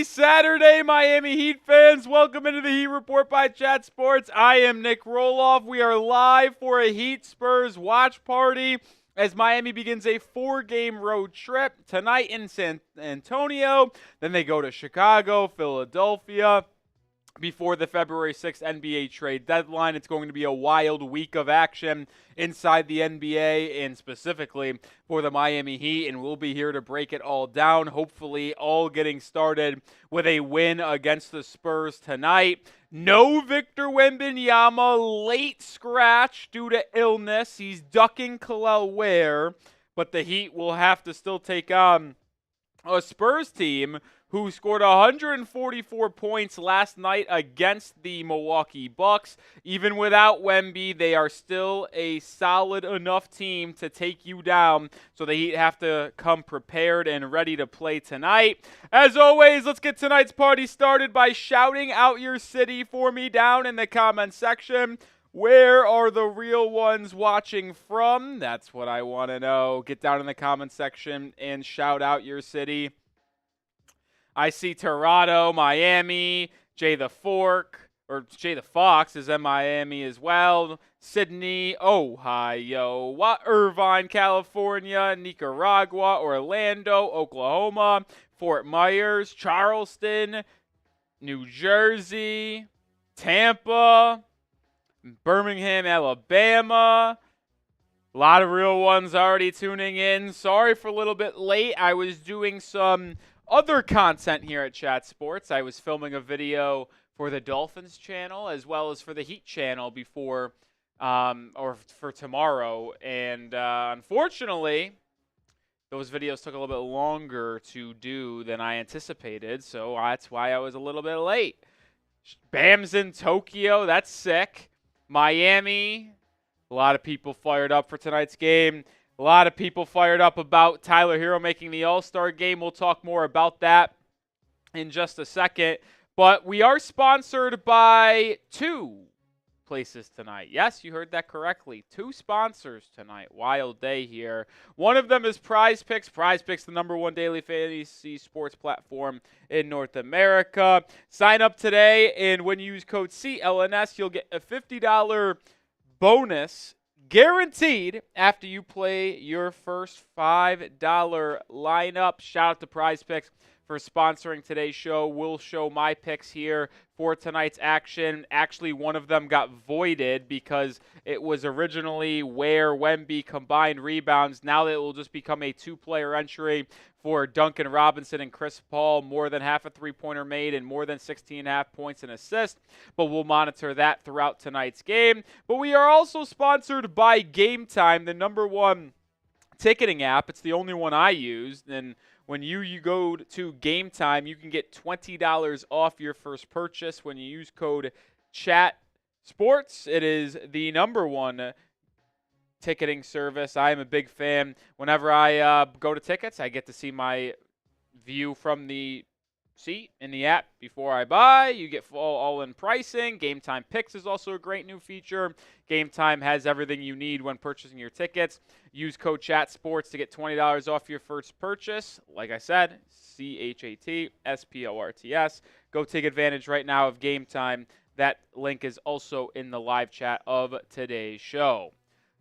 Happy Saturday, Miami Heat fans. Welcome into the Heat Report by Chat Sports. I am Nic Rohloff. We are live for a Heat-Spurs watch party as Miami begins a 4-game road trip tonight in San Antonio. Then they go to Chicago, Philadelphia, before the February 6th NBA trade deadline. It's going to be a wild week of action inside the NBA and specifically for the Miami Heat, and we'll be here to break it all down, hopefully all getting started with a win against the Spurs tonight. No Victor Wembanyama, late scratch due to illness. He's ducking Kel'el Ware, but the Heat will have to still take on a Spurs team who scored 144 points last night against the Milwaukee Bucks. Even without Wemby, they are still a solid enough team to take you down, so the Heat have to come prepared and ready to play tonight. As always, let's get tonight's party started by shouting out your city for me down in the comment section. Where are the real ones watching from? That's what I want to know. Get down in the comment section and shout out your city. I see Toronto, Miami, Jay the Fox is in Miami as well. Sydney, Ohio, Irvine, California, Nicaragua, Orlando, Oklahoma, Fort Myers, Charleston, New Jersey, Tampa, Birmingham, Alabama. A lot of real ones already tuning in. Sorry for a little bit late. I was doing some other content here at Chat Sports. I was filming a video for the Dolphins channel as well as for the Heat channel before or for tomorrow. And unfortunately, those videos took a little bit longer to do than I anticipated. So that's why I was a little bit late. Bam's in Tokyo. That's sick. Miami. A lot of people fired up for tonight's game. A lot of people fired up about Tyler Hero making the All-Star game. We'll talk more about that in just a second. But we are sponsored by 2 places tonight. Yes, you heard that correctly. 2 sponsors tonight. Wild day here. One of them is Prize Picks. Prize Picks, the #1 daily fantasy sports platform in North America. Sign up today, and when you use code CLNS, you'll get a $50 bonus guaranteed after you play your first $5 lineup. Shout out to Prize Picks for sponsoring today's show. We'll show my picks here for tonight's action. Actually, one of them got voided because it was originally Ware, Wemby combined rebounds. Now it will just become a 2-player entry for Duncan Robinson and Chris Paul. More than half a three-pointer made and more than 16.5 points and assists. But we'll monitor that throughout tonight's game. But we are also sponsored by Game Time, the #1 ticketing app. It's the only one I use. And when you go to Game Time, you can get $20 off your first purchase when you use code CHATSPORTS. It is the #1 ticketing service. I am a big fan. Whenever I go to tickets, I get to see my view from the seat in the app before I buy. You get all-in pricing. Game Time Picks is also a great new feature. Game Time has everything you need when purchasing your tickets. Use code CHATSPORTS to get $20 off your first purchase. Like I said, CHATSPORTS. Go take advantage right now of Game Time. That link is also in the live chat of today's show.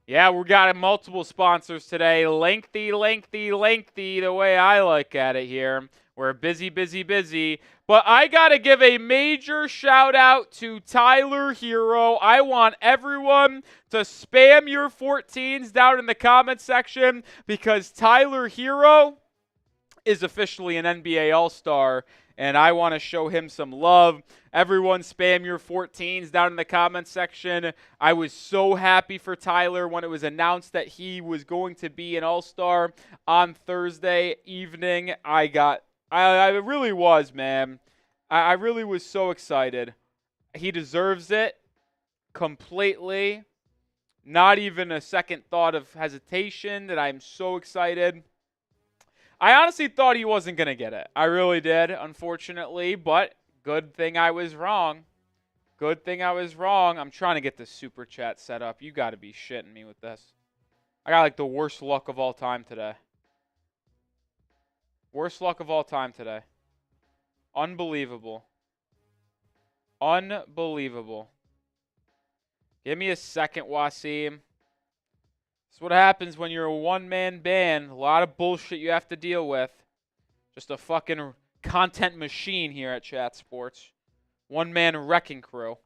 Yeah, we got multiple sponsors today. Lengthy, the way I look at it here. We're busy. But I got to give a major shout out to Tyler Hero. I want everyone to spam your 14s down in the comment section because Tyler Hero is officially an NBA All-Star, and I want to show him some love. Everyone spam your 14s down in the comments section. I was so happy for Tyler when it was announced that he was going to be an All-Star on Thursday evening. I really was, man. I really was so excited. He deserves it completely. Not even a second thought of hesitation that I'm so excited. I honestly thought he wasn't going to get it. I really did, unfortunately, but good thing I was wrong. I'm trying to get this super chat set up. You got to be shitting me with this. I got like the worst luck of all time today. Unbelievable. Unbelievable. Give me a second, Wasim. That's what happens when you're a one-man band. A lot of bullshit you have to deal with. Just a fucking content machine here at Chat Sports. One-man wrecking crew.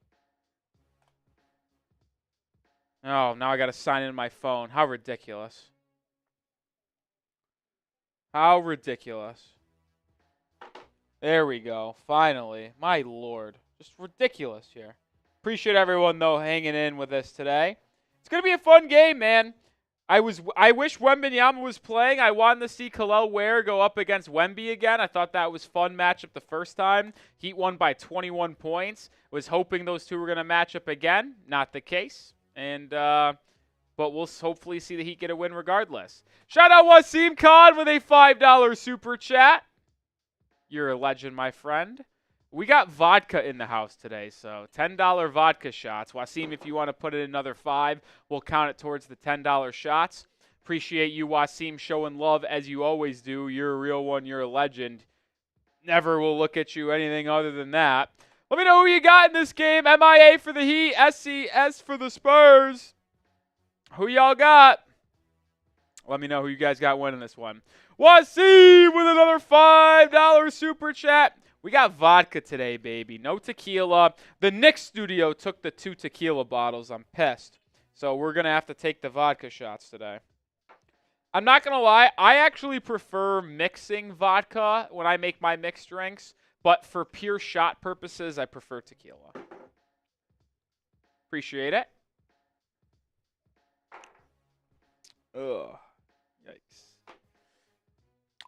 Oh, now I got to sign in my phone. How ridiculous. How ridiculous. There we go. Finally. My lord. Just ridiculous here. Appreciate everyone, though, hanging in with us today. It's going to be a fun game, man. I wish Wembanyama was playing. I wanted to see Kel'el Ware go up against Wemby again. I thought that was fun matchup the first time. Heat won by 21 points. Was hoping those two were going to match up again. Not the case. And but we'll hopefully see the Heat get a win regardless. Shout out Wasim Khan with a $5 super chat. You're a legend, my friend. We got vodka in the house today, so $10 vodka shots. Wasim, if you want to put in another 5, we'll count it towards the $10 shots. Appreciate you, Wasim, showing love as you always do. You're a real one. You're a legend. Never will look at you anything other than that. Let me know who you got in this game. MIA for the Heat, SCS for the Spurs. Who y'all got? Let me know who you guys got winning this one. Wasim with another $5 super chat. We got vodka today, baby. No tequila. The Knicks studio took the 2 tequila bottles. I'm pissed. So we're going to have to take the vodka shots today. I'm not going to lie. I actually prefer mixing vodka when I make my mixed drinks. But for pure shot purposes, I prefer tequila. Appreciate it. Ugh. Yikes.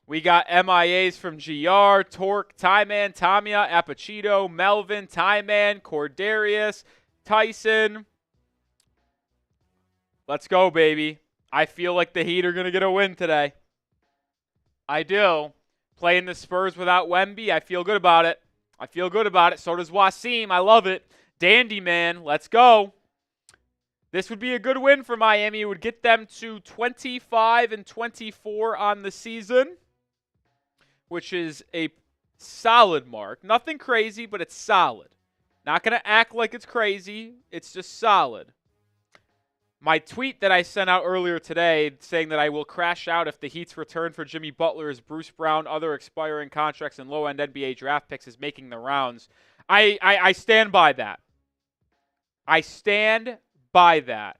We got MIAs from GR, Torque, Tyman, Tamia, Apachito, Melvin, Tyman, Cordarius, Tyson. Let's go, baby. I feel like the Heat are going to get a win today. I do. Playing the Spurs without Wemby, I feel good about it. I feel good about it. So does Wasim. I love it. Dandy, man. Let's go. This would be a good win for Miami. It would get them to 25-24 on the season, which is a solid mark. Nothing crazy, but it's solid. Not going to act like it's crazy. It's just solid. My tweet that I sent out earlier today saying that I will crash out if the Heat's return for Jimmy Butler, as Bruce Brown, other expiring contracts, and low-end NBA draft picks is making the rounds. I stand by that. I stand by that.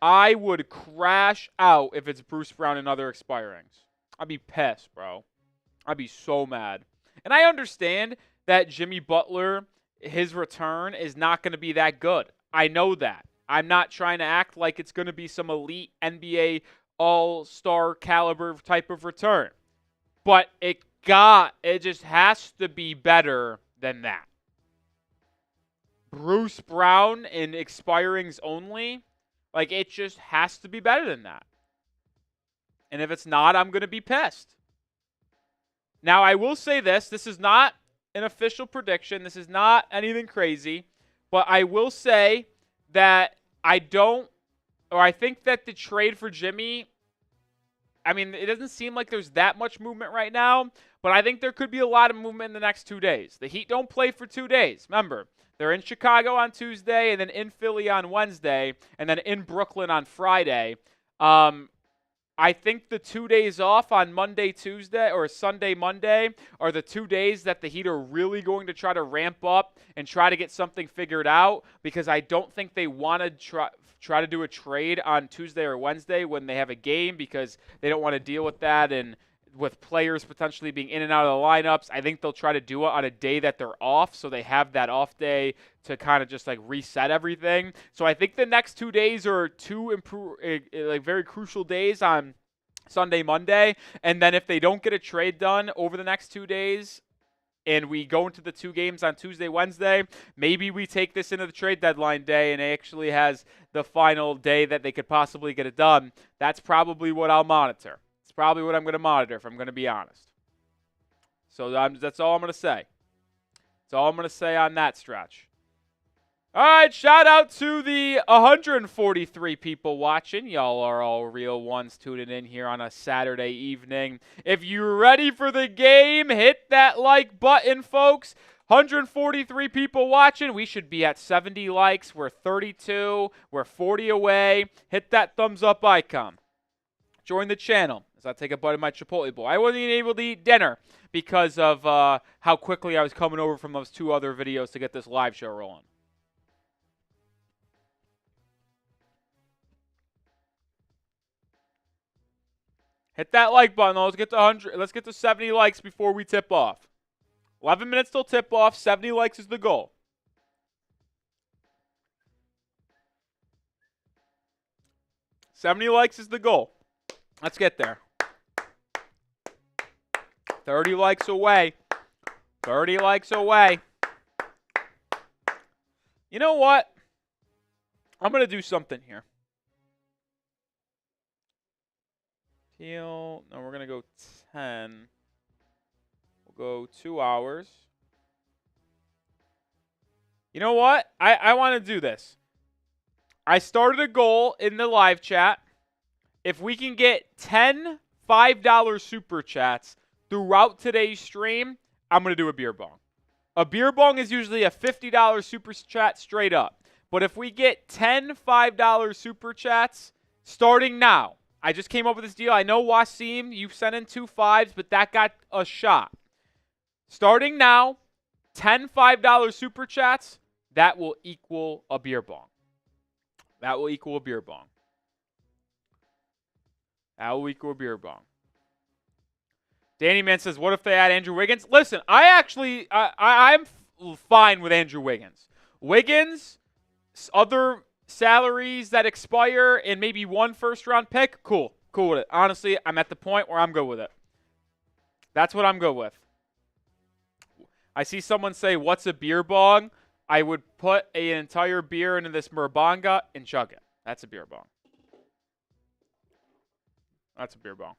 I would crash out if it's Bruce Brown and other expirings. I'd be pissed, bro. I'd be so mad. And I understand that Jimmy Butler, his return is not going to be that good. I know that. I'm not trying to act like it's going to be some elite NBA all-star caliber type of return. But it just has to be better than that. Bruce Brown in expirings only, like it just has to be better than that. And if it's not, I'm going to be pissed. Now, I will say this. This is not an official prediction. This is not anything crazy. But I will say that I think that the trade for Jimmy, I mean, it doesn't seem like there's that much movement right now, but I think there could be a lot of movement in the next 2 days. The Heat don't play for 2 days. Remember, they're in Chicago on Tuesday, and then in Philly on Wednesday, and then in Brooklyn on Friday. I think the 2 days off on Monday, Tuesday, or Sunday, Monday are the 2 days that the Heat are really going to try to ramp up and try to get something figured out, because I don't think they want to try to do a trade on Tuesday or Wednesday when they have a game, because they don't want to deal with that and with players potentially being in and out of the lineups. I think they'll try to do it on a day that they're off, so they have that off day to kind of just like reset everything. So I think the next 2 days are two very crucial days on Sunday, Monday. And then if they don't get a trade done over the next 2 days and we go into the 2 games on Tuesday, Wednesday, maybe we take this into the trade deadline day and it actually has the final day that they could possibly get it done. That's probably what I'll monitor. It's probably what I'm going to monitor, if I'm going to be honest. So that's all I'm going to say. That's all I'm going to say on that stretch. All right, shout out to the 143 people watching. Y'all are all real ones tuning in here on a Saturday evening. If you're ready for the game, hit that like button, folks. 143 people watching. We should be at 70 likes. We're 32. We're 40 away. Hit that thumbs up icon. Join the channel as I take a bite of my Chipotle bowl. I wasn't even able to eat dinner because of how quickly I was coming over from those 2 other videos to get this live show rolling. Hit that like button, though. Let's get to 100. Let's get to 70 likes before we tip off. 11 minutes till tip off. 70 likes is the goal. $70 likes is the goal. Let's get there. 30 likes away. 30 likes away. You know what? I'm going to do something here. No, we're going to go 10. We'll go 2 hours. You know what? I want to do this. I started a goal in the live chat. If we can get 10 $5 super chats throughout today's stream, I'm going to do a beer bong. A beer bong is usually a $50 super chat straight up. But if we get 10 $5 super chats starting now, I just came up with this deal. I know, Wasim, you sent in 2 5s, but that got a shot. Starting now, 10 $5 super chats, that will equal a beer bong. That will equal a beer bong. That will equal a beer bong. Danny Man says, what if they add Andrew Wiggins? Listen, I'm fine with Andrew Wiggins. Wiggins, other salaries that expire, and maybe 1 first-round pick, cool. Cool with it. Honestly, I'm at the point where I'm good with it. That's what I'm good with. I see someone say, what's a beer bong? I would put an entire beer into this Murbanga and chug it. That's a beer bong. That's a beer bong.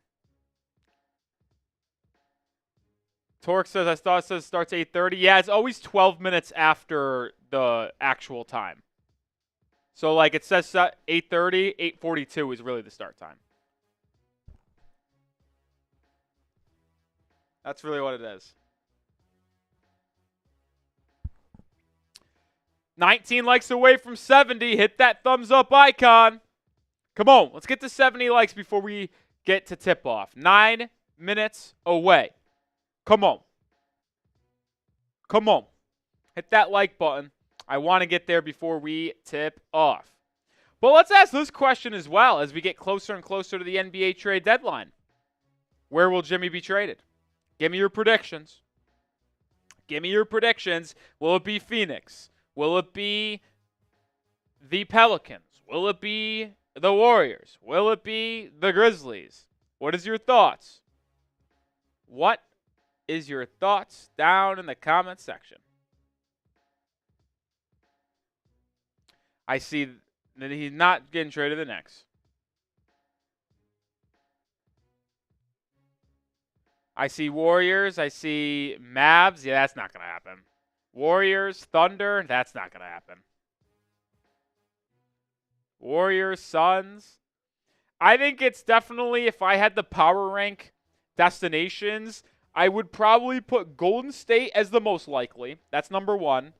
Torque says, I thought it says starts 8:30. Yeah, it's always 12 minutes after the actual time. So, like, it says 8:30, 8:42 is really the start time. That's really what it is. 19 likes away from 70. Hit that thumbs up icon. Come on, let's get to 70 likes before we get to tip off. 9 minutes away. Come on. Come on. Hit that like button. I want to get there before we tip off. But let's ask this question as well as we get closer and closer to the NBA trade deadline. Where will Jimmy be traded? Give me your predictions. Give me your predictions. Will it be Phoenix? Will it be the Pelicans? Will it be the Warriors? Will it be the Grizzlies? What is your thoughts? What is your thoughts down in the comment section? I see that he's not getting traded to the Knicks. I see Warriors. I see Mavs. Yeah, that's not going to happen. Warriors, Thunder. That's not going to happen. Warriors, Suns. I think it's definitely, if I had the power rank destinations, I would probably put Golden State as the most likely. That's number 1.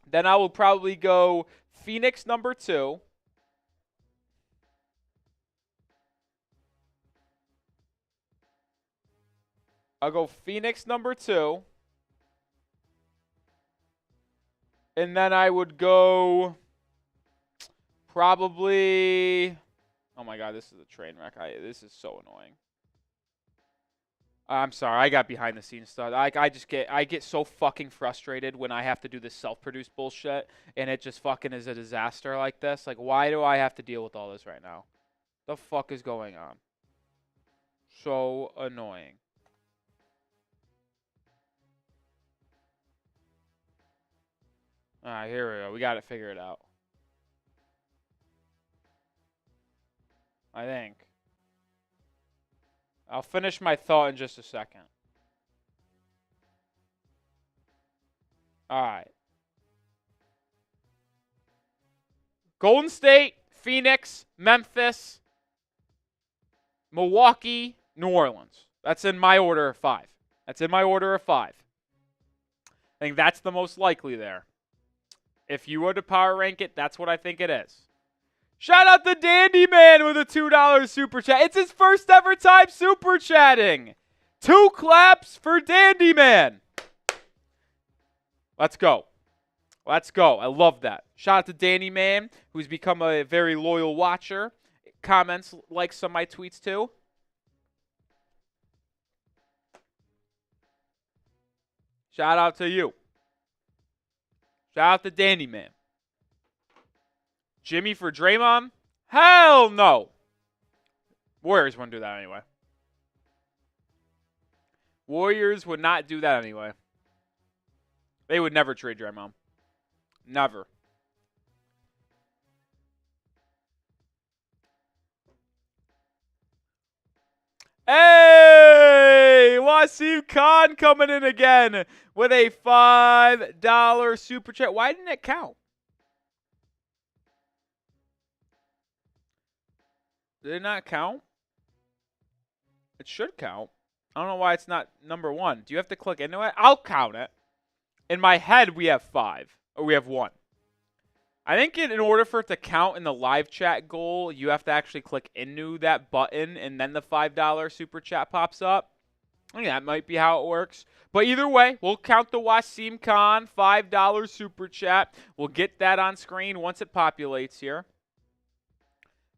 Then I will probably go Phoenix number 2. I'll go Phoenix number 2. And then I would go probably, oh my God, this is a train wreck. This is so annoying. I'm sorry, I got behind the scenes stuff. I get so fucking frustrated when I have to do this self-produced bullshit and it just fucking is a disaster like this. Like, why do I have to deal with all this right now? The fuck is going on? So annoying. All right, here we go. We got to figure it out. I think. I'll finish my thought in just a second. All right. Golden State, Phoenix, Memphis, Milwaukee, New Orleans. That's in my order of 5. I think that's the most likely there. If you were to power rank it, that's what I think it is. Shout out to Dandy Man with a $2 super chat. It's his first ever time super chatting. 2 claps for Dandy Man. Let's go. I love that. Shout out to Danny Man, who's become a very loyal watcher. Comments, likes some of my tweets too. Shout out to you. Shout out to Danny Man. Jimmy for Draymond? Hell no. Warriors wouldn't do that anyway. Warriors would not do that anyway. They would never trade Draymond. Never. Hey! Wasim Khan coming in again with a $5 super chat. Why didn't it count? Did it not count? It should count. I don't know why it's not number 1. Do you have to click into it? I'll count it. In my head, we have 5. Or we have 1. I think in order for it to count in the live chat goal, you have to actually click into that button, and then the $5 super chat pops up. I think that might be how it works. But either way, we'll count the Wasim Khan $5 super chat. We'll get that on screen once it populates here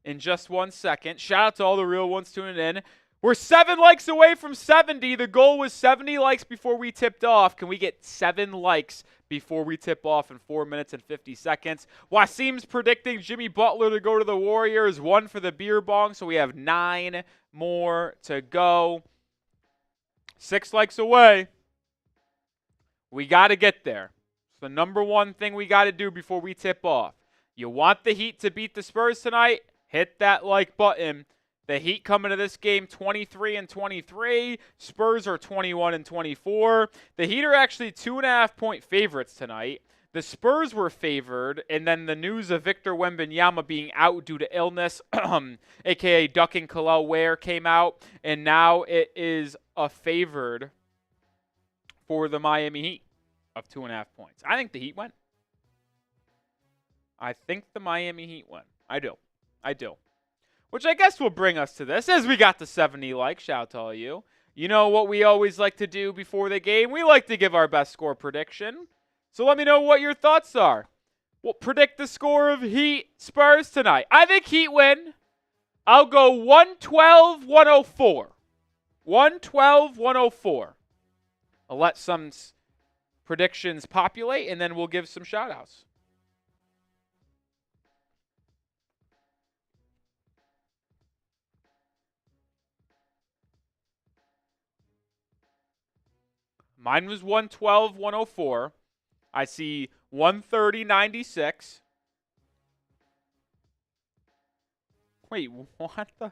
in just 1 second. Shout out to all the real ones tuning in. We're 7 likes away from 70. The goal was 70 likes before we tipped off. Can we get 7 likes before we tip off in 4 minutes and 50 seconds? Wasim's predicting Jimmy Butler to go to the Warriors. 1 for the beer bong, so we have 9 more to go. 6 likes away. We got to get there. It's the number 1 thing we got to do before we tip off. You want the Heat to beat the Spurs tonight? Hit that like button. The Heat coming to this game 23-23. Spurs are 21-24. The Heat are actually 2.5-point favorites tonight. The Spurs were favored, and then the news of Victor Wembanyama being out due to illness, a.k.a. ducking Kel'el Ware, came out, and now it is a favored for the Miami Heat of 2.5 points. I think the Heat win. I think the Miami Heat win. I do. Which I guess will bring us to this, as we got to 70 likes. Shout out to all you. You know what we always like to do before the game? We like to give our best score prediction. So let me know what your thoughts are. We'll predict the score of Heat-Spurs tonight. I think Heat win. I'll go 112-104. 112-104. I'll let some predictions populate, and then we'll give some shout-outs. Mine was 112-104. I see 130-96. Wait, what the?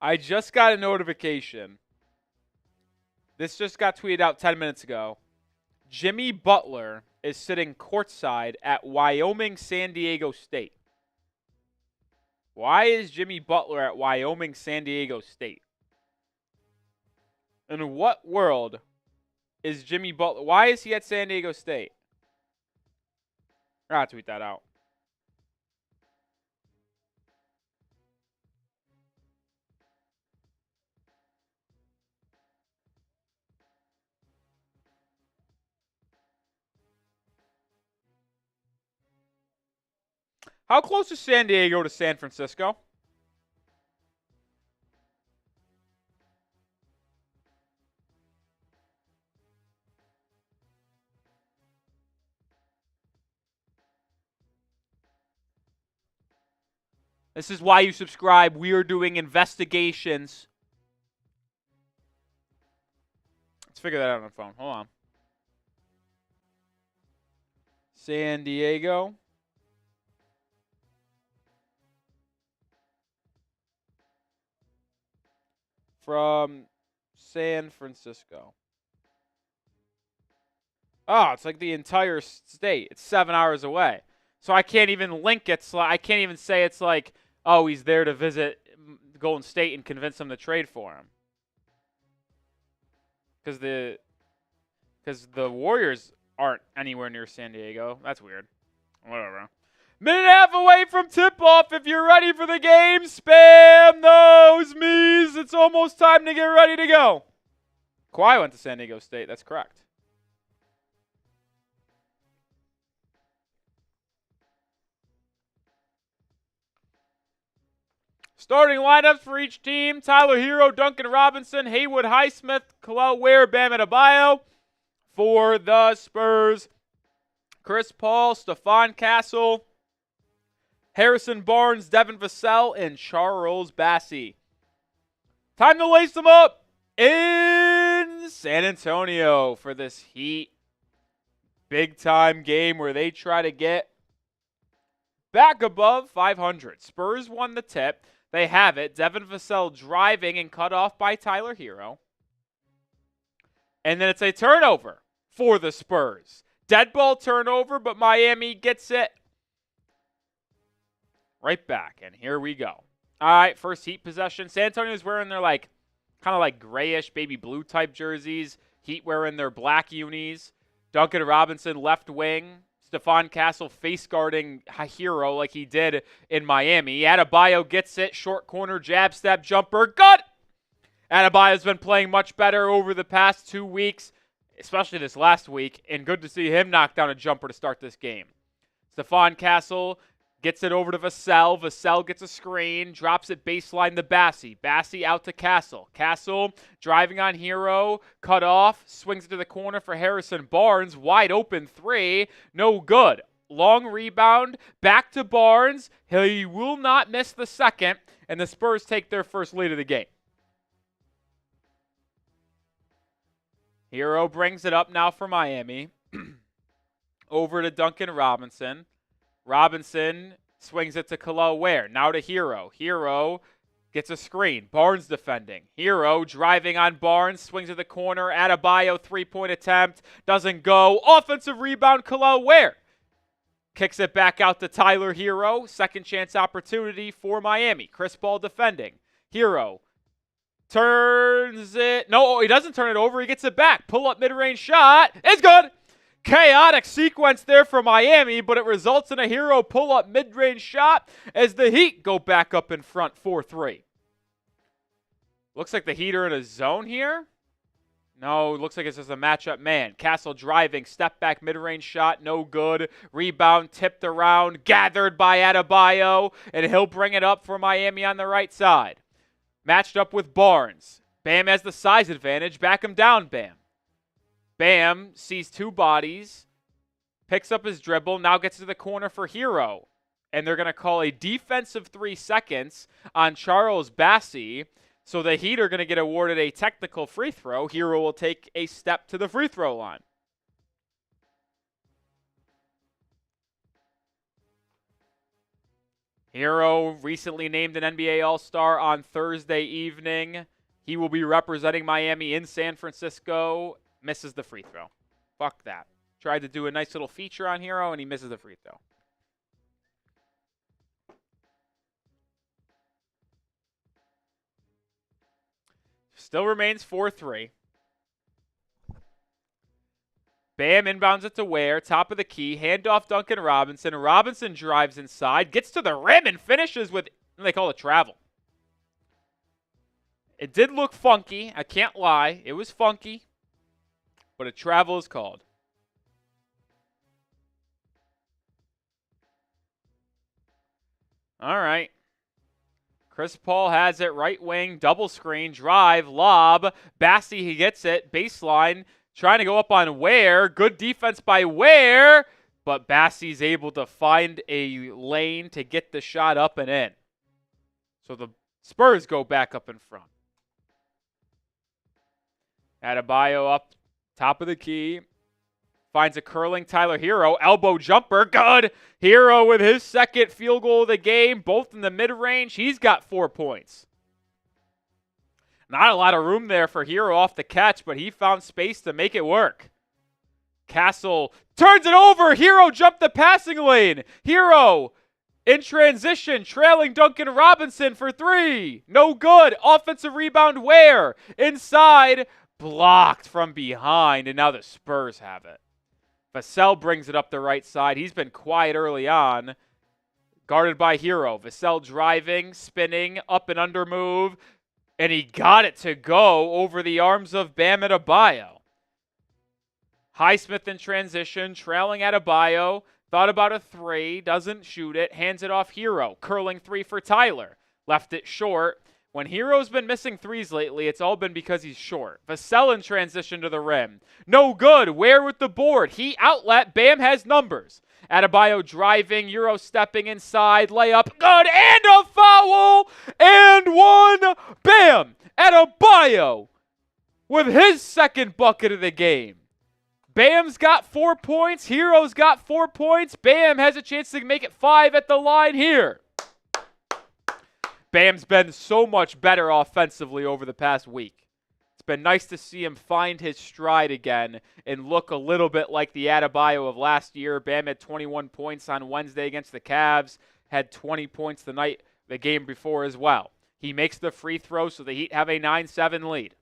I just got a notification. This just got tweeted out 10 minutes ago. Jimmy Butler is sitting courtside at Wyoming San Diego State. Why is Jimmy Butler at Wyoming San Diego State? In what world is Jimmy Butler? Why is he at San Diego State? I'll tweet that out. How close is San Diego to San Francisco? This is why you subscribe. We are doing investigations. Let's figure that out on the phone. Hold on. San Diego. From San Francisco. Oh, it's like the entire state. It's 7 hours away. So I can't even link it. I can't even say it's like, oh, he's there to visit Golden State and convince them to trade for him. Because the Warriors aren't anywhere near San Diego. That's weird. Whatever. Minute and a half away from tip-off. If you're ready for the game, spam those me's. It's almost time to get ready to go. Kawhi went to San Diego State. That's correct. Starting lineups for each team: Tyler Hero, Duncan Robinson, Haywood Highsmith, Kel'el, Ware, Bam Adebayo. For the Spurs, Chris Paul, Stephon Castle, Harrison Barnes, Devin Vassell, and Charles Bassey. Time to lace them up in San Antonio for this Heat big-time game where they try to get back above 500. Spurs won the tip. They have it. Devin Vassell driving and cut off by Tyler Hero. And then it's a turnover for the Spurs. Dead ball turnover, but Miami gets it right back. And here we go. All right, first Heat possession. San Antonio's wearing their kind of like grayish baby blue type jerseys. Heat wearing their black unis. Duncan Robinson left wing. Stephon Castle face guarding Hero like he did in Miami. Adebayo gets it. Short corner, jab step, jumper. Good! Adebayo's been playing much better over the past 2 weeks, especially this last week, and good to see him knock down a jumper to start this game. Stephon Castle gets it over to Vassell. Vassell gets a screen, drops it baseline to Bassey. Bassey out to Castle. Castle driving on Hero, cut off, swings it to the corner for Harrison Barnes. Wide open three, no good. Long rebound, back to Barnes. He will not miss the second, and the Spurs take their first lead of the game. Hero brings it up now for Miami. Over to Duncan Robinson. Robinson swings it to Kel'el Ware. Now to Hero. Hero gets a screen. Barnes defending. Hero driving on Barnes. Swings to the corner. Adebayo three-point attempt. Doesn't go. Offensive rebound, Kel'el Ware. Kicks it back out to Tyler Hero. Second chance opportunity for Miami. Chris Paul defending. Hero turns it. No, he doesn't turn it over. He gets it back. Pull-up mid-range shot. It's good. Chaotic sequence there for Miami, but it results in a Hero pull-up mid-range shot as the Heat go back up in front 4-3. Looks like the Heat are in a zone here. No, looks like it's just a matchup man. Castle driving, step back mid-range shot, no good. Rebound tipped around, gathered by Adebayo, and he'll bring it up for Miami on the right side. Matched up with Barnes. Bam has the size advantage. Back him down, Bam. Bam sees two bodies, picks up his dribble, now gets to the corner for Hero. And they're going to call a defensive 3 seconds on Charles Bassey. So the Heat are going to get awarded a technical free throw. Hero will take a step to the free throw line. Hero recently named an NBA All-Star on Thursday evening. He will be representing Miami in San Francisco. Misses the free throw. Fuck that. Tried to do a nice little feature on Hero, and he misses the free throw. Still remains 4-3. Bam inbounds it to Ware, top of the key, handoff Duncan Robinson. Robinson drives inside, gets to the rim, and finishes with, they call it travel. It did look funky, I can't lie. It was funky, but a travel is called. All right. Chris Paul has it, right wing, double screen, drive, lob. Bassey, he gets it, baseline, trying to go up on Ware. Good defense by Ware, but Bassey's able to find a lane to get the shot up and in. So the Spurs go back up in front. Adebayo up top of the key. Finds a curling Tyler Hero. Elbow jumper. Good. Hero with his second field goal of the game. Both in the mid-range. He's got 4 points. Not a lot of room there for Hero off the catch, but he found space to make it work. Castle turns it over. Hero jumped the passing lane. Hero in transition, trailing Duncan Robinson for three. No good. Offensive rebound, Ware. Inside, blocked from behind, and now the Spurs have it. Vassell brings it up the right side. He's been quiet early on. Guarded by Hero. Vassell driving, spinning, up and under move, and he got it to go over the arms of Bam Adebayo. Highsmith in transition, trailing Adebayo. Thought about a three, doesn't shoot it, hands it off Hero. Curling three for Tyler. Left it short. When Hero's been missing threes lately, it's all been because he's short. Vassell in transition to the rim. No good. Ware with the board. Heat outlet. Bam has numbers. Adebayo driving. Hero stepping inside. Layup. Good. And a foul. And one. Bam. Adebayo with his second bucket of the game. Bam's got 4 points. Hero's got 4 points. Bam has a chance to make it 5 at the line here. Bam's been so much better offensively over the past week. It's been nice to see him find his stride again and look a little bit like the Adebayo of last year. Bam had 21 points on Wednesday against the Cavs, had 20 points the game before as well. He makes the free throw, so the Heat have a 9-7 lead.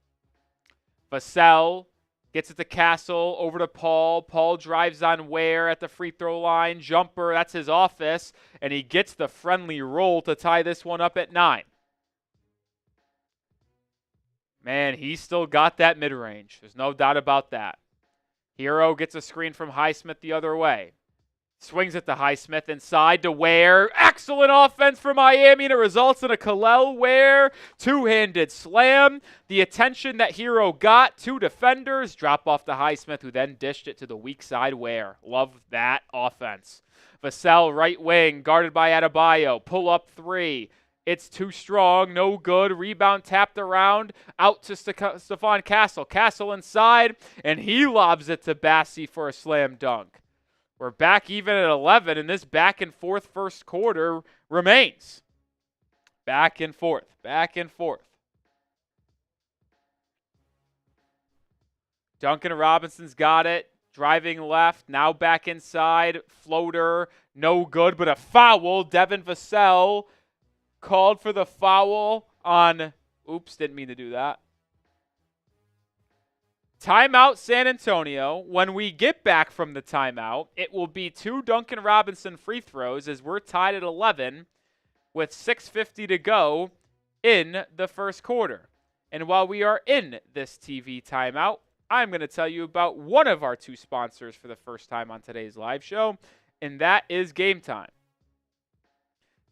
Vassell gets it to Castle, over to Paul. Paul drives on Ware at the free throw line. Jumper, that's his office. And he gets the friendly roll to tie this one up at 9. Man, he's still got that mid-range. There's no doubt about that. Hero gets a screen from Highsmith the other way. Swings it to Highsmith inside to Ware. Excellent offense for Miami, and it results in a Kel'el Ware two-handed slam. The attention that Hero got, 2 defenders, drop off to Highsmith, who then dished it to the weak side Ware. Love that offense. Vassell, right wing, guarded by Adebayo. Pull up 3. It's too strong, no good. Rebound tapped around, out to Stephon Castle. Castle inside, and he lobs it to Bassi for a slam dunk. We're back even at 11, and this back and forth first quarter remains. Back and forth, back and forth. Duncan Robinson's got it. Driving left, now back inside. Floater, no good, but a foul. Devin Vassell called for the foul on, oops, didn't mean to do that. Timeout San Antonio. When we get back from the timeout, it will be 2 Duncan Robinson free throws as we're tied at 11 with 6:50 to go in the first quarter. And while we are in this TV timeout, I'm going to tell you about one of our 2 sponsors for the first time on today's live show, and that is Game Time.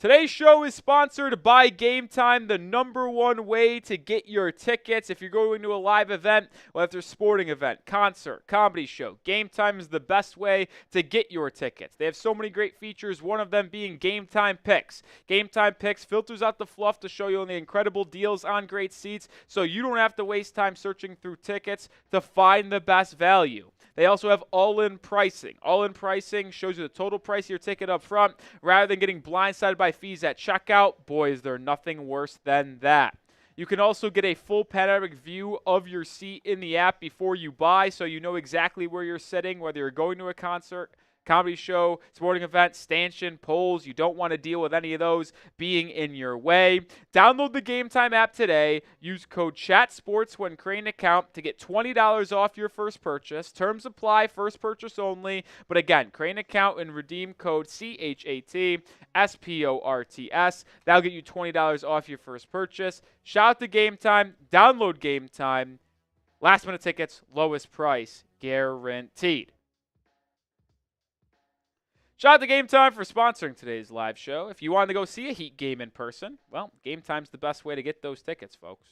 Today's show is sponsored by Game Time, the #1 way to get your tickets. If you're going to a live event, whether it's a sporting event, concert, comedy show, Game Time is the best way to get your tickets. They have so many great features, one of them being Game Time Picks. Game Time Picks filters out the fluff to show you the incredible deals on great seats, so you don't have to waste time searching through tickets to find the best value. They also have all-in pricing. All-in pricing shows you the total price of your ticket up front rather than getting blindsided by fees at checkout. Boy, is there nothing worse than that. You can also get a full panoramic view of your seat in the app before you buy, so you know exactly where you're sitting, whether you're going to a concert, comedy show, sporting event, stanchion, polls. You don't want to deal with any of those being in your way. Download the Game Time app today. Use code CHATSPORTS when creating an account to get $20 off your first purchase. Terms apply, first purchase only. But again, create an account and redeem code CHATSPORTS. That'll get you $20 off your first purchase. Shout out to Game Time. Download Game Time. Last minute tickets, lowest price guaranteed. Shout out to Game Time for sponsoring today's live show. If you wanted to go see a Heat game in person, well, Game Time's the best way to get those tickets, folks.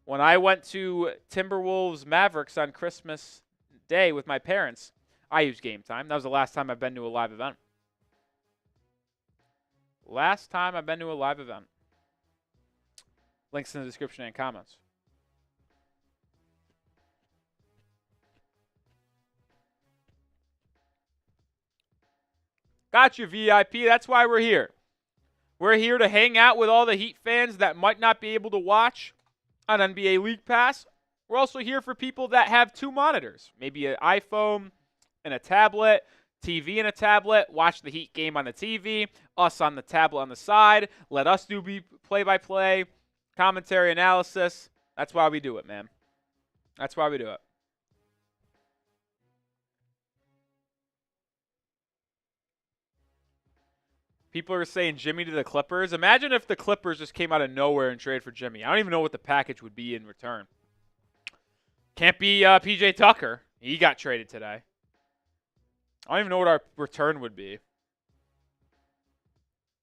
When I went to Timberwolves Mavericks on Christmas Day with my parents, I used Game Time. That was the last time I've been to a live event. Last time I've been to a live event. Links in the description and comments. Got you, VIP. That's why we're here. We're here to hang out with all the Heat fans that might not be able to watch on NBA League Pass. We're also here for people that have 2 monitors, maybe an iPhone, and a tablet, TV and a tablet, watch the Heat game on the TV, us on the tablet on the side, let us do play-by-play, commentary analysis. That's why we do it, man. That's why we do it. People are saying Jimmy to the Clippers. Imagine if the Clippers just came out of nowhere and traded for Jimmy. I don't even know what the package would be in return. Can't be PJ Tucker. He got traded today. I don't even know what our return would be.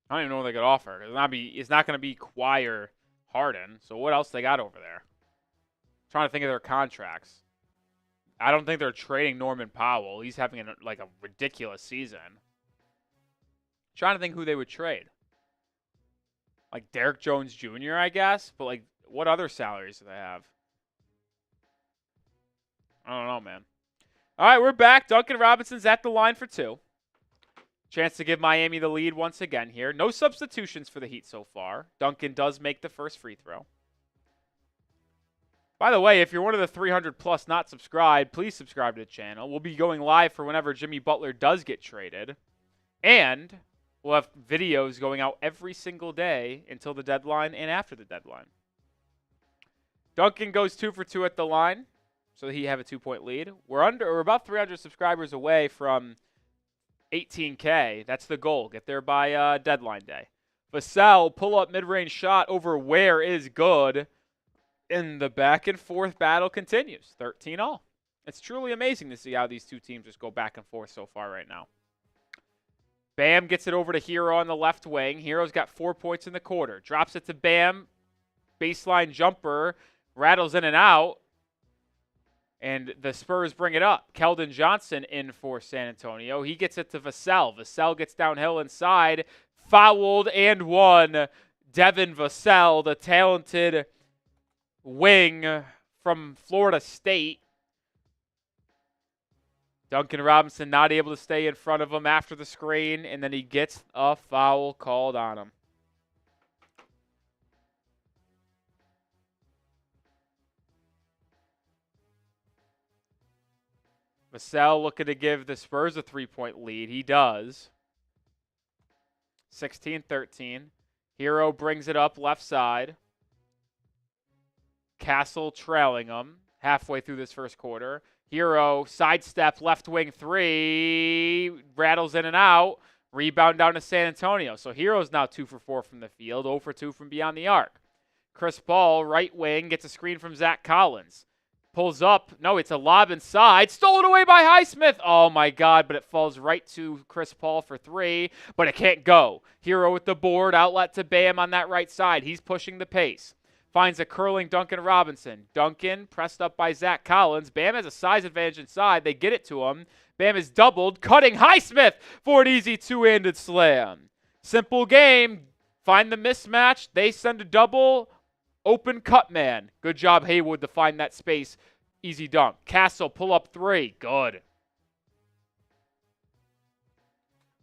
I don't even know what they could offer. It's not going to be Kawhi Harden. So what else they got over there? I'm trying to think of their contracts. I don't think they're trading Norman Powell. He's having a ridiculous season. Trying to think who they would trade. Like Derek Jones Jr., I guess. But, what other salaries do they have? I don't know, man. All right, we're back. Duncan Robinson's at the line for 2. Chance to give Miami the lead once again here. No substitutions for the Heat so far. Duncan does make the first free throw. By the way, if you're one of the 300-plus not subscribed, please subscribe to the channel. We'll be going live for whenever Jimmy Butler does get traded. And we'll have videos going out every single day until the deadline and after the deadline. Duncan goes 2 for 2 at the line, so he have a 2-point lead. We're about 300 subscribers away from 18K. That's the goal. Get there by deadline day. Vassell pull-up mid-range shot over Ware is good. And the back-and-forth battle continues. 13-all. It's truly amazing to see how these two teams just go back and forth so far right now. Bam gets it over to Hero on the left wing. Hero's got 4 points in the quarter. Drops it to Bam. Baseline jumper. Rattles in and out. And the Spurs bring it up. Keldon Johnson in for San Antonio. He gets it to Vassell. Vassell gets downhill inside. Fouled and won. Devin Vassell, the talented wing from Florida State. Duncan Robinson not able to stay in front of him after the screen, and then he gets a foul called on him. Vassell looking to give the Spurs a 3-point lead. He does. 16-13. Hero brings it up left side. Castle trailing him halfway through this first quarter. Hero, sidestep, left wing 3, rattles in and out. Rebound down to San Antonio. So Hero's now 2 for 4 from the field, 0 for 2 from beyond the arc. Chris Paul, right wing, gets a screen from Zach Collins. Pulls up. No, it's a lob inside. Stolen away by Highsmith. Oh, my God, but it falls right to Chris Paul for 3, but it can't go. Hero with the board, outlet to Bam on that right side. He's pushing the pace. Finds a curling Duncan Robinson. Duncan pressed up by Zach Collins. Bam has a size advantage inside. They get it to him. Bam is doubled, cutting Highsmith for an easy two-handed slam. Simple game. Find the mismatch. They send a double. Open cut man. Good job, Haywood, to find that space. Easy dunk. Castle, pull up 3. Good.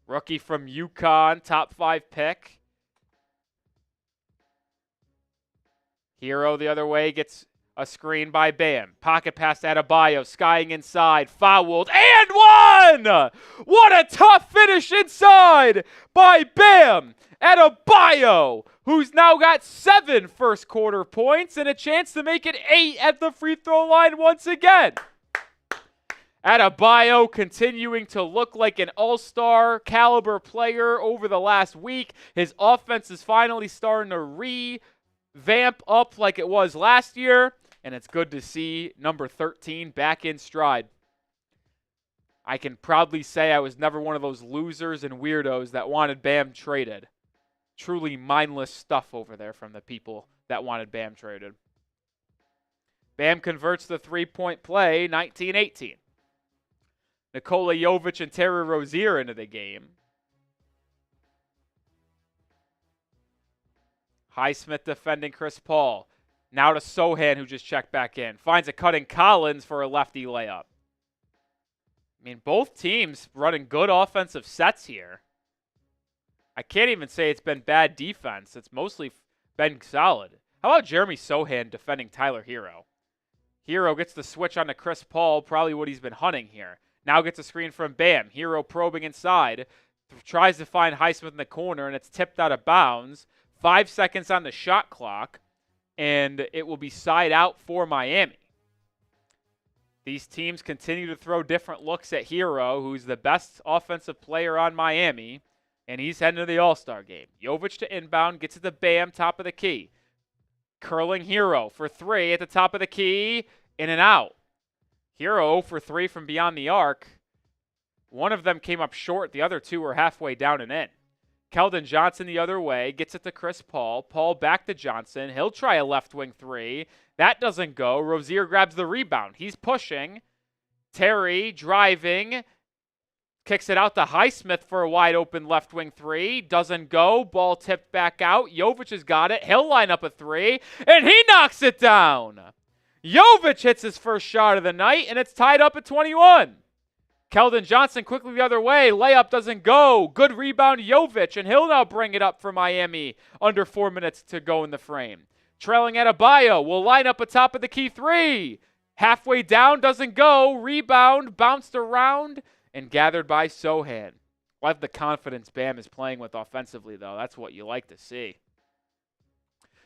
Rookie from UConn, top 5 pick. Hero the other way gets a screen by Bam. Pocket pass to Adebayo, skying inside, fouled, and one! What a tough finish inside by Bam! Adebayo, who's now got 7 first quarter points and a chance to make it 8 at the free throw line once again. Adebayo continuing to look like an all-star caliber player over the last week. His offense is finally starting to revamp up like it was last year, and it's good to see number 13 back in stride. I can proudly say I was never one of those losers and weirdos that wanted Bam traded. Truly mindless stuff over there from the people that wanted Bam traded. Bam converts the three-point play, 19-18. Nikola Jovic and Terry Rozier into the game. Highsmith defending Chris Paul. Now to Sohan, who just checked back in. Finds a cutting Collins for a lefty layup. I mean, both teams running good offensive sets here. I can't even say it's been bad defense. It's mostly been solid. How about Jeremy Sohan defending Tyler Hero? Hero gets the switch onto Chris Paul, probably what he's been hunting here. Now gets a screen from Bam. Hero probing inside. Tries to find Highsmith in the corner, and it's tipped out of bounds. 5 seconds on the shot clock, and it will be side out for Miami. These teams continue to throw different looks at Hero, who's the best offensive player on Miami, and he's heading to the All-Star game. Jovic to inbound, gets it to Bam, top of the key. Curling Hero for 3 at the top of the key, in and out. Hero for 3 from beyond the arc. One of them came up short. The other 2 were halfway down and in. Keldon Johnson the other way. Gets it to Chris Paul. Paul back to Johnson. He'll try a left wing 3. That doesn't go. Rozier grabs the rebound. He's pushing. Terry driving. Kicks it out to Highsmith for a wide open left wing 3. Doesn't go. Ball tipped back out. Jovic has got it. He'll line up a 3. And he knocks it down. Jovic hits his first shot of the night, and it's tied up at 21. Keldon Johnson quickly the other way. Layup doesn't go. Good rebound, Jovic, and he'll now bring it up for Miami under 4 minutes to go in the frame. Trailing Adebayo will line up atop of the key 3. Halfway down, doesn't go. Rebound, bounced around, and gathered by Sochan. Love the confidence Bam is playing with offensively, though. That's what you like to see.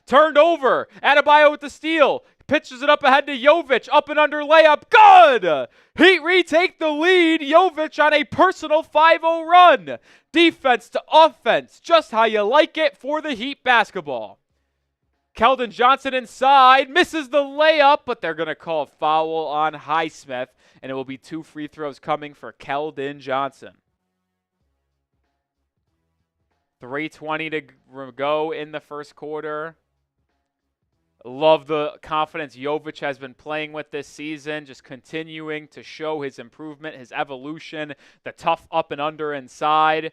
Turned over. Adebayo with the steal. Pitches it up ahead to Jovic. Up and under layup. Good! Heat retake the lead. Jovic on a personal 5-0 run. Defense to offense. Just how you like it for the Heat basketball. Keldon Johnson inside. Misses the layup, but they're going to call a foul on Highsmith, and it will be 2 free throws coming for Keldon Johnson. 3:20 to go in the first quarter. Love the confidence Jovic has been playing with this season, just continuing to show his improvement, his evolution, the tough up and under inside.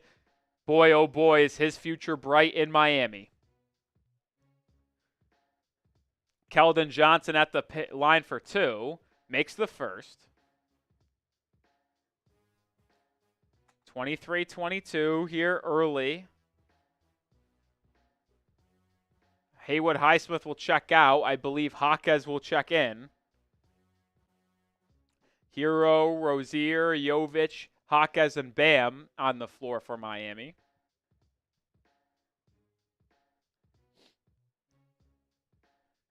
Boy, oh boy, is his future bright in Miami. Keldon Johnson at the line for 2, makes the first. 23-22 here early. Haywood Highsmith will check out. I believe Jaquez will check in. Hero, Rozier, Jovic, Jaquez, and Bam on the floor for Miami.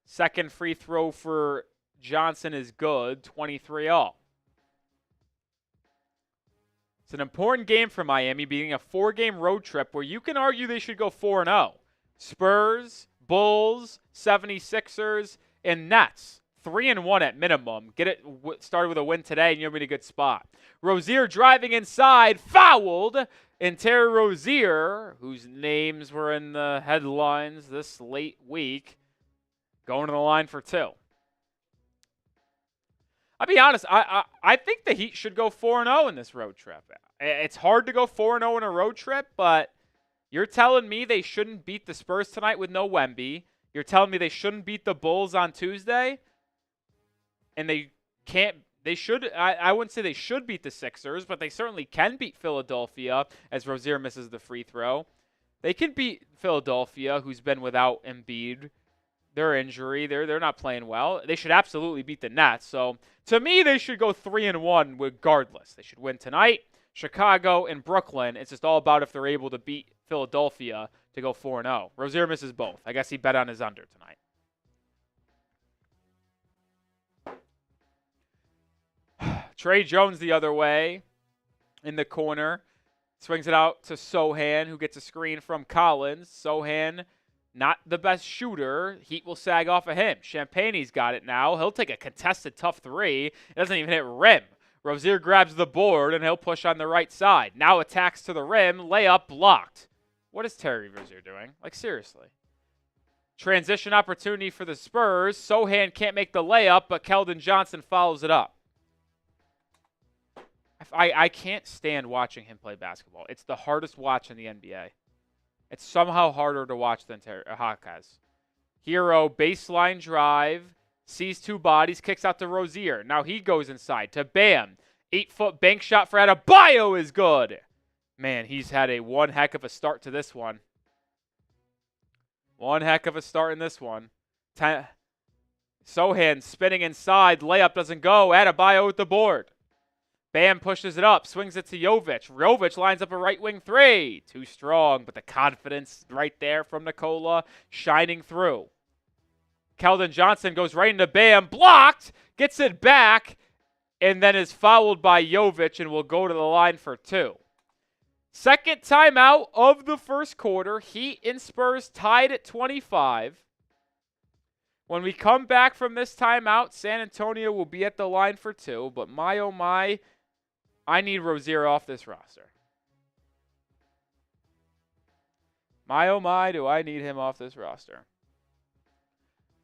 Second free throw for Johnson is good, 23-all. It's an important game for Miami, being a 4-game road trip where you can argue they should go 4-0. Spurs, Bulls, 76ers, and Nets. 3-1 at minimum. Get it started with a win today, and you'll be in a good spot. Rozier driving inside, fouled. And Terry Rozier, whose names were in the headlines this late week, going to the line for 2. I'll be honest, I think the Heat should go 4-0 in this road trip. It's hard to go 4-0 in a road trip, but you're telling me they shouldn't beat the Spurs tonight with no Wemby. You're telling me they shouldn't beat the Bulls on Tuesday? And they can't, they should, I wouldn't say they should beat the Sixers, but they certainly can beat Philadelphia as Rozier misses the free throw. They can beat Philadelphia, who's been without Embiid. Their injury, they're not playing well. They should absolutely beat the Nets. So, to me, they should go 3-1 regardless. They should win tonight. Chicago and Brooklyn, it's just all about if they're able to beat Philadelphia to go 4-0. Rozier misses both. I guess he bet on his under tonight. Trey Jones the other way in the corner. Swings it out to Sochan, who gets a screen from Collins. Sochan, not the best shooter. Heat will sag off of him. Champagne's got it now. He'll take a contested tough 3. It doesn't even hit rim. Rozier grabs the board, and he'll push on the right side. Now attacks to the rim. Layup blocked. What is Terry Rozier doing? Like, seriously. Transition opportunity for the Spurs. Sochan can't make the layup, but Keldon Johnson follows it up. I can't stand watching him play basketball. It's the hardest watch in the NBA. It's somehow harder to watch than Jaquez. Hero, baseline drive, sees 2 bodies, kicks out to Rozier. Now he goes inside to Bam. 8-foot bank shot for Adebayo is good. Man, he's had one heck of a start to this one. One heck of a start in this one. Sochan spinning inside. Layup doesn't go. Adebayo with the board. Bam pushes it up, swings it to Jovic. Jovic lines up a right wing three. Too strong, but the confidence right there from Nikola shining through. Keldon Johnson goes right into Bam, blocked, gets it back, and then is fouled by Jovic and will go to the line for two. Second timeout of the first quarter. Heat and Spurs tied at 25. When we come back from this timeout, San Antonio will be at the line for two, but my oh my, I need Rozier off this roster. My oh my, do I need him off this roster.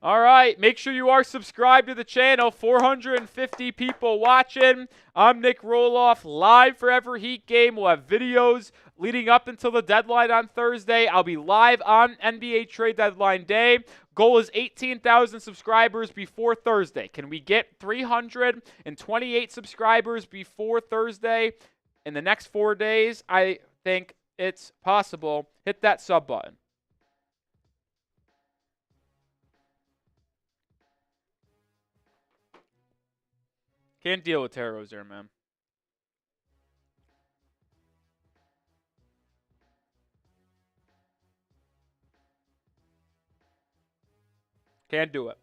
All right, make sure you are subscribed to the channel. 450 people watching. I'm Nic Rohloff, live for every Heat game. We'll have videos leading up until the deadline on Thursday. I'll be live on NBA trade deadline day. Goal is 18,000 subscribers before Thursday. Can we get 328 subscribers before Thursday in the next 4 days? I think it's possible. Hit that sub button. Can't deal with Terry Rozier, man. Can't do it.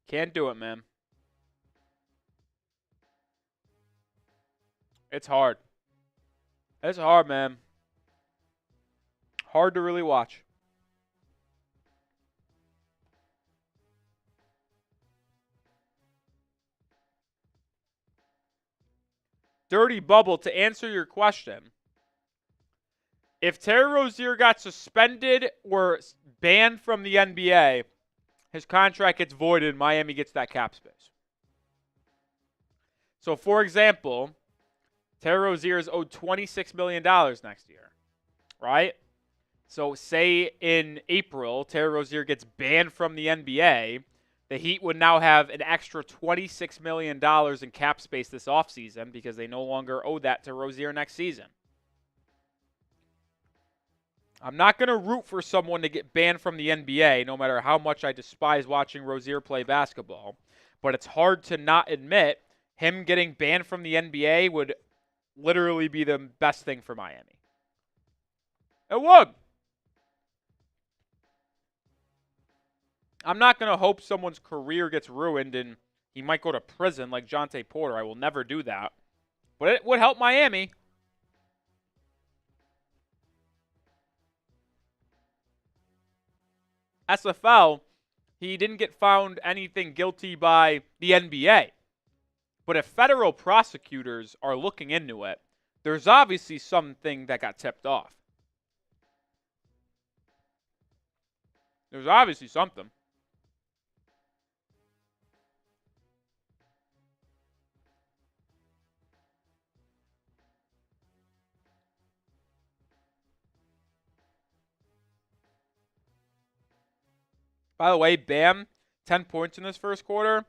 Can't do it, man. It's hard. It's hard, man. Hard to really watch. Dirty Bubble, to answer your question, if Terry Rozier got suspended or banned from the NBA, his contract gets voided and Miami gets that cap space. So, for example, Terry Rozier is owed $26 million next year, right? So, say in April, Terry Rozier gets banned from the NBA. The Heat would now have an extra $26 million in cap space this offseason because they no longer owe that to Rozier next season. I'm not going to root for someone to get banned from the NBA, no matter how much I despise watching Rozier play basketball. But it's hard to not admit him getting banned from the NBA would literally be the best thing for Miami. It would. I'm not going to hope someone's career gets ruined and he might go to prison like Jonte Porter. I will never do that. But it would help Miami. SFL, he didn't get found anything guilty by the NBA. But if federal prosecutors are looking into it, there's obviously something that got tipped off. There's obviously something. By the way, Bam, 10 points in this first quarter.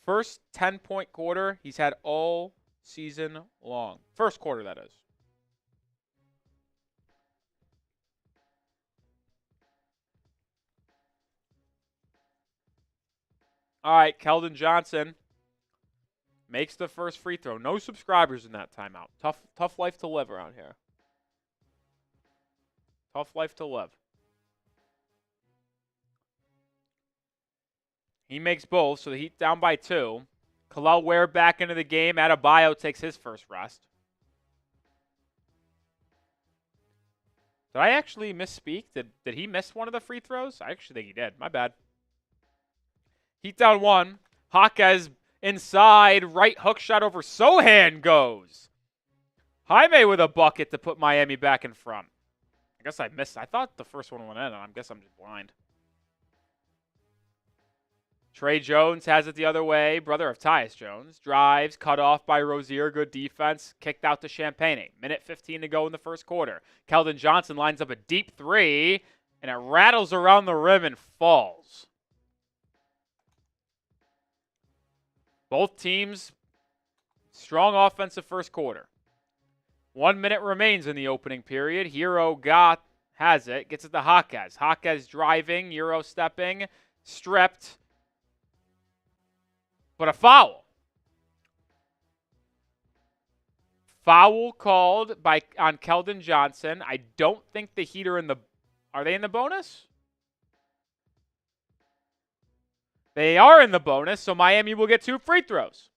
First 10-point quarter he's had all season long. First quarter, that is. All right, Keldon Johnson makes the first free throw. No subscribers in that timeout. Tough life to live around here. Tough life to live. He makes both, so the Heat down by 2. Kel'el Ware back into the game. Adebayo takes his first rest. Did I actually misspeak? Did he miss one of the free throws? I actually think he did. My bad. Heat down 1. Jaquez inside. Right hook shot over Sohan goes. Jaime with a bucket to put Miami back in front. I guess I missed. I thought the first one went in, and I guess I'm just blind. Trey Jones has it the other way. Brother of Tyus Jones. Drives, cut off by Rozier. Good defense. Kicked out to Champagne. Minute 15 to go in the first quarter. Keldon Johnson lines up a deep three, and it rattles around the rim and falls. Both teams, strong offensive first quarter. 1 minute remains in the opening period. Hero has it. Gets it to Jaquez. Jaquez driving. Euro stepping. Stripped. But a foul. Foul called on Keldon Johnson. I don't think the Heat are are they in the bonus? They are in the bonus, so Miami will get 2 free throws.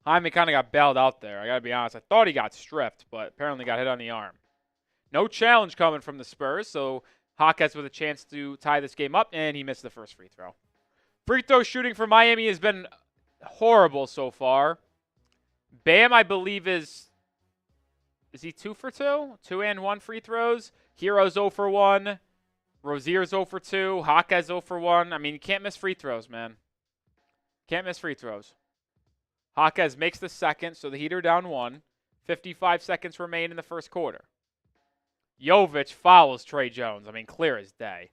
Jaime kind of got bailed out there. I got to be honest. I thought he got stripped, but apparently got hit on the arm. No challenge coming from the Spurs, so Hawkes with a chance to tie this game up, and he missed the first free throw. Free throw shooting for Miami has been horrible so far. Bam, I believe, is he 2 for 2? 2 and 1 free throws. Hero's 0 for 1. Rozier's 0 for 2. Hawkes 0 for 1. I mean, you can't miss free throws, man. Can't miss free throws. Hawkes makes the second, so the Heat are down 1. 55 seconds remain in the first quarter. Jovic fouls Tre Jones. I mean, clear as day.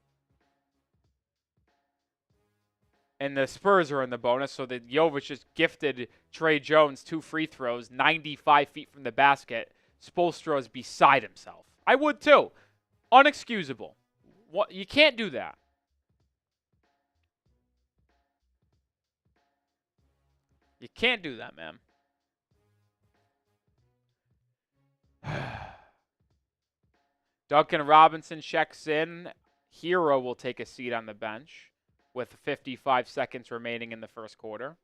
And the Spurs are in the bonus, so that Jovic just gifted Tre Jones 2 free throws, 95 feet from the basket. Spoelstra is beside himself. I would too. Unexcusable. What? You can't do that. You can't do that, man. Duncan Robinson checks in. Hero will take a seat on the bench with 55 seconds remaining in the first quarter.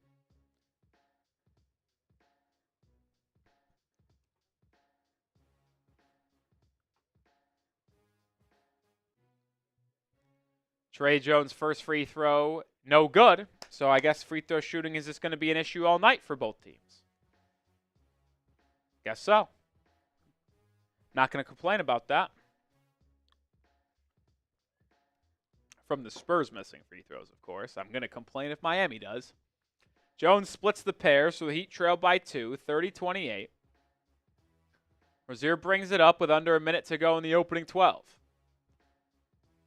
Tre Jones' first free throw, no good. So I guess free throw shooting is just going to be an issue all night for both teams. Guess so. Not going to complain about that. From the Spurs missing free throws, of course. I'm going to complain if Miami does. Jones splits the pair, so the Heat trail by 2, 30-28. Rozier brings it up with under a minute to go in the opening 12.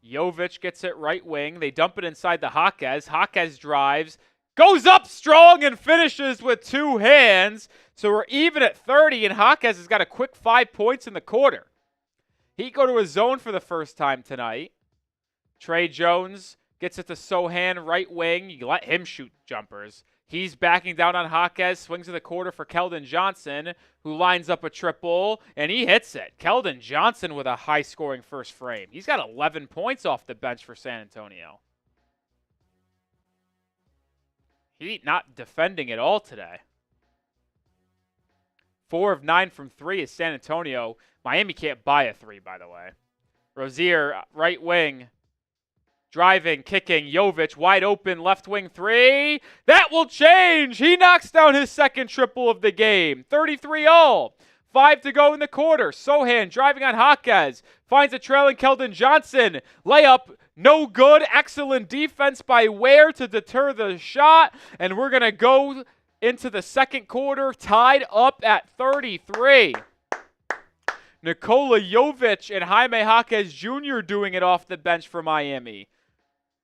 Jovic gets it right wing. They dump it inside the Hawkes. Hawkes drives, goes up strong, and finishes with 2 hands. So we're even at 30, and Hawkes has got a quick 5 points in the quarter. Heat go to a zone for the first time tonight. Tre Jones gets it to Sohan right wing. You let him shoot jumpers. He's backing down on Hawkes, swings in the quarter for Keldon Johnson, who lines up a triple, and he hits it. Keldon Johnson with a high-scoring first frame. He's got 11 points off the bench for San Antonio. Heat not defending at all today. 4 of 9 from 3 is San Antonio. Miami can't buy a 3, by the way. Rozier, right wing. Driving, kicking, Jovic, wide open, left wing 3. That will change. He knocks down his second triple of the game. 33-all. 5 to go in the quarter. Sohan driving on Hawkes. Finds a trailing Keldon Johnson. Layup, no good. Excellent defense by Ware to deter the shot. And we're going to go into the second quarter tied up at 33. Nikola Jovic and Jaime Hawkes Jr. doing it off the bench for Miami.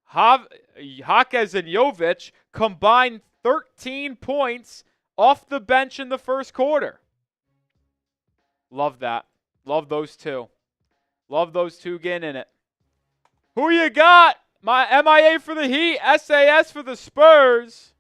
Hawkes and Jovic combined 13 points off the bench in the first quarter. Love that. Love those two. Love those two getting in it. Who you got? My MIA for the Heat, SAS for the Spurs.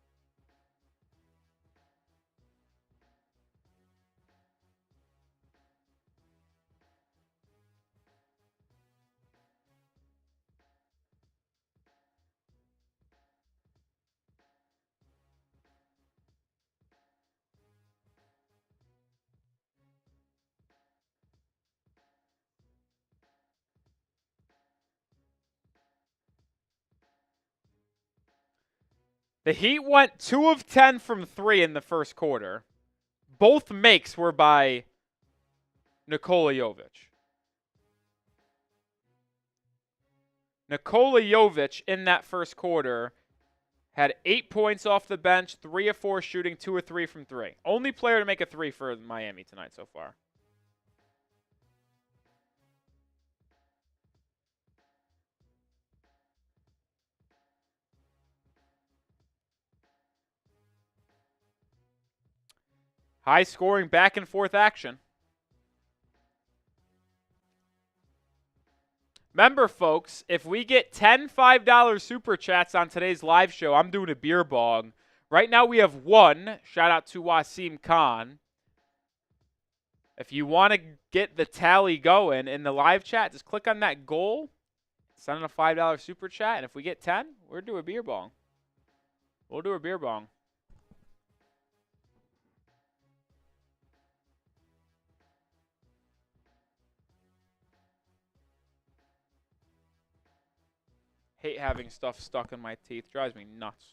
The Heat went 2 of 10 from 3 in the first quarter. Both makes were by Nikola Jovic. Nikola Jovic in that first quarter had 8 points off the bench, 3 of 4 shooting, 2 of 3 from 3. Only player to make a 3 for Miami tonight so far. High scoring back and forth action. Remember, folks, if we get 10 $5 super chats on today's live show, I'm doing a beer bong. Right now we have 1. Shout out to Wasim Khan. If you want to get the tally going in the live chat, just click on that goal, send in a $5 super chat, and if we get 10, we'll do a beer bong. We'll do a beer bong. Hate having stuff stuck in my teeth. Drives me nuts.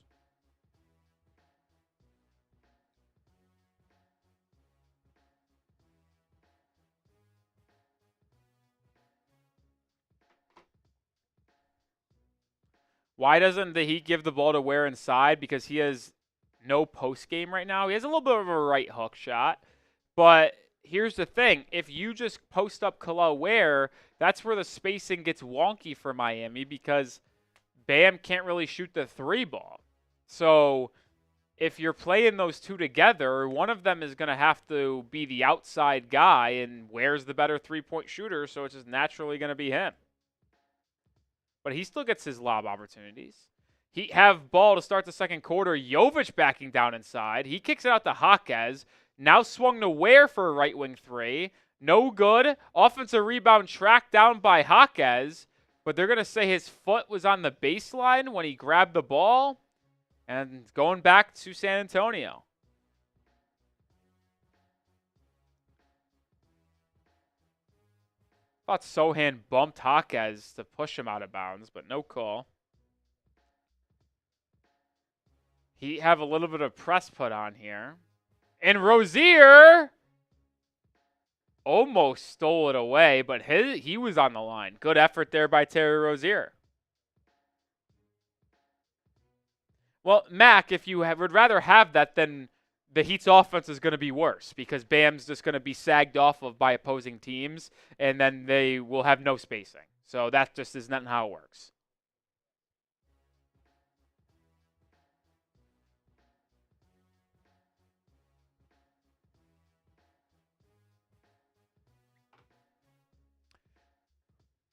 Why doesn't the Heat give the ball to Ware inside? Because he has no post game right now. He has a little bit of a right hook shot. But here's the thing. If you just post up Kel'el Ware, that's where the spacing gets wonky for Miami because Bam can't really shoot the 3 ball. So if you're playing those two together, one of them is going to have to be the outside guy, and Ware's the better 3-point shooter, so it's just naturally going to be him. But he still gets his lob opportunities. He have ball to start the second quarter. Jovic backing down inside. He kicks it out to Jaquez. Now swung to Ware for a right wing 3. No good. Offensive rebound tracked down by Jaquez. But they're going to say his foot was on the baseline when he grabbed the ball. And going back to San Antonio. Thought Sohan bumped Jaquez to push him out of bounds, but no call. He have a little bit of press put on here. And Rozier almost stole it away, but he was on the line. Good effort there by Terry Rozier. Well, Mac, if you would rather have that, then the Heat's offense is going to be worse because Bam's just going to be sagged off of by opposing teams, and then they will have no spacing. So that just is not how it works.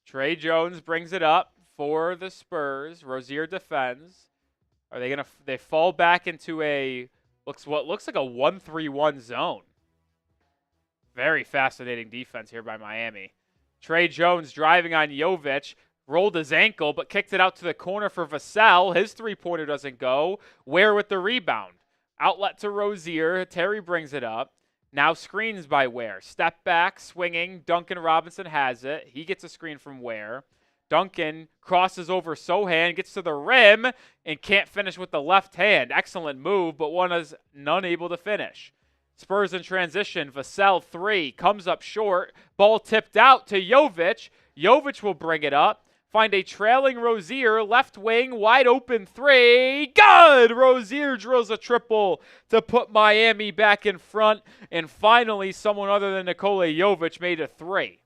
Trey Jones brings it up for the Spurs. Rozier defends. Are they they fall back into what looks like a 1-3-1 zone. Very fascinating defense here by Miami. Trey Jones driving on Jovic, rolled his ankle, but kicked it out to the corner for Vassell. His 3-pointer doesn't go. Ware with the rebound. Outlet to Rozier. Terry brings it up. Now screens by Ware. Step back, swinging. Duncan Robinson has it. He gets a screen from Ware. Duncan crosses over Sohan, gets to the rim, and can't finish with the left hand. Excellent move, but one is none able to finish. Spurs in transition. Vassell 3, comes up short. Ball tipped out to Jovic. Jovic will bring it up. Find a trailing Rozier, left wing, wide open 3. Good! Rozier drills a triple to put Miami back in front. And finally, someone other than Nikola Jovic made a 3.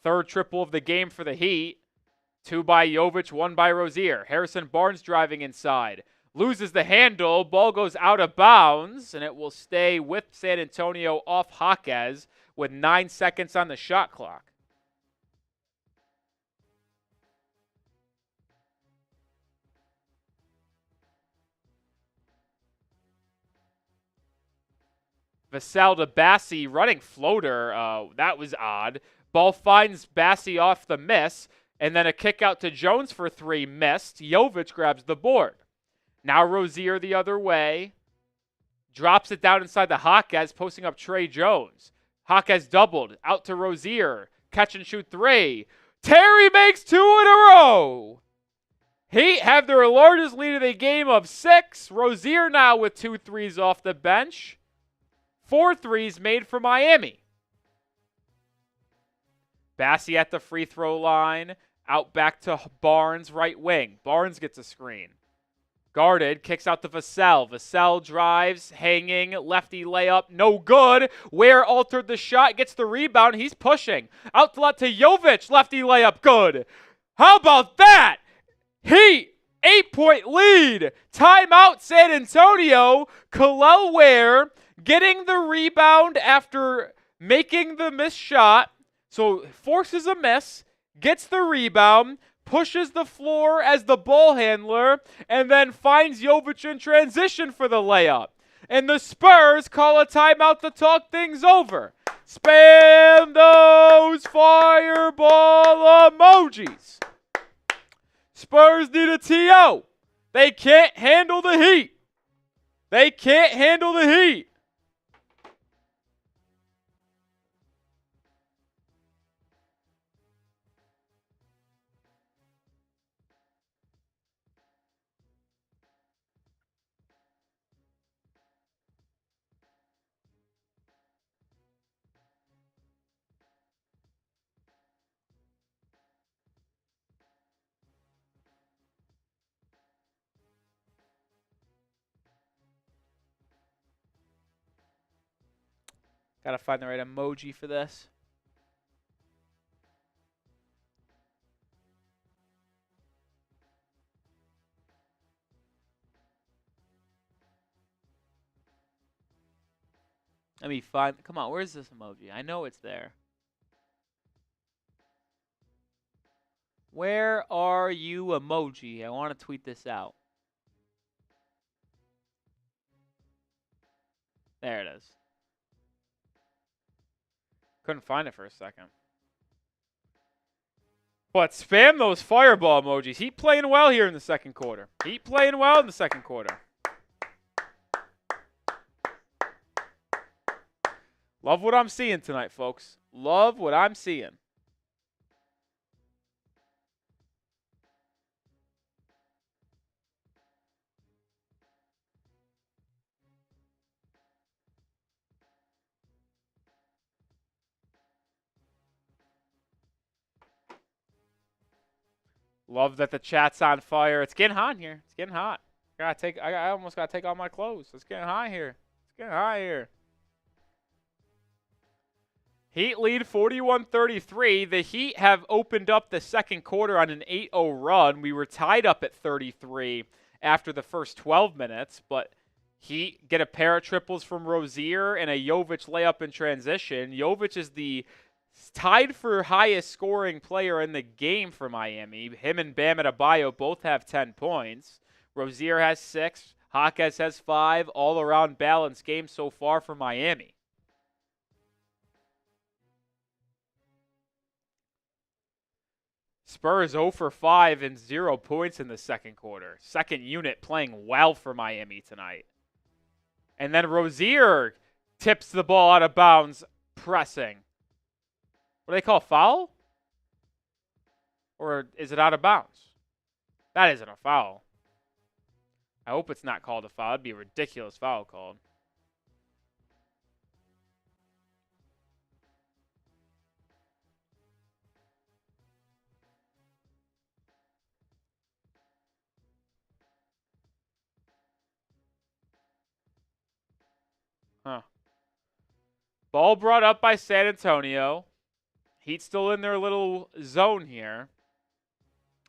Third triple of the game for the Heat. 2 by Jovic, 1 by Rozier. Harrison Barnes driving inside. Loses the handle. Ball goes out of bounds, and it will stay with San Antonio off Jaquez with 9 seconds on the shot clock. Vassell to Bassi, running floater. That was odd. Ball finds Bassi off the miss, and then a kick out to Jones for 3, missed. Jovic grabs the board. Now Rozier the other way. Drops it down inside the Jaquez, posting up Trey Jones. Jaquez doubled, out to Rozier. Catch and shoot 3. Terry makes 2 in a row. Heat have their largest lead of the game of 6. Rozier now with 2 threes off the bench. 4 threes made for Miami. Bassi at the free throw line. Out back to Barnes, right wing. Barnes gets a screen. Guarded, kicks out to Vassell. Vassell drives, hanging, lefty layup, no good. Ware altered the shot, gets the rebound. He's pushing. Outlet to Jovic, lefty layup, good. How about that? Heat, 8-point lead. Timeout San Antonio. Kel'el Ware getting the rebound after making the missed shot. So forces a miss, gets the rebound, pushes the floor as the ball handler, and then finds Jovic in transition for the layup. And the Spurs call a timeout to talk things over. Spam those fireball emojis. Spurs need a TO. They can't handle the heat. They can't handle the heat. Gotta find the right emoji for this. Let me find. Come on, where's this emoji? I know it's there. Where are you, emoji? I want to tweet this out. There it is. Couldn't find it for a second. But spam those fireball emojis. Heat playing well here in the second quarter. Heat playing well in the second quarter. Love what I'm seeing tonight, folks. Love what I'm seeing. Love that the chat's on fire. It's getting hot here. It's getting hot. I almost gotta take off my clothes. It's getting hot here. It's getting hot here. Heat lead 41-33. The Heat have opened up the second quarter on an 8-0 run. We were tied up at 33 after the first 12 minutes, but Heat get a pair of triples from Rozier and a Jovic layup in transition. Jovic is the tied for highest scoring player in the game for Miami. Him and Bam Adebayo both have 10 points. Rozier has 6. Jaquez has 5. All around balanced game so far for Miami. Spurs 0 for 5 and 0 points in the second quarter. Second unit playing well for Miami tonight. And then Rozier tips the ball out of bounds, pressing. What do they call, foul? Or is it out of bounds? That isn't a foul. I hope it's not called a foul. It'd be a ridiculous foul called. Huh. Ball brought up by San Antonio. Heat still in their little zone here.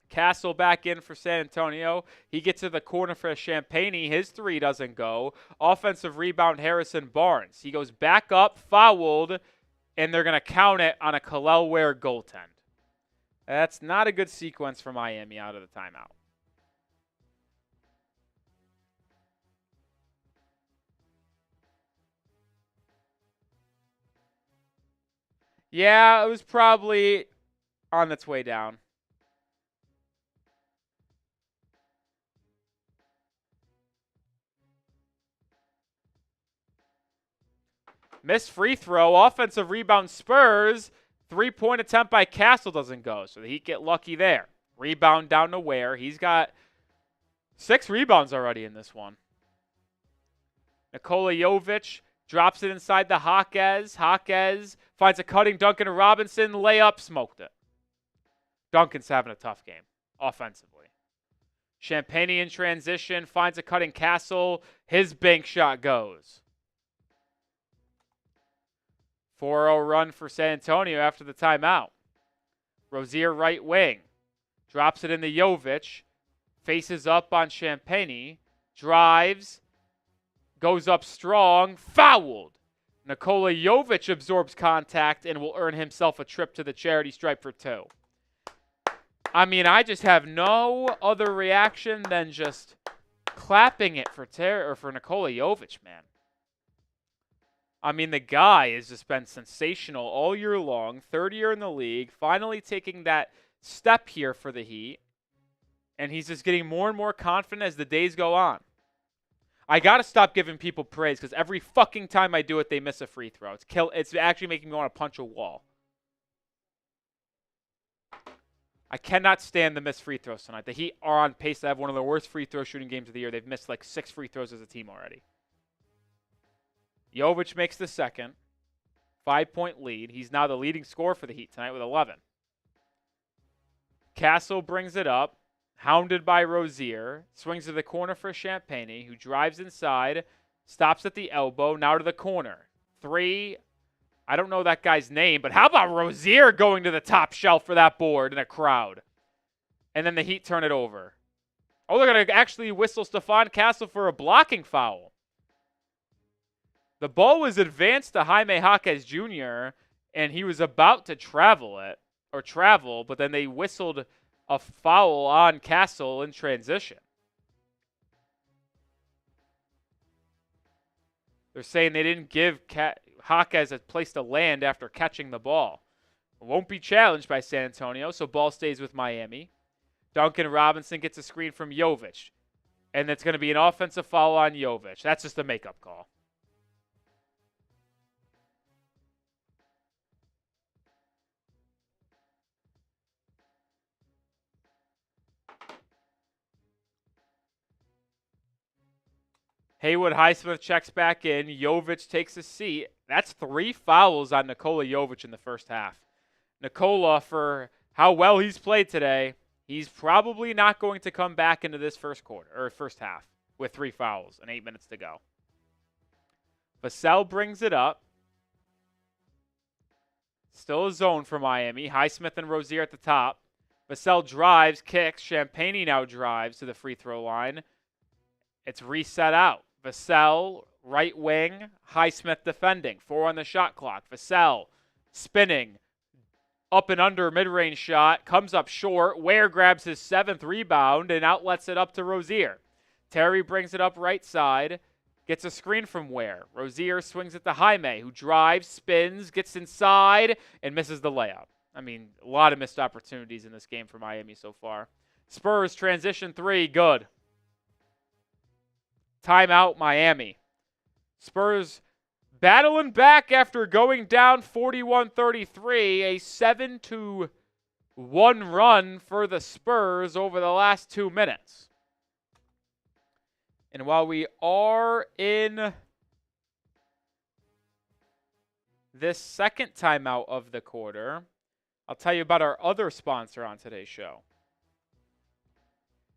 Castle back in for San Antonio. He gets to the corner for Champagnie. His three doesn't go. Offensive rebound, Harrison Barnes. He goes back up, fouled, and they're going to count it on a Kel'el Ware goaltend. That's not a good sequence for Miami out of the timeout. Yeah, it was probably on its way down. Missed free throw. Offensive rebound Spurs. Three-point attempt by Castle doesn't go. So the Heat get lucky there. Rebound down to Ware. He's got 6 rebounds already in this one. Nikola Jovic drops it inside the Jaquez. Jaquez finds a cutting Duncan Robinson. Layup, smoked it. Duncan's having a tough game offensively. Champagnie in transition. Finds a cutting Castle. His bank shot goes. 4-0 run for San Antonio after the timeout. Rozier right wing. Drops it into Jovic. Faces up on Champagnie. Drives. Goes up strong. Fouled. Nikola Jovic absorbs contact and will earn himself a trip to the charity stripe for 2. I mean, I just have no other reaction than just clapping it for Nikola Jovic, man. I mean, the guy has just been sensational all year long, third year in the league, finally taking that step here for the Heat, and he's just getting more and more confident as the days go on. I got to stop giving people praise because every fucking time I do it, they miss a free throw. It's actually making me want to punch a wall. I cannot stand the missed free throws tonight. The Heat are on pace to have one of the worst free throw shooting games of the year. They've missed like 6 free throws as a team already. Jovic makes the second. 5-point lead. He's now the leading scorer for the Heat tonight with 11. Castle brings it up. Hounded by Rozier. Swings to the corner for Champagnie, who drives inside. Stops at the elbow. Now to the corner. 3. I don't know that guy's name, but how about Rozier going to the top shelf for that board in a crowd? And then the Heat turn it over. Oh, they're going to actually whistle Stephon Castle for a blocking foul. The ball was advanced to Jaime Jaquez Jr., and he was about to travel, but then they whistled a foul on Castle in transition. They're saying they didn't give Jaquez a place to land after catching the ball. It won't be challenged by San Antonio, so ball stays with Miami. Duncan Robinson gets a screen from Jovic, and it's going to be an offensive foul on Jovic. That's just a makeup call. Haywood Highsmith checks back in. Jovic takes a seat. That's 3 fouls on Nikola Jovic in the first half. Nikola, for how well he's played today, he's probably not going to come back into this first half with 3 fouls and 8 minutes to go. Vassell brings it up. Still a zone for Miami. Highsmith and Rozier at the top. Vassell drives, kicks. Champagnie now drives to the free throw line. It's reset out. Vassell, right wing. Highsmith defending. 4 on the shot clock. Vassell spinning. Up and under mid-range shot. Comes up short. Ware grabs his 7th rebound and outlets it up to Rozier. Terry brings it up right side. Gets a screen from Ware. Rozier swings it to Jaime, who drives, spins, gets inside, and misses the layup. I mean, a lot of missed opportunities in this game for Miami so far. Spurs transition 3, good. Timeout, Miami. Spurs battling back after going down 41-33, a 7-1 run for the Spurs over the last 2 minutes. And while we are in this second timeout of the quarter, I'll tell you about our other sponsor on today's show.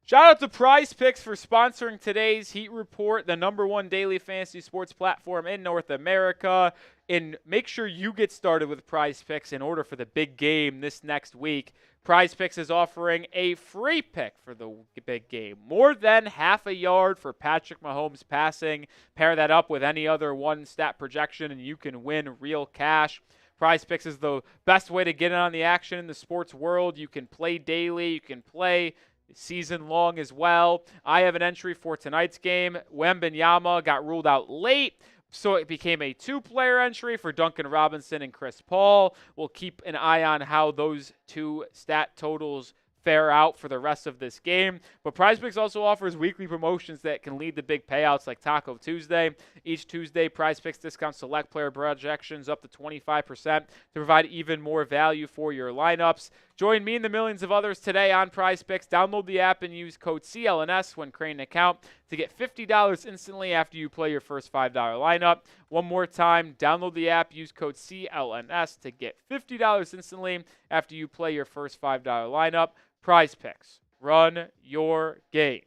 Shout out to Prize Picks for sponsoring today's Heat Report, the #1 daily fantasy sports platform in North America. And make sure you get started with Prize Picks in order for the big game this next week. Prize Picks is offering a free pick for the big game. More than half a yard for Patrick Mahomes passing. Pair that up with any other one-stat projection, and you can win real cash. Prize Picks is the best way to get in on the action in the sports world. You can play daily. You can play season long as well. I have an entry for tonight's game. Wembanyama got ruled out late, so it became a 2-player entry for Duncan Robinson and Chris Paul. We'll keep an eye on how those 2 stat totals fare out for the rest of this game. But PrizePicks also offers weekly promotions that can lead to big payouts like Taco Tuesday. Each Tuesday, PrizePicks discounts select player projections up to 25% to provide even more value for your lineups. Join me and the millions of others today on PrizePicks. Download the app and use code CLNS when creating an account to get $50 instantly after you play your first $5 lineup. One more time, download the app, use code CLNS to get $50 instantly after you play your first $5 lineup. PrizePicks. Run your game.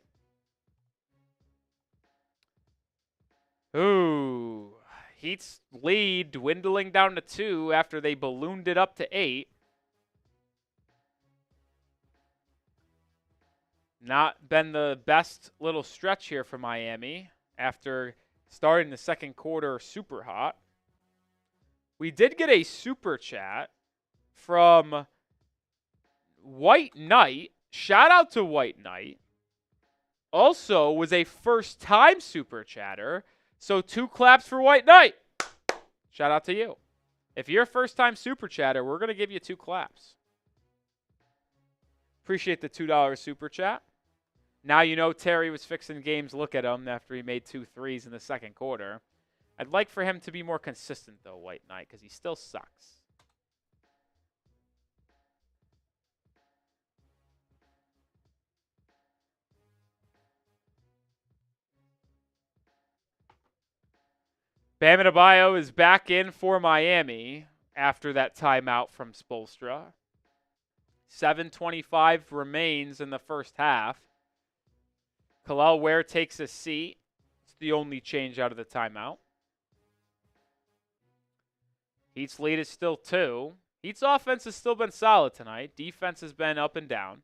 Ooh. Heat's lead dwindling down to 2 after they ballooned it up to 8. Not been the best little stretch here for Miami after starting the second quarter super hot. We did get a super chat from White Knight, shout out to White Knight, also was a first-time Super Chatter. So 2 claps for White Knight. Shout out to you. If you're a first-time Super Chatter, we're going to give you 2 claps. Appreciate the $2 Super Chat. Now you know Terry was fixing games. Look at him after he made 2 threes in the second quarter. I'd like for him to be more consistent, though, White Knight, because he still sucks. Bam Adebayo is back in for Miami after that timeout from Spoelstra. 7:25 remains in the first half. Kel'el Ware takes a seat. It's the only change out of the timeout. Heat's lead is still 2. Heat's offense has still been solid tonight. Defense has been up and down.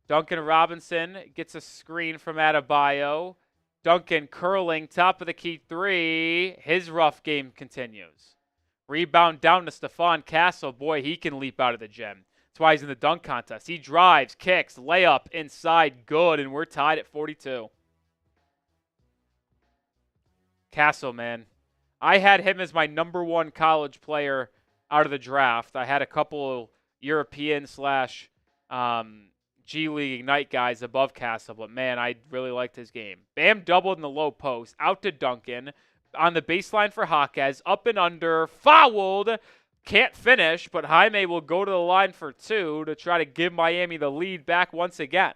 Duncan Robinson gets a screen from Adebayo. Duncan curling, top of the key 3. His rough game continues. Rebound down to Stephon Castle. Boy, he can leap out of the gym. That's why he's in the dunk contest. He drives, kicks, layup, inside, good, and we're tied at 42. Castle, man. I had him as my #1 college player out of the draft. I had a couple European / G League Ignite guys above Castle, but man, I really liked his game. Bam doubled in the low post, out to Duncan, on the baseline for Jaquez, up and under, fouled, can't finish, but Jaime will go to the line for 2 to try to give Miami the lead back once again.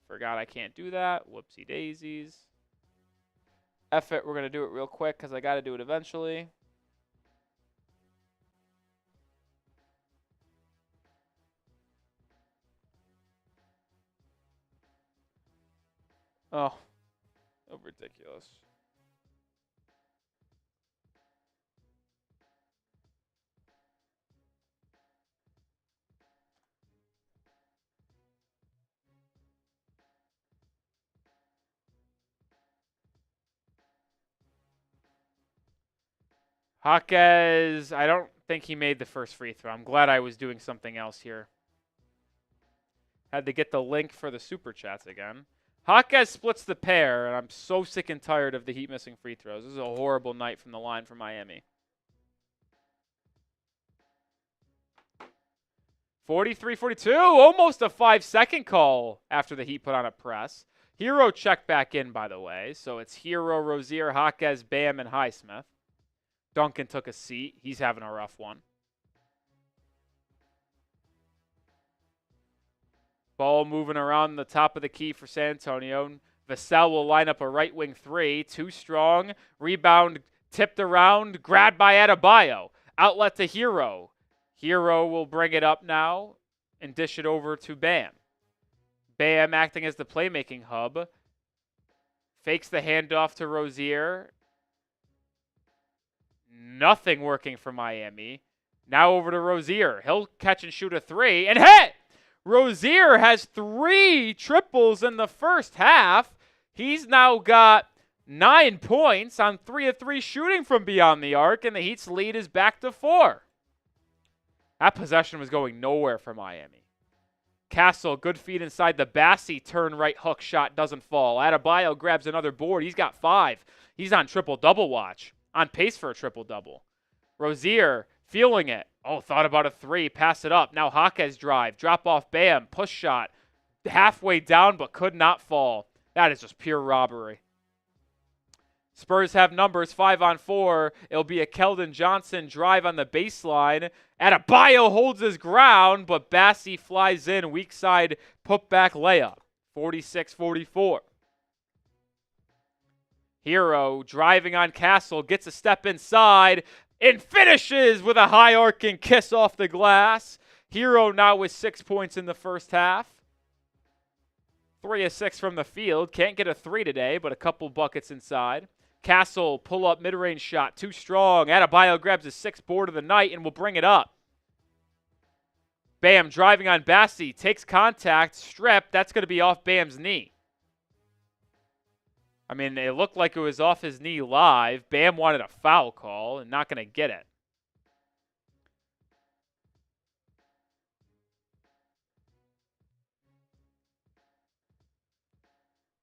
Forgot I can't do that. Whoopsie daisies. F it, we're going to do it real quick because I got to do it eventually. Oh, ridiculous. Jaquez, I don't think he made the first free throw. I'm glad I was doing something else here. Had to get the link for the Super Chats again. Jaquez splits the pair, and I'm so sick and tired of the Heat missing free throws. This is a horrible night from the line for Miami. 43-42, almost a 5-second call after the Heat put on a press. Hero checked back in, by the way, so it's Hero, Rozier, Jaquez, Bam, and Highsmith. Duncan took a seat. He's having a rough one. Ball moving around the top of the key for San Antonio. Vassell will line up a right wing 3. Too strong. Rebound tipped around. Grabbed by Adebayo. Outlet to Hero. Hero will bring it up now and dish it over to Bam. Bam acting as the playmaking hub. Fakes the handoff to Rozier. Nothing working for Miami. Now over to Rozier. He'll catch and shoot a 3 and hit! Rozier has 3 triples in the first half. He's now got 9 points on 3 of 3 shooting from beyond the arc, and the Heat's lead is back to 4. That possession was going nowhere for Miami. Castle, good feed inside the Bassie turn right hook shot doesn't fall. Adebayo grabs another board. He's got 5. He's on triple-double watch. On pace for a triple-double. Rozier feeling it. Oh, thought about a 3. Pass it up. Now Jaquez drive. Drop off Bam. Push shot. Halfway down but could not fall. That is just pure robbery. Spurs have numbers 5-on-4. It'll be a Keldon Johnson drive on the baseline. Adebayo holds his ground, but Bassie flies in. Weak side putback layup. 46-44. Hero driving on Castle, gets a step inside, and finishes with a high arcing kiss off the glass. Hero now with 6 points in the first half. 3 of 6 from the field. Can't get a 3 today, but a couple buckets inside. Castle, pull-up mid-range shot, too strong. Adebayo grabs his 6th board of the night and will bring it up. Bam driving on Bassie, takes contact, strip. That's going to be off Bam's knee. I mean, it looked like it was off his knee live. Bam wanted a foul call and not going to get it.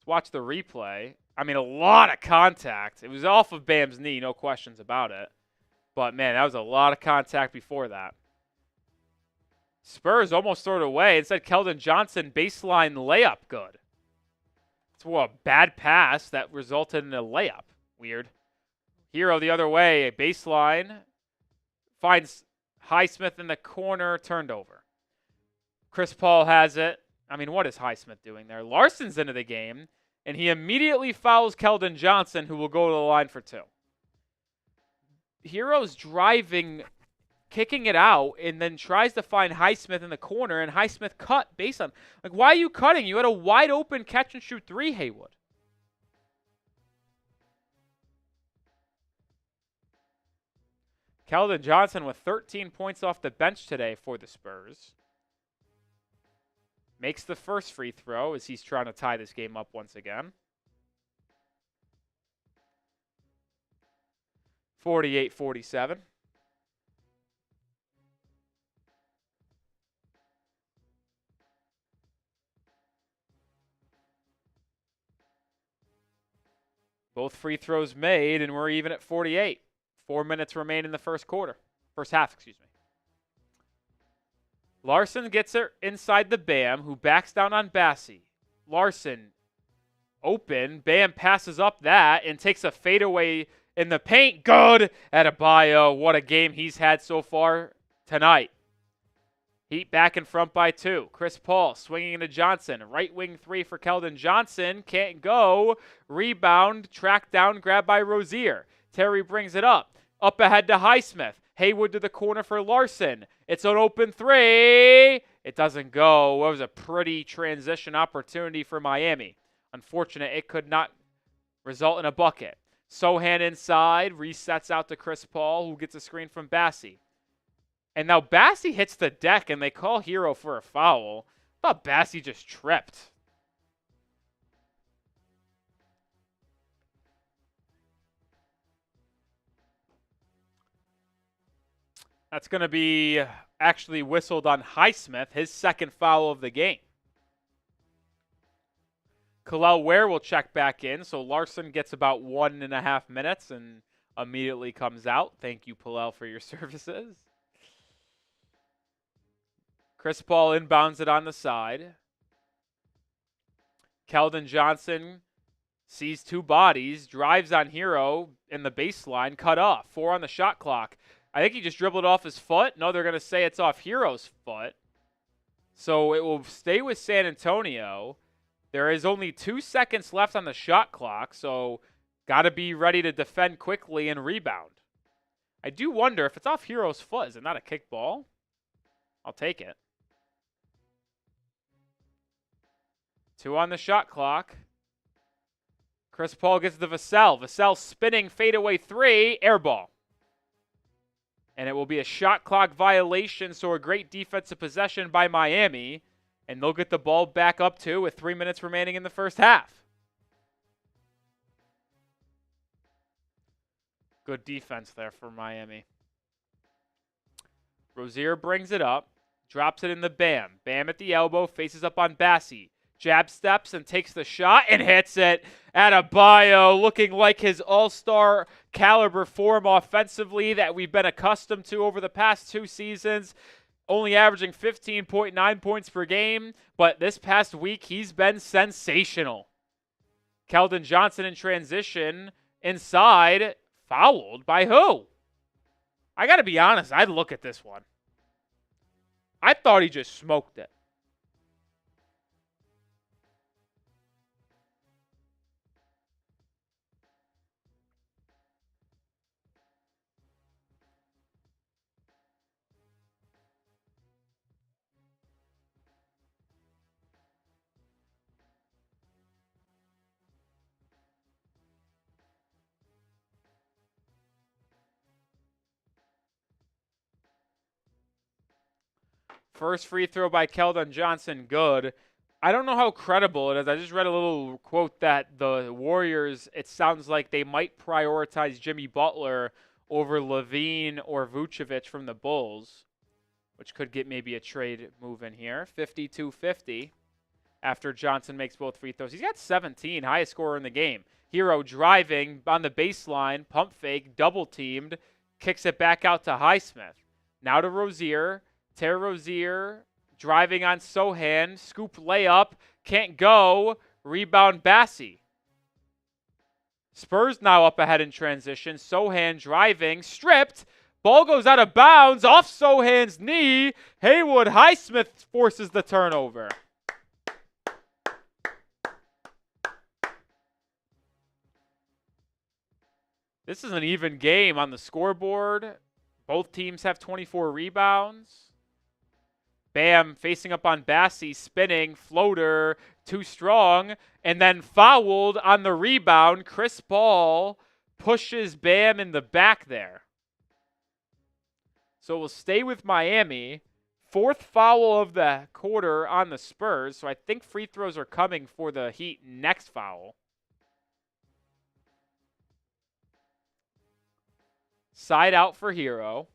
Let's watch the replay. I mean, a lot of contact. It was off of Bam's knee, no questions about it. But, man, that was a lot of contact before that. Spurs almost threw it away. Instead, Keldon Johnson, baseline layup, good. It's a bad pass that resulted in a layup. Weird. Hero the other way, baseline. Finds Highsmith in the corner, turned over. Chris Paul has it. I mean, what is Highsmith doing there? Larson's into the game, and he immediately fouls Keldon Johnson, who will go to the line for 2. Hero's driving, kicking it out, and then tries to find Highsmith in the corner, and Highsmith cut based on, like, why are you cutting? You had a wide open catch and shoot 3, Haywood. Keldon Johnson with 13 points off the bench today for the Spurs. Makes the first free throw as he's trying to tie this game up once again. 48-47. Both free throws made, and we're even at 48. 4 minutes remain in the first quarter. First half, excuse me. Larson gets it inside the Bam, who backs down on Bassie. Larson open. Bam passes up that and takes a fadeaway in the paint. Good. Adebayo, what a game he's had so far tonight. Heat back in front by 2. Chris Paul swinging into Johnson. Right wing 3 for Keldon Johnson. Can't go. Rebound. Tracked down. Grabbed by Rozier. Terry brings it up. Up ahead to Highsmith. Haywood to the corner for Larson. It's an open 3. It doesn't go. It was a pretty transition opportunity for Miami. Unfortunate, it could not result in a bucket. Sohan inside. Resets out to Chris Paul, who gets a screen from Bassie. And now Bassie hits the deck, and they call Hero for a foul. I thought Bassie just tripped. That's going to be actually whistled on Highsmith, his second foul of the game. Kel'el Ware will check back in, so Larson gets about 1.5 minutes and immediately comes out. Thank you, Kel'el, for your services. Chris Paul inbounds it on the side. Keldon Johnson sees 2 bodies, drives on Hero in the baseline, cut off. 4 on the shot clock. I think he just dribbled off his foot. No, they're going to say it's off Hero's foot. So it will stay with San Antonio. There is only 2 seconds left on the shot clock, so got to be ready to defend quickly and rebound. I do wonder if it's off Hero's foot. Is it not a kick ball? I'll take it. 2 on the shot clock. Chris Paul gets to Vassell. Vassell spinning fadeaway 3. Air ball. And it will be a shot clock violation, so a great defensive possession by Miami. And they'll get the ball back up too with 3 minutes remaining in the first half. Good defense there for Miami. Rozier brings it up. Drops it in the Bam. Bam at the elbow. Faces up on Bassie. Jab steps and takes the shot and hits it. Adebayo looking like his all-star caliber form offensively that we've been accustomed to over the past 2 seasons. Only averaging 15.9 points per game, but this past week he's been sensational. Keldon Johnson in transition inside, fouled by who? I got to be honest, I'd look at this one. I thought he just smoked it. First free throw by Keldon Johnson, good. I don't know how credible it is. I just read a little quote that the Warriors, it sounds like they might prioritize Jimmy Butler over Levine or Vucevic from the Bulls, which could get maybe a trade move in here. 52-50. after Johnson makes both free throws. He's got 17, highest scorer in the game. Hero driving on the baseline, pump fake, double teamed, kicks it back out to Highsmith. Now to Rozier. Terry Rozier driving on Sohan, scoop layup, can't go, rebound Bassi. Spurs now up ahead in transition. Sohan driving, stripped. Ball goes out of bounds, off Sohan's knee. Haywood Highsmith forces the turnover. This is an even game on the scoreboard. Both teams have 24 rebounds. Bam facing up on Bassi, spinning, floater, too strong, and then fouled on the rebound. Chris Paul pushes Bam in the back there. So we'll stay with Miami. Fourth foul of the quarter on the Spurs, so I think free throws are coming for the Heat next foul. Side out for Hero.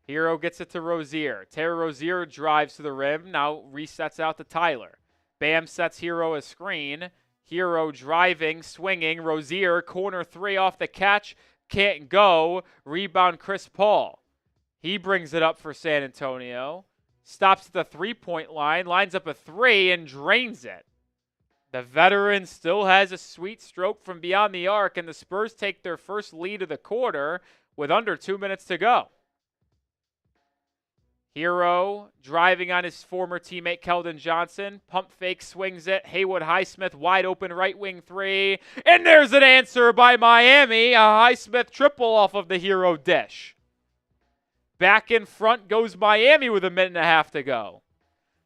Hero gets it to Rozier. Terry Rozier drives to the rim. Now resets out to Tyler. Bam sets Hero a screen. Hero driving, swinging. Rozier, corner three off the catch. Can't go. Rebound Chris Paul. He brings it up for San Antonio. Stops at the three-point line. Lines up a three and drains it. The veteran still has a sweet stroke from beyond the arc, and the Spurs take their first lead of the quarter with under 2 minutes to go. Hero driving on his former teammate Keldon Johnson. Pump fake, swings it. Haywood Highsmith wide open right wing three. And there's an answer by Miami. A Highsmith triple off of the Hero dish. Back in front goes Miami with a minute and a half to go.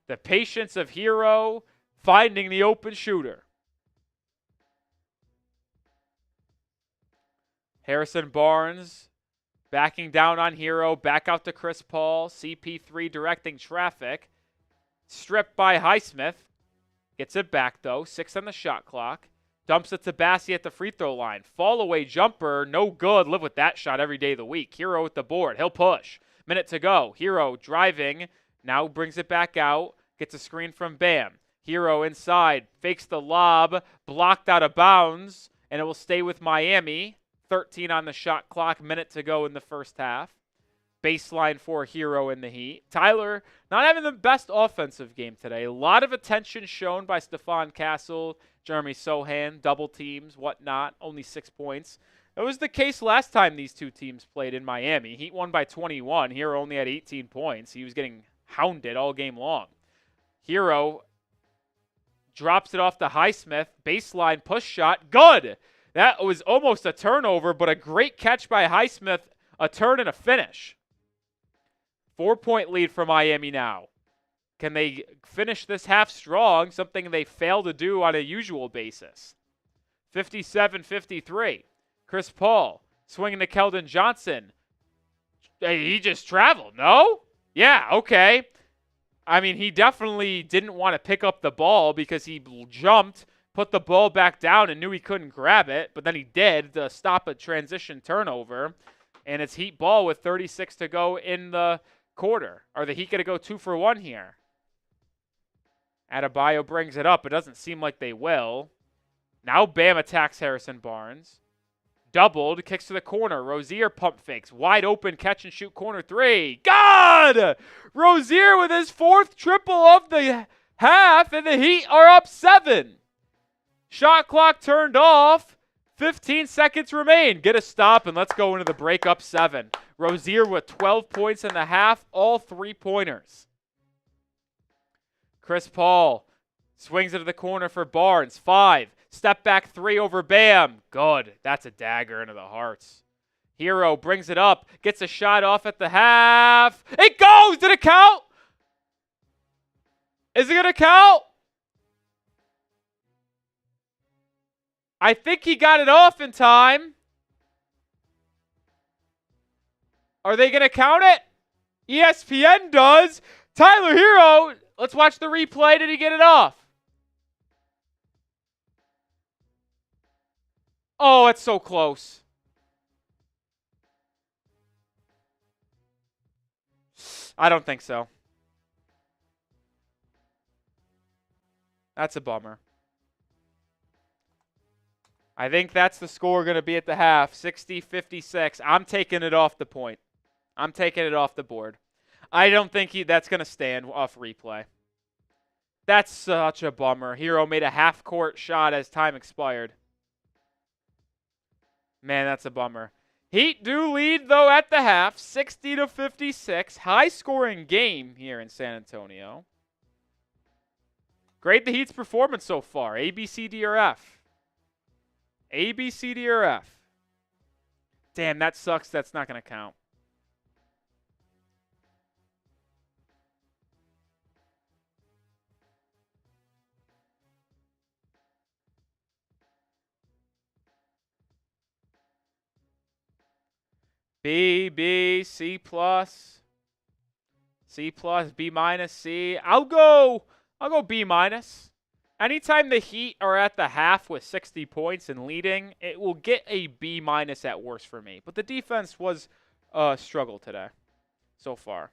The patience of Hero finding the open shooter. Harrison Barnes backing down on Hero, back out to Chris Paul. CP3 directing traffic. Stripped by Highsmith. Gets it back though. 6 on the shot clock. Dumps it to Bassi at the free throw line. Fall away jumper. No good. Live with that shot every day of the week. Hero with the board. He'll push. Minute to go. Hero driving. Now brings it back out. Gets a screen from Bam. Hero inside. Fakes the lob. Blocked out of bounds. And it will stay with Miami. 13 on the shot clock, minute to go in the first half. Baseline for Hero in the Heat. Tyler not having the best offensive game today. A lot of attention shown by Stephon Castle, Jeremy Sohan, double teams, whatnot. Only 6 points. That was the case last time these two teams played in Miami. Heat won by 21. Hero only had 18 points. He was getting hounded all game long. Hero drops it off to Highsmith. Baseline push shot. Good! That was almost a turnover, but a great catch by Highsmith, a turn and a finish. 4-point lead for Miami now. Can they finish this half strong, something they fail to do on a usual basis? 57-53. Chris Paul swinging to Keldon Johnson. He just traveled, no? Yeah, okay. I mean, he definitely didn't want to pick up the ball because he jumped, put the ball back down and knew he couldn't grab it, but then he did to stop a transition turnover. And it's Heat ball with 36 to go in the quarter. Are the Heat going to go 2 for 1 here? Adebayo brings it up. It doesn't seem like they will. Now Bam attacks Harrison Barnes. Doubled, kicks to the corner. Rozier pump fakes. Wide open catch and shoot corner three. God! Rozier with his 4th triple of the half, and the Heat are up 7. Shot clock turned off. 15 seconds remain. Get a stop, and let's go into the break up 7. Rozier with 12 points in the half, all 3-pointers. Chris Paul swings into the corner for Barnes. 5. Step back 3 over Bam. Good. That's a dagger into the hearts. Hero brings it up. Gets a shot off at the half. It goes! Did it count? Is it going to count? I think he got it off in time. Are they going to count it? ESPN does. Tyler Hero, let's watch the replay. Did he get it off? Oh, it's so close. I don't think so. That's a bummer. I think that's the score going to be at the half, 60-56. I'm taking it off the point. I'm taking it off the board. I don't think that's going to stand off replay. That's such a bummer. Hero made a half-court shot as time expired. Man, that's a bummer. Heat do lead, though, at the half, 60-56. High-scoring game here in San Antonio. Grade the Heat's performance so far. A, B, C, D, or F? A, B, C, D, or F? Damn, that sucks. That's not going to count. B, B, C plus, C plus, B minus, C. I'll go B minus. Anytime the Heat are at the half with 60 points and leading, it will get a B minus at worst for me. But the defense was a struggle today so far.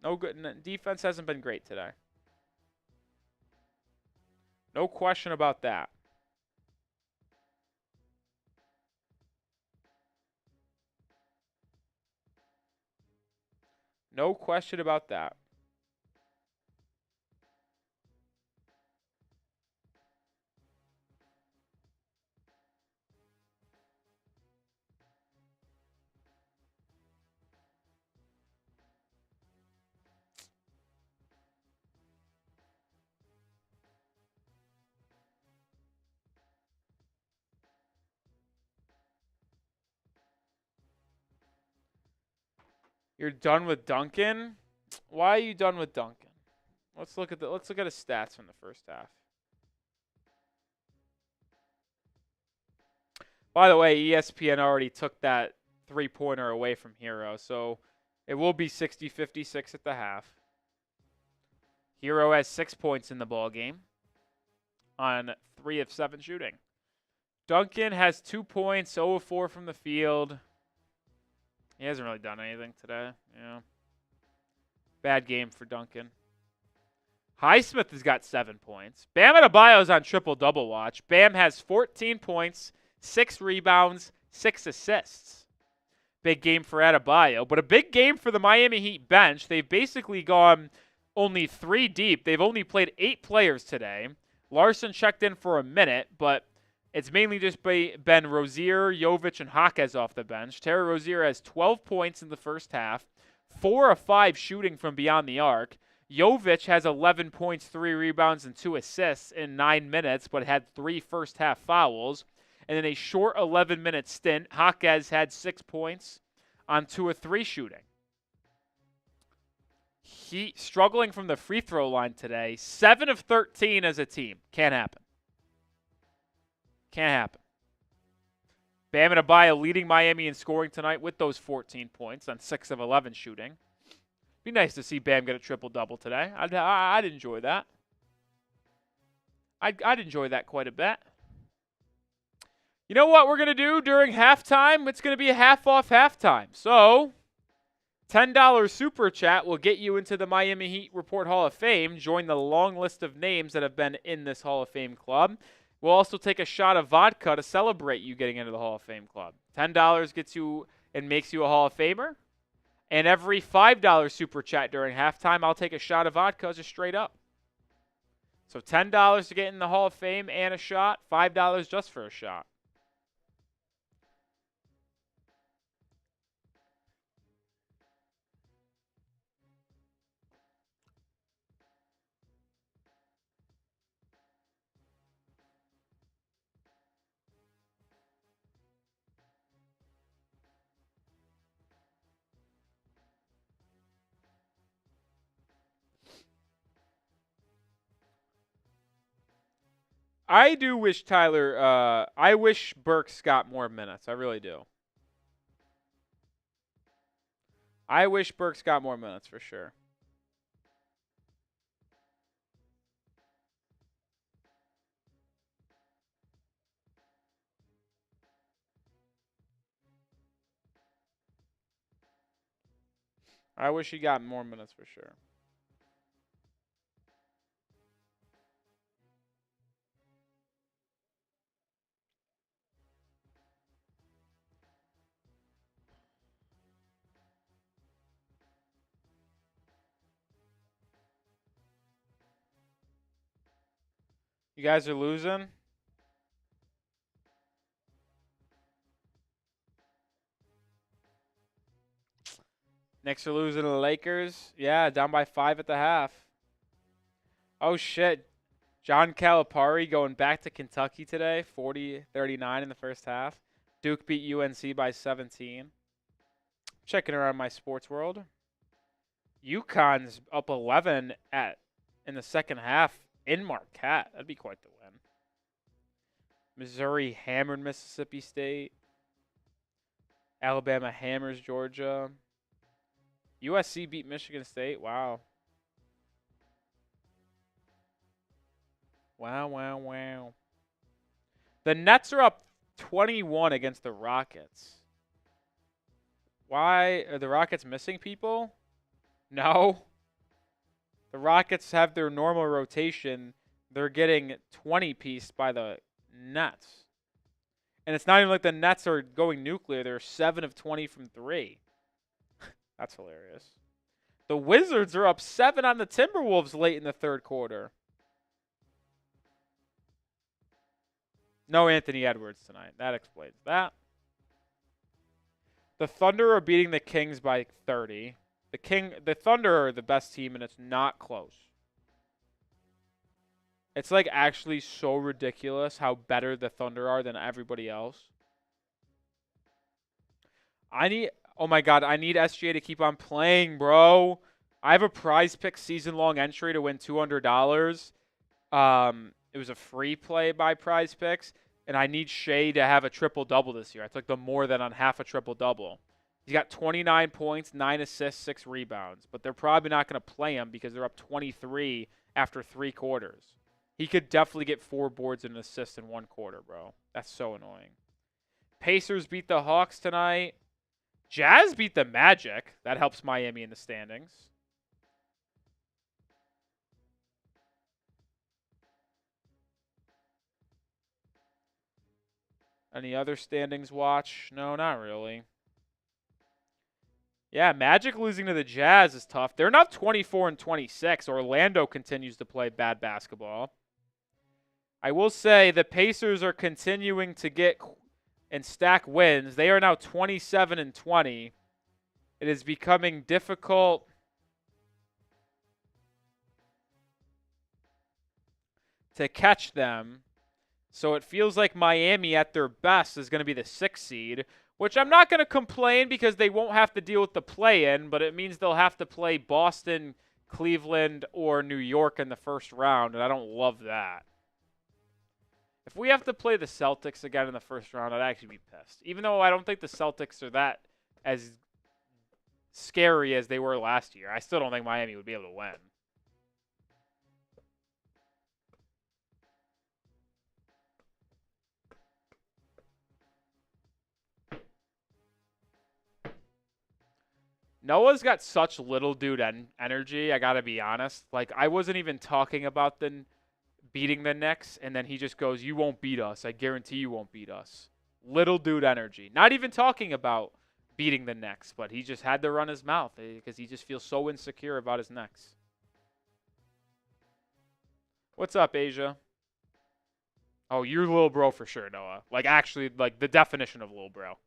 No good. Defense hasn't been great today. No question about that. No question about that. You're done with Duncan? Why are you done with Duncan? Let's look at his stats from the first half. By the way, ESPN already took that three-pointer away from Hero, so it will be 60-56 at the half. Hero has 6 points in the ball game on 3 of 7 shooting. Duncan has 2 points, 0 of 4 from the field. He hasn't really done anything today. Yeah. Bad game for Duncan. Highsmith has got 7 points. Bam Adebayo's on triple-double watch. Bam has 14 points, 6 rebounds, 6 assists. Big game for Adebayo, but a big game for the Miami Heat bench. They've basically gone only 3 deep. They've only played 8 players today. Larson checked in for a minute, but it's mainly just been Rozier, Jovic, and Jaquez off the bench. Terry Rozier has 12 points in the first half, 4 of 5 shooting from beyond the arc. Jovic has 11 points, 3 rebounds, and 2 assists in 9 minutes, but had 3 first-half fouls. And in a short 11-minute stint, Jaquez had 6 points on 2 of 3 shooting. Heat struggling from the free throw line today. 7 of 13 as a team. Can't happen. Can't happen. Bam Adebayo leading Miami in scoring tonight with those 14 points on 6 of 11 shooting. Be nice to see Bam get a triple-double today. I'd enjoy that. I'd enjoy that quite a bit. You know what we're going to do during halftime? It's going to be a half-off halftime. So, $10 Super Chat will get you into the Miami Heat Report Hall of Fame. Join the long list of names that have been in this Hall of Fame club. We'll also take a shot of vodka to celebrate you getting into the Hall of Fame club. $10 gets you and makes you a Hall of Famer. And every $5 Super Chat during halftime, I'll take a shot of vodka just straight up. So $10 to get in the Hall of Fame and a shot, $5 just for a shot. I do wish I wish Burks got more minutes. I really do. I wish Burks got more minutes for sure. I wish he got more minutes for sure. You guys are losing? Knicks are losing to the Lakers. Yeah, down by 5 at the half. Oh, shit. John Calipari going back to Kentucky today, 40-39 in the first half. Duke beat UNC by 17. Checking around my sports world. UConn's up 11 in the second half in Marquette. That'd be quite the win. Missouri hammered Mississippi State. Alabama hammers Georgia. USC beat Michigan State. Wow. Wow. The Nets are up 21 against the Rockets. Why are the Rockets missing people? No. The Rockets have their normal rotation. They're getting 20-pieced by the Nets. And it's not even like the Nets are going nuclear. They're 7 of 20 from 3. That's hilarious. The Wizards are up 7 on the Timberwolves late in the third quarter. No Anthony Edwards tonight. That explains that. The Thunder are beating the Kings by 30. The Thunder are the best team, and it's not close. It's like actually so ridiculous how better the Thunder are than everybody else. Oh my God, I need SGA to keep on playing, bro. I have a Prize Pick season-long entry to win $200. It was a free play by Prize Picks, and I need Shea to have a triple-double this year. I took the more than on half a triple-double. He's got 29 points, 9 assists, 6 rebounds, but they're probably not going to play him because they're up 23 after 3 quarters. He could definitely get 4 boards and an assist in 1 quarter, bro. That's so annoying. Pacers beat the Hawks tonight. Jazz beat the Magic. That helps Miami in the standings. Any other standings watch? No, not really. Yeah, Magic losing to the Jazz is tough. They're not 24 and 26. Orlando continues to play bad basketball. I will say the Pacers are continuing to get and stack wins. They are now 27 and 20. It is becoming difficult to catch them. So it feels like Miami at their best is going to be the 6th seed, which I'm not going to complain because they won't have to deal with the play-in, but it means they'll have to play Boston, Cleveland, or New York in the first round, and I don't love that. If we have to play the Celtics again in the first round, I'd actually be pissed. Even though I don't think the Celtics are that as scary as they were last year, I still don't think Miami would be able to win. Noah's got such little dude energy, I got to be honest. Like, I wasn't even talking about beating the Knicks, and then he just goes, "You won't beat us. I guarantee you won't beat us." Little dude energy. Not even talking about beating the Knicks, but he just had to run his mouth because he just feels so insecure about his Knicks. What's up, Asia? Oh, you're little bro for sure, Noah. Like, actually, like, the definition of little bro.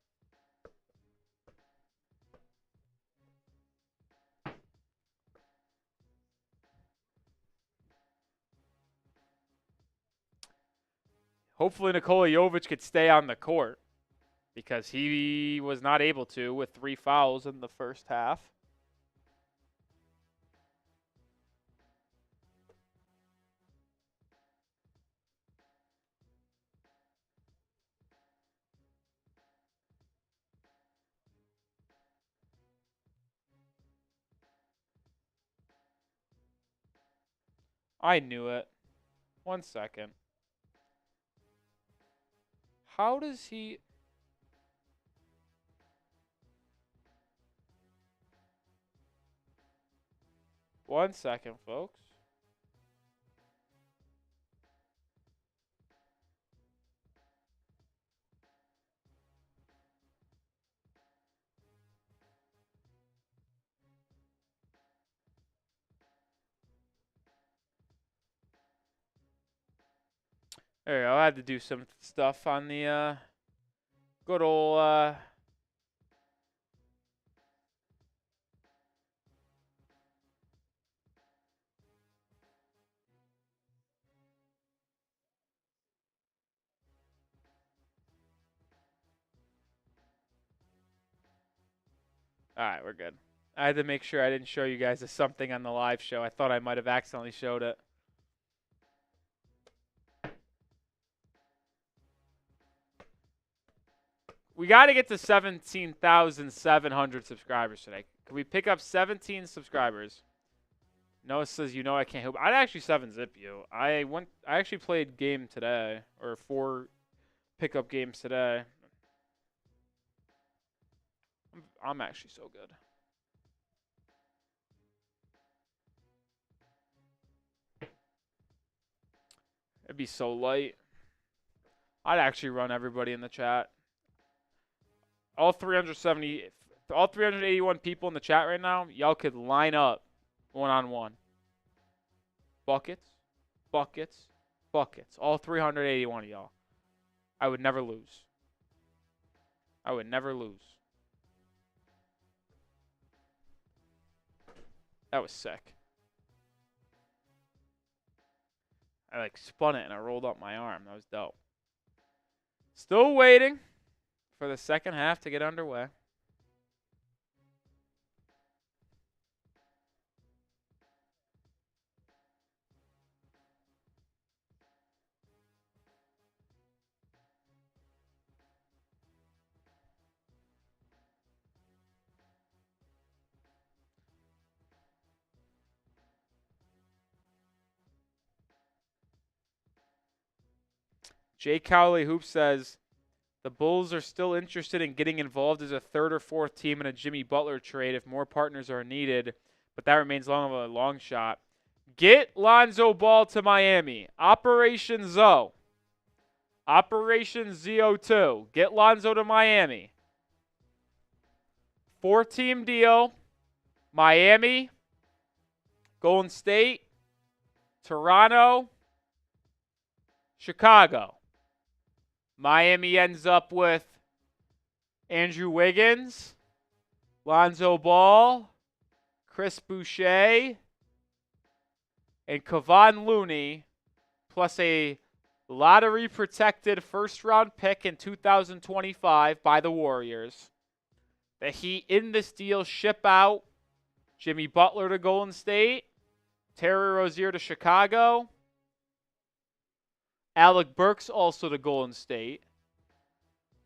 Hopefully Nikola Jovic could stay on the court because he was not able to with 3 fouls in the first half. I knew it. 1 second. How does he... 1 second, folks. There you go. I had to do some stuff on the good old All right, we're good. I had to make sure I didn't show you guys something on the live show. I thought I might have accidentally showed it. We got to get to 17,700 subscribers today. Can we pick up 17 subscribers? Noah says, you know I can't help. I'd actually 7-zip you. I actually played game today, or 4 pickup games today. I'm actually so good. It'd be so light. I'd actually run everybody in the chat. All 381 people in the chat right now, y'all could line up one-on-one. Buckets, buckets, buckets. All 381 of y'all. I would never lose. I would never lose. That was sick. I spun it and I rolled up my arm. That was dope. Still waiting for the second half to get underway. Jay Cowley Hoop says, the Bulls are still interested in getting involved as a third or fourth team in a Jimmy Butler trade if more partners are needed, but that remains a long shot. Get Lonzo Ball to Miami. Operation ZO. Operation ZO2. Get Lonzo to Miami. 4-team deal. Miami, Golden State, Toronto, Chicago. Miami ends up with Andrew Wiggins, Lonzo Ball, Chris Boucher, and Kevon Looney, plus a lottery-protected first-round pick in 2025 by the Warriors. The Heat in this deal ship out Jimmy Butler to Golden State, Terry Rozier to Chicago, Alec Burks also to Golden State.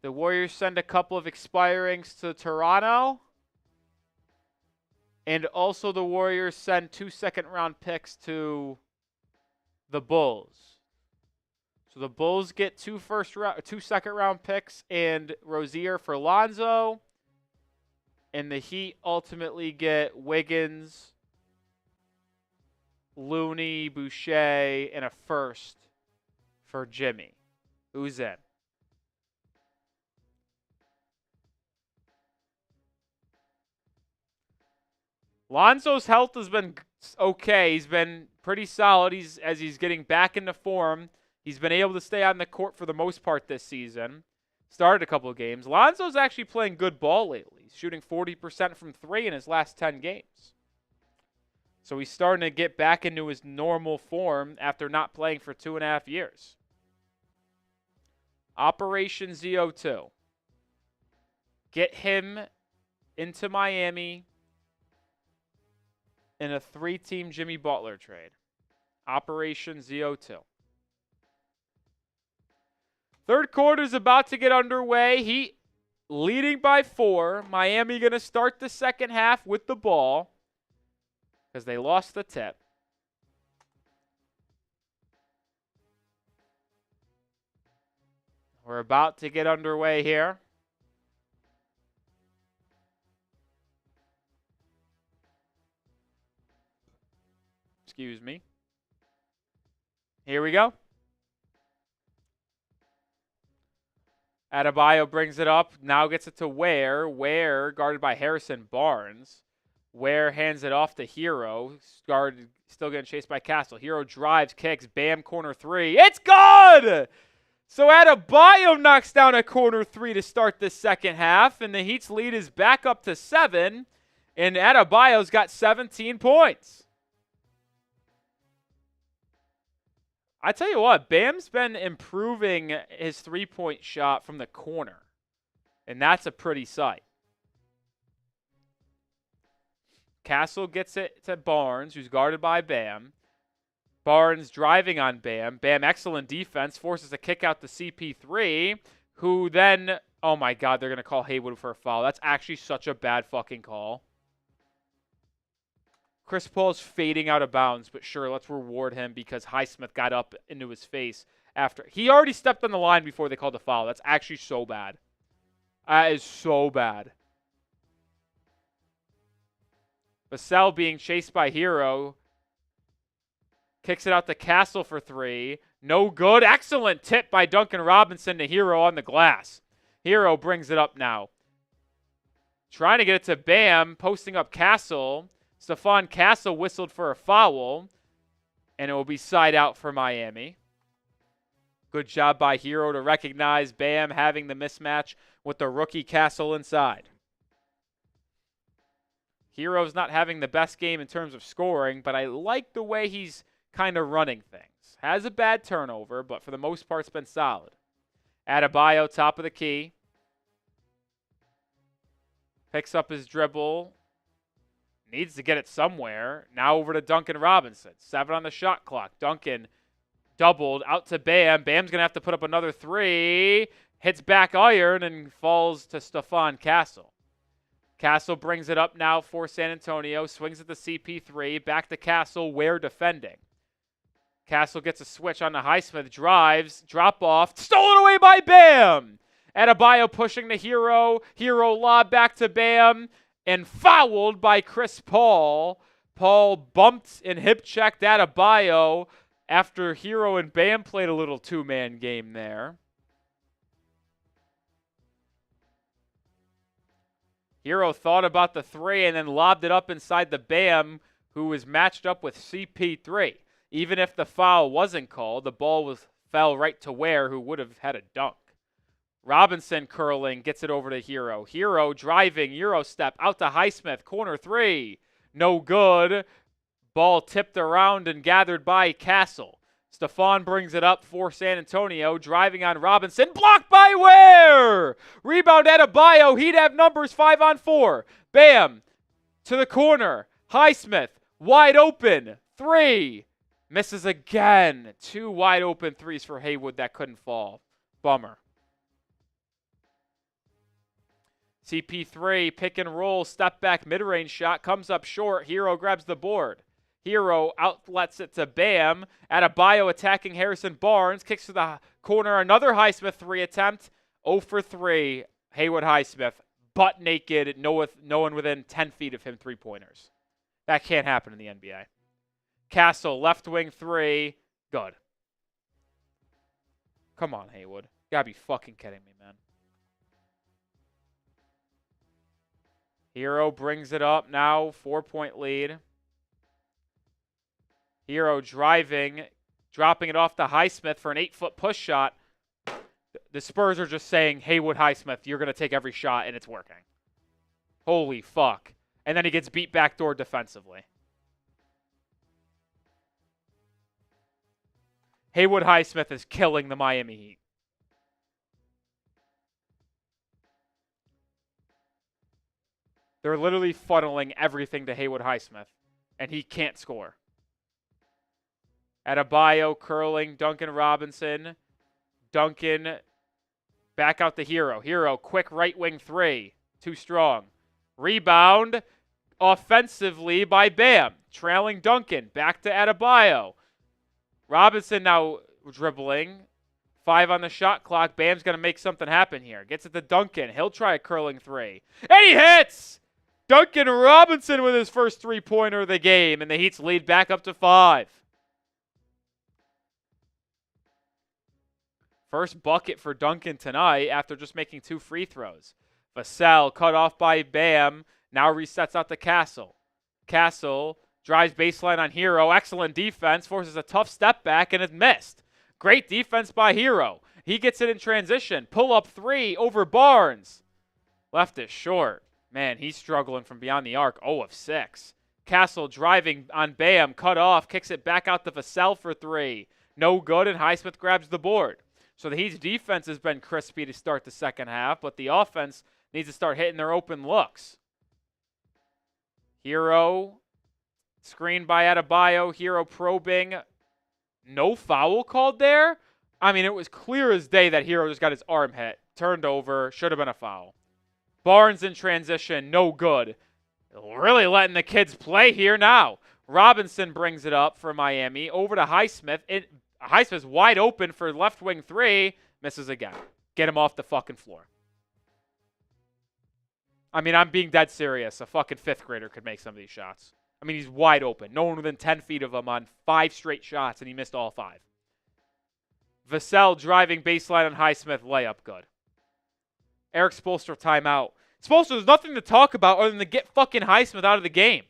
The Warriors send a couple of expirings to Toronto. And also the Warriors send 2 second-round picks to the Bulls. So the Bulls get 2 second-round picks and Rozier for Lonzo. And the Heat ultimately get Wiggins, Looney, Boucher, and a first for Jimmy. Who's in? Lonzo's health has been okay. He's been pretty solid. As he's getting back into form. He's been able to stay on the court for the most part this season. Started a couple of games. Lonzo's actually playing good ball lately. He's shooting 40% from 3 in his last 10 games. So he's starting to get back into his normal form after not playing for 2.5 years. Operation ZO2. Get him into Miami in a 3-team Jimmy Butler trade. Operation ZO2. Third quarter is about to get underway. Heat leading by 4. Miami going to start the second half with the ball because they lost the tip. We're about to get underway here. Excuse me. Here we go. Adebayo brings it up. Now gets it to Ware. Ware guarded by Harrison Barnes. Ware hands it off to Hero. Guard still getting chased by Castle. Hero drives, kicks, bam, corner three. It's good! So Adebayo knocks down a corner three to start the second half, and the Heat's lead is back up to 7, and Adebayo's got 17 points. I tell you what, Bam's been improving his three-point shot from the corner, and that's a pretty sight. Castle gets it to Barnes, who's guarded by Bam. Barnes driving on Bam. Bam, excellent defense, forces a kick out to CP3, who then, oh my God, they're going to call Haywood for a foul. That's actually such a bad fucking call. Chris Paul's fading out of bounds, but sure, let's reward him because Highsmith got up into his face after. He already stepped on the line before they called the foul. That's actually so bad. That is so bad. Vassell being chased by Hero. Kicks it out to Castle for three. No good. Excellent tip by Duncan Robinson to Hero on the glass. Hero brings it up now. Trying to get it to Bam. Posting up Castle. Stephon Castle whistled for a foul. And it will be side out for Miami. Good job by Hero to recognize Bam having the mismatch with the rookie Castle inside. Hero's not having the best game in terms of scoring, but I like the way he's kind of running things. Has a bad turnover, but for the most part, it's been solid. Adebayo, top of the key. Picks up his dribble. Needs to get it somewhere. Now over to Duncan Robinson. 7 on the shot clock. Duncan doubled out to Bam. Bam's going to have to put up another three. Hits back iron and falls to Stephon Castle. Castle brings it up now for San Antonio. Swings at the CP3. Back to Castle. Ware defending. Castle gets a switch on the Highsmith. Drives. Drop off. Stolen away by Bam. Adebayo pushing the Hero. Hero lob back to Bam. And fouled by Chris Paul. Paul bumped and hip checked Adebayo after Hero and Bam played a little two-man game there. Hero thought about the three and then lobbed it up inside the Bam, who was matched up with CP3. Even if the foul wasn't called, the ball fell right to Ware, who would have had a dunk. Robinson curling, gets it over to Hero. Hero driving, Euro step out to Highsmith, corner three. No good. Ball tipped around and gathered by Castle. Stephon brings it up for San Antonio, driving on Robinson, blocked by Ware! Rebound Adebayo, he'd have numbers 5 on 4. Bam, to the corner, Highsmith, wide open, three. Misses again. 2 wide open threes for Haywood that couldn't fall. Bummer. CP3, pick and roll, step back, mid-range shot, comes up short. Hero grabs the board. Hero outlets it to Bam. Adebayo attacking Harrison Barnes. Kicks to the corner. Another Highsmith 3 attempt. 0 for 3. Haywood Highsmith, butt naked. No one within 10 feet of him 3-pointers. That can't happen in the NBA. Castle, left wing 3. Good. Come on, Haywood. You gotta be fucking kidding me, man. Hero brings it up now. 4-point lead. Hero driving, dropping it off to Highsmith for an 8-foot push shot. The Spurs are just saying, Haywood Highsmith, you're going to take every shot, and it's working. Holy fuck. And then he gets beat backdoor defensively. Haywood Highsmith is killing the Miami Heat. They're literally funneling everything to Haywood Highsmith, and he can't score. Adebayo curling, Duncan Robinson. Duncan back out to Hero. Hero, quick right wing 3. Too strong. Rebound offensively by Bam. Trailing Duncan. Back to Adebayo. Robinson now dribbling. 5 on the shot clock. Bam's going to make something happen here. Gets it to Duncan. He'll try a curling 3. And he hits! Duncan Robinson with his first 3-pointer of the game. And the Heat's lead back up to 5. First bucket for Duncan tonight after just making 2 free throws. Vassell cut off by Bam. Now resets out to Castle. Castle drives baseline on Hero. Excellent defense. Forces a tough step back, and it's missed. Great defense by Hero. He gets it in transition. Pull up three over Barnes. Left it short. Man, he's struggling from beyond the arc. 0 of 6. Castle driving on Bam. Cut off. Kicks it back out to Vassell for 3. No good, and Highsmith grabs the board. So the Heat's defense has been crispy to start the second half, but the offense needs to start hitting their open looks. Hero, screened by Adebayo. Hero probing. No foul called there? I mean, it was clear as day that Hero just got his arm hit. Turned over. Should have been a foul. Barnes in transition. No good. Really letting the kids play here now. Robinson brings it up for Miami. Over to Highsmith. Highsmith's wide open for left wing 3. Misses again. Get him off the fucking floor. I mean, I'm being dead serious. A fucking 5th grader could make some of these shots. I mean, he's wide open. No one within 10 feet of him on 5 straight shots, and he missed all 5. Vassell driving baseline on Highsmith. Layup good. Eric Spoelstra timeout. Spoelstra, there's nothing to talk about other than to get fucking Highsmith out of the game.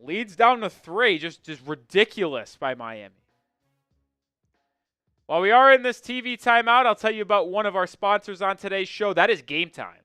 Leads down to 3. Just ridiculous by Miami. While we are in this TV timeout, I'll tell you about one of our sponsors on today's show. That is Game Time.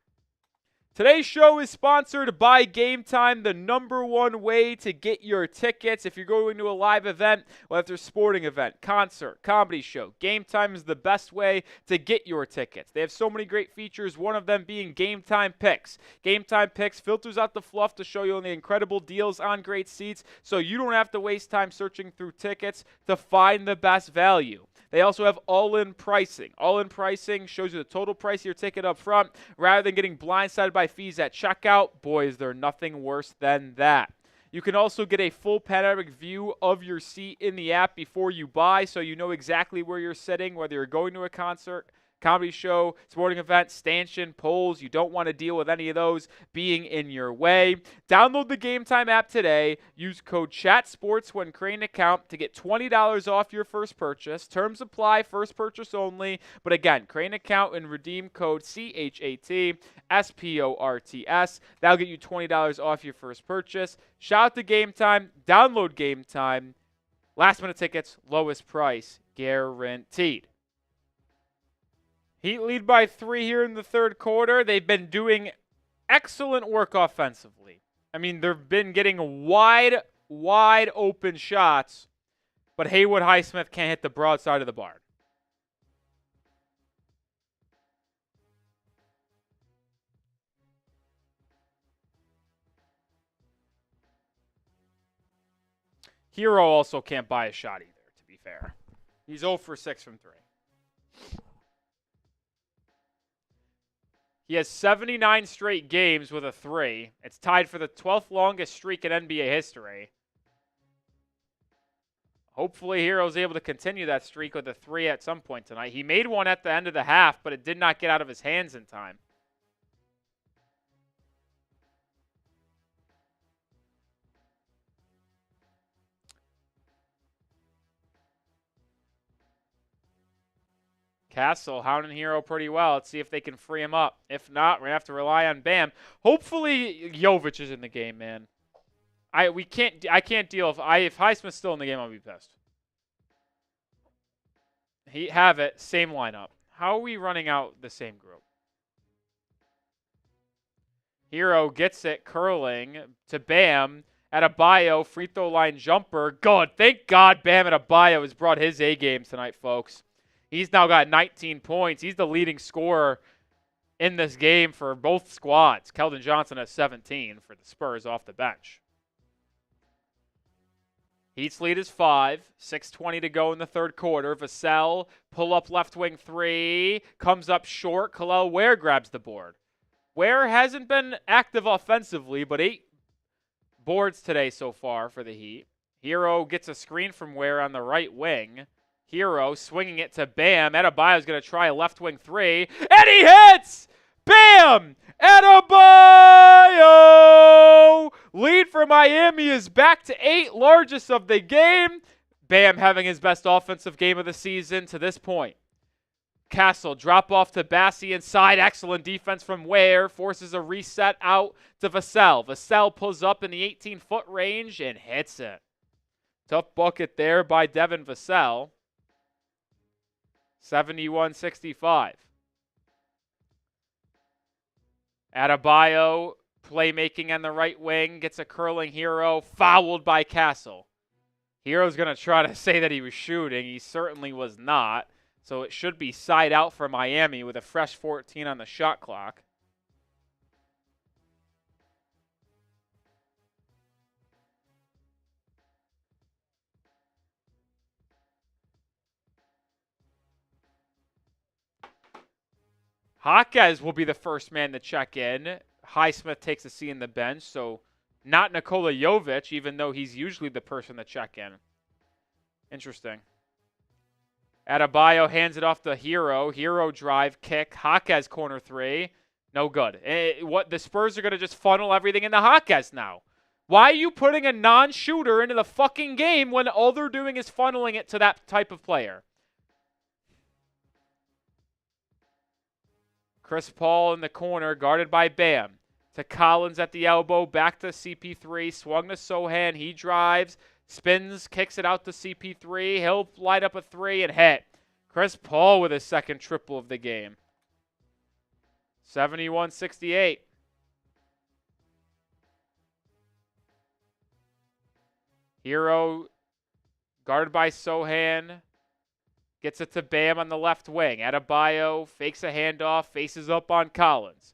Today's show is sponsored by Game Time, the #1 way to get your tickets. If you're going to a live event, whether it's a sporting event, concert, comedy show, Game Time is the best way to get your tickets. They have so many great features, one of them being Game Time Picks. Game Time Picks filters out the fluff to show you the incredible deals on great seats, so you don't have to waste time searching through tickets to find the best value. They also have all-in pricing. All-in pricing shows you the total price of your ticket up front rather than getting blindsided by fees at checkout. Boy, is there nothing worse than that. You can also get a full panoramic view of your seat in the app before you buy, so you know exactly where you're sitting, whether you're going to a concert, comedy show, sporting event, stanchion, polls. You don't want to deal with any of those being in your way. Download the Game Time app today. Use code CHATSPORTS when creating an account to get $20 off your first purchase. Terms apply, first purchase only. But again, create an account and redeem code CHATSPORTS. That'll get you $20 off your first purchase. Shout out to Game Time. Download Game Time. Last minute tickets, lowest price, guaranteed. Heat lead by 3 here in the third quarter. They've been doing excellent work offensively. I mean, they've been getting wide open shots, but Haywood Highsmith can't hit the broadside of the barn. Hero also can't buy a shot either, to be fair. He's 0 for 6 from 3. He has 79 straight games with a 3. It's tied for the 12th longest streak in NBA history. Hopefully, Hero's able to continue that streak with a 3 at some point tonight. He made one at the end of the half, but it did not get out of his hands in time. Castle hounding Hero pretty well. Let's see if they can free him up. If not, we're going to have to rely on Bam. Hopefully, Jovic is in the game, man. I can't deal if Highsmith's still in the game, I'll be pissed. Have it. Same lineup. How are we running out the same group? Hero gets it, curling to Bam. Adebayo, free throw line jumper. Good. Thank God Bam Adebayo has brought his A game tonight, folks. He's now got 19 points. He's the leading scorer in this game for both squads. Keldon Johnson has 17 for the Spurs off the bench. Heat's lead is 5. 6:20 to go in the third quarter. Vassell, pull up left wing 3. Comes up short. Kel'el Ware grabs the board. Ware hasn't been active offensively, but boards today so far for the Heat. Hero gets a screen from Ware on the right wing. Hero swinging it to Bam. Adebayo's going to try a left wing three. And he hits! Bam! Adebayo! Lead for Miami is back to 8, largest of the game. Bam having his best offensive game of the season to this point. Castle drop off to Bassie inside. Excellent defense from Ware. Forces a reset out to Vassell. Vassell pulls up in the 18-foot range and hits it. Tough bucket there by Devin Vassell. 71-65. Adebayo playmaking on the right wing. Gets a curling Hero. Fouled by Castle. Hero's going to try to say that he was shooting. He certainly was not. So it should be side out for Miami with a fresh 14 on the shot clock. Jaquez will be the first man to check in. Highsmith takes a seat in the bench, so not Nikola Jovic, even though he's usually the person to check in. Interesting. Adebayo hands it off to Hero. Hero drive, kick. Jaquez corner three. No good. The Spurs are going to just funnel everything into Jaquez now. Why are you putting a non-shooter into the fucking game when all they're doing is funneling it to that type of player? Chris Paul in the corner, guarded by Bam. To Collins at the elbow, back to CP3, swung to Sohan, he drives, spins, kicks it out to CP3, he'll light up a three and hit. Chris Paul with his second triple of the game. 71-68. Hero, guarded by Sohan. Gets it to Bam on the left wing. Adebayo fakes a handoff, faces up on Collins.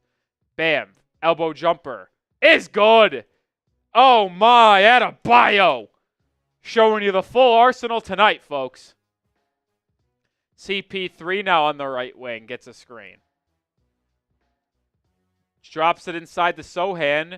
Bam, elbow jumper. Is good. Oh my, Adebayo. Showing you the full arsenal tonight, folks. CP3 now on the right wing. Gets a screen. Drops it inside the Sohan.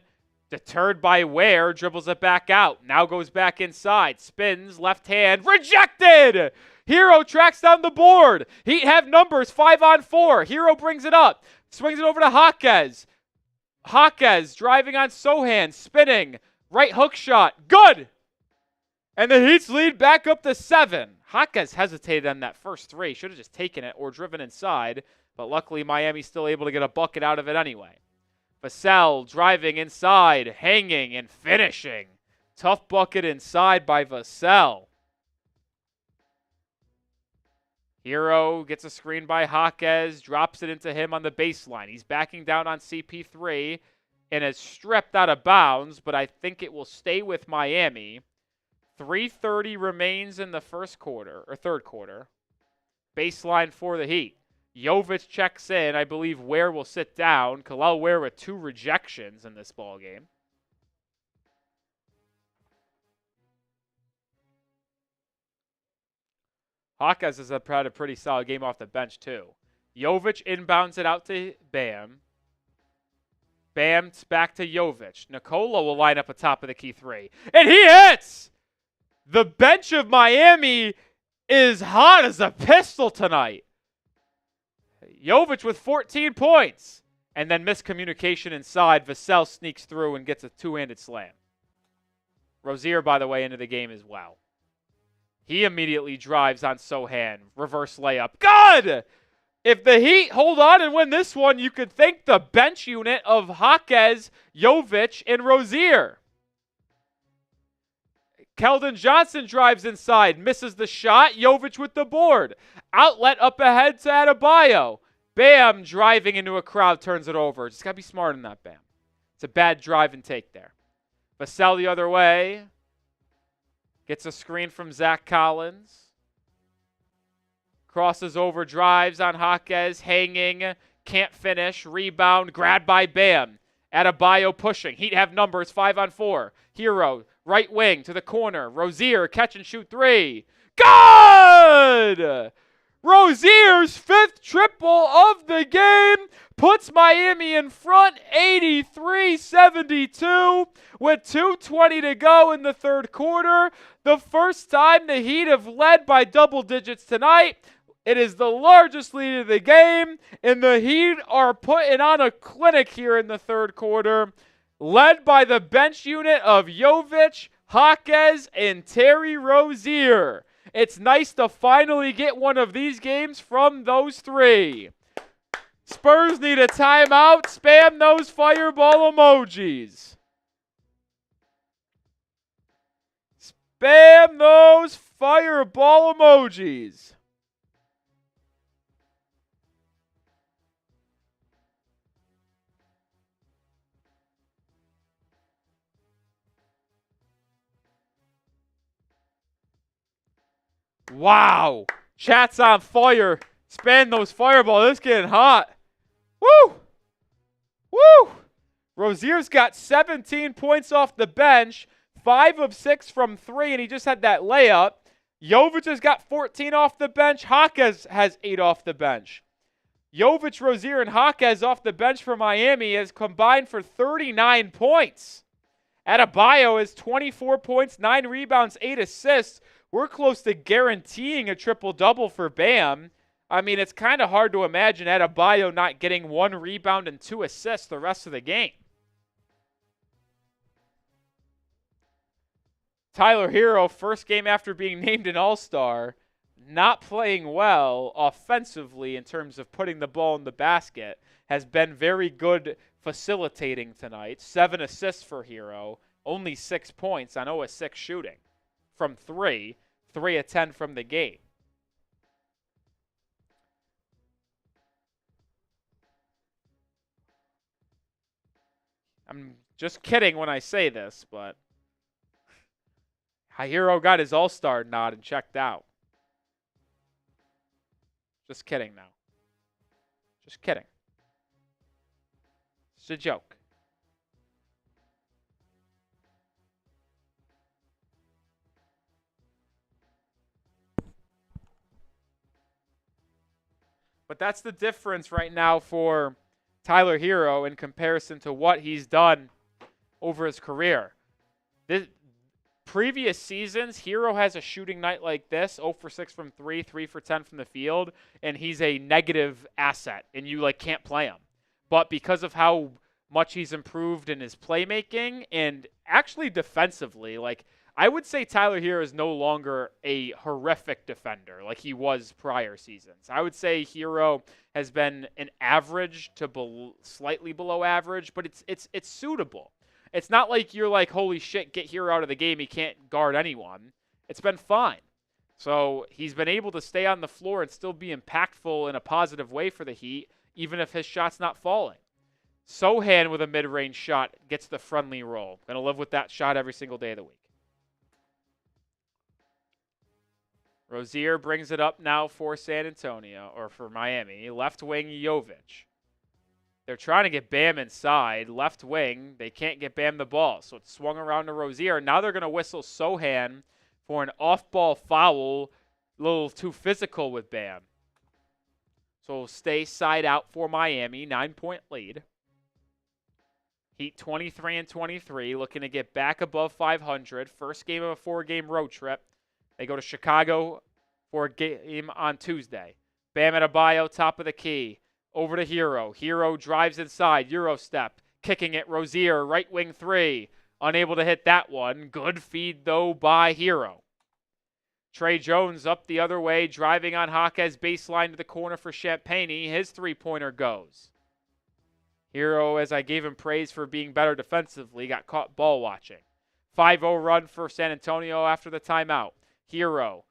Deterred by Ware, dribbles it back out. Now goes back inside. Spins, left hand. Rejected! Hero tracks down the board. Heat have numbers 5-on-4. Hero brings it up. Swings it over to Jaquez. Jaquez driving on Sohan. Spinning. Right hook shot. Good! And the Heat's lead back up to 7. Jaquez hesitated on that first three. Should have just taken it or driven inside. But luckily Miami's still able to get a bucket out of it anyway. Vassell driving inside. Hanging and finishing. Tough bucket inside by Vassell. Hero gets a screen by Jaquez, drops it into him on the baseline. He's backing down on CP3 and is stripped out of bounds, but I think it will stay with Miami. 3:30 remains in the third quarter. Baseline for the Heat. Jovic checks in. I believe Ware will sit down. Kel'el Ware with 2 rejections in this ball game. Jaquez has had a pretty solid game off the bench, too. Jovic inbounds it out to Bam. Bam's back to Jovic. Nikola will line up atop of the key three. And he hits! The bench of Miami is hot as a pistol tonight. Jovic with 14 points. And then miscommunication inside. Vassell sneaks through and gets a two-handed slam. Rozier, by the way, into the game as well. He immediately drives on Sohan. Reverse layup. Good! If the Heat hold on and win this one, you could thank the bench unit of Jaquez, Jovic, and Rozier. Keldon Johnson drives inside, misses the shot. Jovic with the board. Outlet up ahead to Adebayo. Bam, driving into a crowd, turns it over. Just got to be smart in that, Bam. It's a bad drive and take there. Vassell the other way. Gets a screen from Zach Collins. Crosses over, drives on Jaquez, hanging, can't finish, rebound, grabbed by Bam. Adebayo pushing. Heat have numbers 5-on-4. Hero, right wing to the corner. Rozier, catch and shoot three. Good! Rozier's 5th triple of the game puts Miami in front 83-72 with 2:20 to go in the third quarter. The first time the Heat have led by double digits tonight. It is the largest lead of the game, and the Heat are putting on a clinic here in the third quarter, led by the bench unit of Jovic, Jaquez, and Terry Rozier. It's nice to finally get one of these games from those three. Spurs need a timeout. Spam those fireball emojis. Spam those fireball emojis. Wow. Chat's on fire. Spam those fireballs. It's getting hot. Woo! Woo! Rozier's got 17 points off the bench, 5 of 6 from 3, and he just had that layup. Jovic has got 14 off the bench. Jaquez has 8 off the bench. Jovic, Rozier, and Jaquez off the bench for Miami has combined for 39 points. Adebayo has 24 points, 9 rebounds, 8 assists. We're close to guaranteeing a triple-double for Bam. I mean, it's kind of hard to imagine Adebayo not getting 1 rebound and 2 assists the rest of the game. Tyler Hero, first game after being named an All-Star, not playing well offensively in terms of putting the ball in the basket, has been very good facilitating tonight. 7 assists for Hero, only 6 points on 0 of 6 shooting from 3, 3 of 10 from the game. I'm just kidding when I say this, but Hero got his All-Star nod and checked out. Just kidding now. Just kidding. It's a joke. But that's the difference right now for Tyler Hero in comparison to what he's done over his career. Previous seasons, Hero has a shooting night like this, 0 for 6 from 3, 3 for 10 from the field, and he's a negative asset, and you can't play him. But because of how much he's improved in his playmaking and actually defensively, I would say Tyler Hero is no longer a horrific defender like he was prior seasons. I would say Hero has been an average to slightly below average, but it's suitable. It's not like you're like, holy shit, get Hero out of the game. He can't guard anyone. It's been fine. So he's been able to stay on the floor and still be impactful in a positive way for the Heat, even if his shot's not falling. Sohan with a mid-range shot gets the friendly roll. Going to live with that shot every single day of the week. Rozier brings it up now for San Antonio, or for Miami. Left wing, Jovic. They're trying to get Bam inside. Left wing, they can't get Bam the ball. So it's swung around to Rozier. Now they're going to whistle Sohan for an off-ball foul. A little too physical with Bam. So we'll stay side out for Miami. 9-point lead. Heat 23-23, looking to get back above 500. First game of a 4-game road trip. They go to Chicago for a game on Tuesday. Bam Adebayo, top of the key. Over to Hero. Hero drives inside. Euro step. Kicking it. Rozier, right wing 3. Unable to hit that one. Good feed, though, by Hero. Trey Jones up the other way. Driving on Jaquez. Baseline to the corner for Champagnie. His 3-pointer goes. Hero, as I gave him praise for being better defensively, got caught ball watching. 5-0 run for San Antonio after the timeout. Hero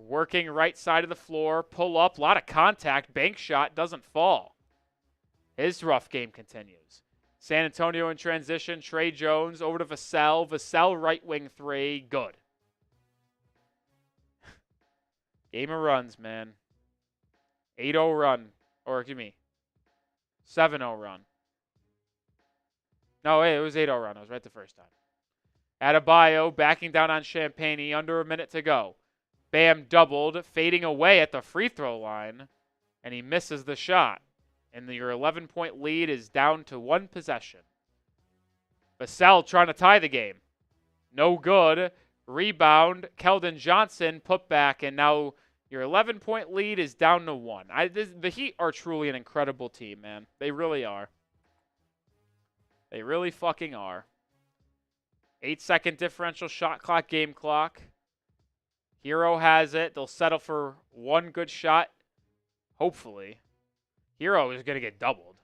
working right side of the floor, pull up, a lot of contact, bank shot, doesn't fall. His rough game continues. San Antonio in transition, Trey Jones over to Vassell. Vassell right wing 3, good. Game of runs, man. 8-0 run, or excuse me, 7-0 run. No, it was 8-0 run. I was right the first time. Adebayo backing down on Champagnie, under a minute to go. Bam doubled, fading away at the free throw line, and he misses the shot. And your 11-point lead is down to one possession. Vassell trying to tie the game. No good. Rebound. Keldon Johnson put back, and now your 11-point lead is down to one. The Heat are truly an incredible team, man. They really are. They really fucking are. 8-second differential shot clock, game clock. Hero has it. They'll settle for one good shot, hopefully. Hero is going to get doubled.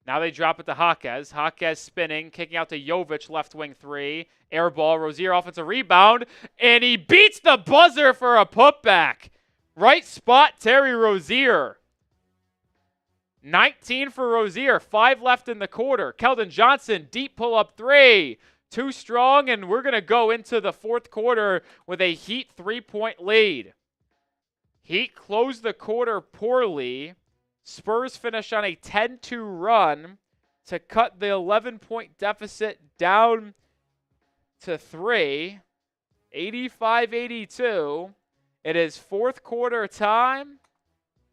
Now they drop it to Jaquez. Jaquez spinning, kicking out to Jovic, left wing three. Air ball, Rozier offensive rebound, and he beats the buzzer for a putback. Right spot, Terry Rozier. 19 for Rozier, 5 left in the quarter. Keldon Johnson, deep pull-up three. Too strong, and we're going to go into the fourth quarter with a Heat 3-point lead. Heat closed the quarter poorly. Spurs finish on a 10-2 run to cut the 11-point deficit down to 3. 85-82. It is fourth quarter time.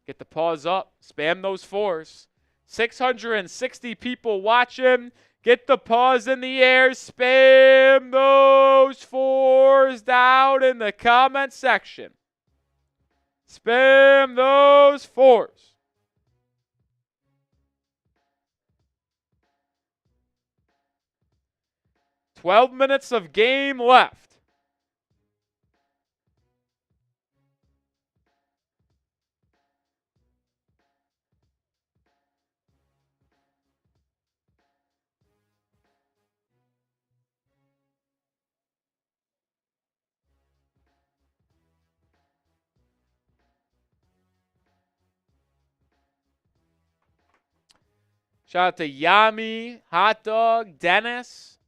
Get the pause up. Spam those fours. 660 people watching. Get the pause in the air. Spam those fours down in the comment section. Spam those fours. "12 minutes of game left. Shout out to Yami, Hot Dog, Dennis,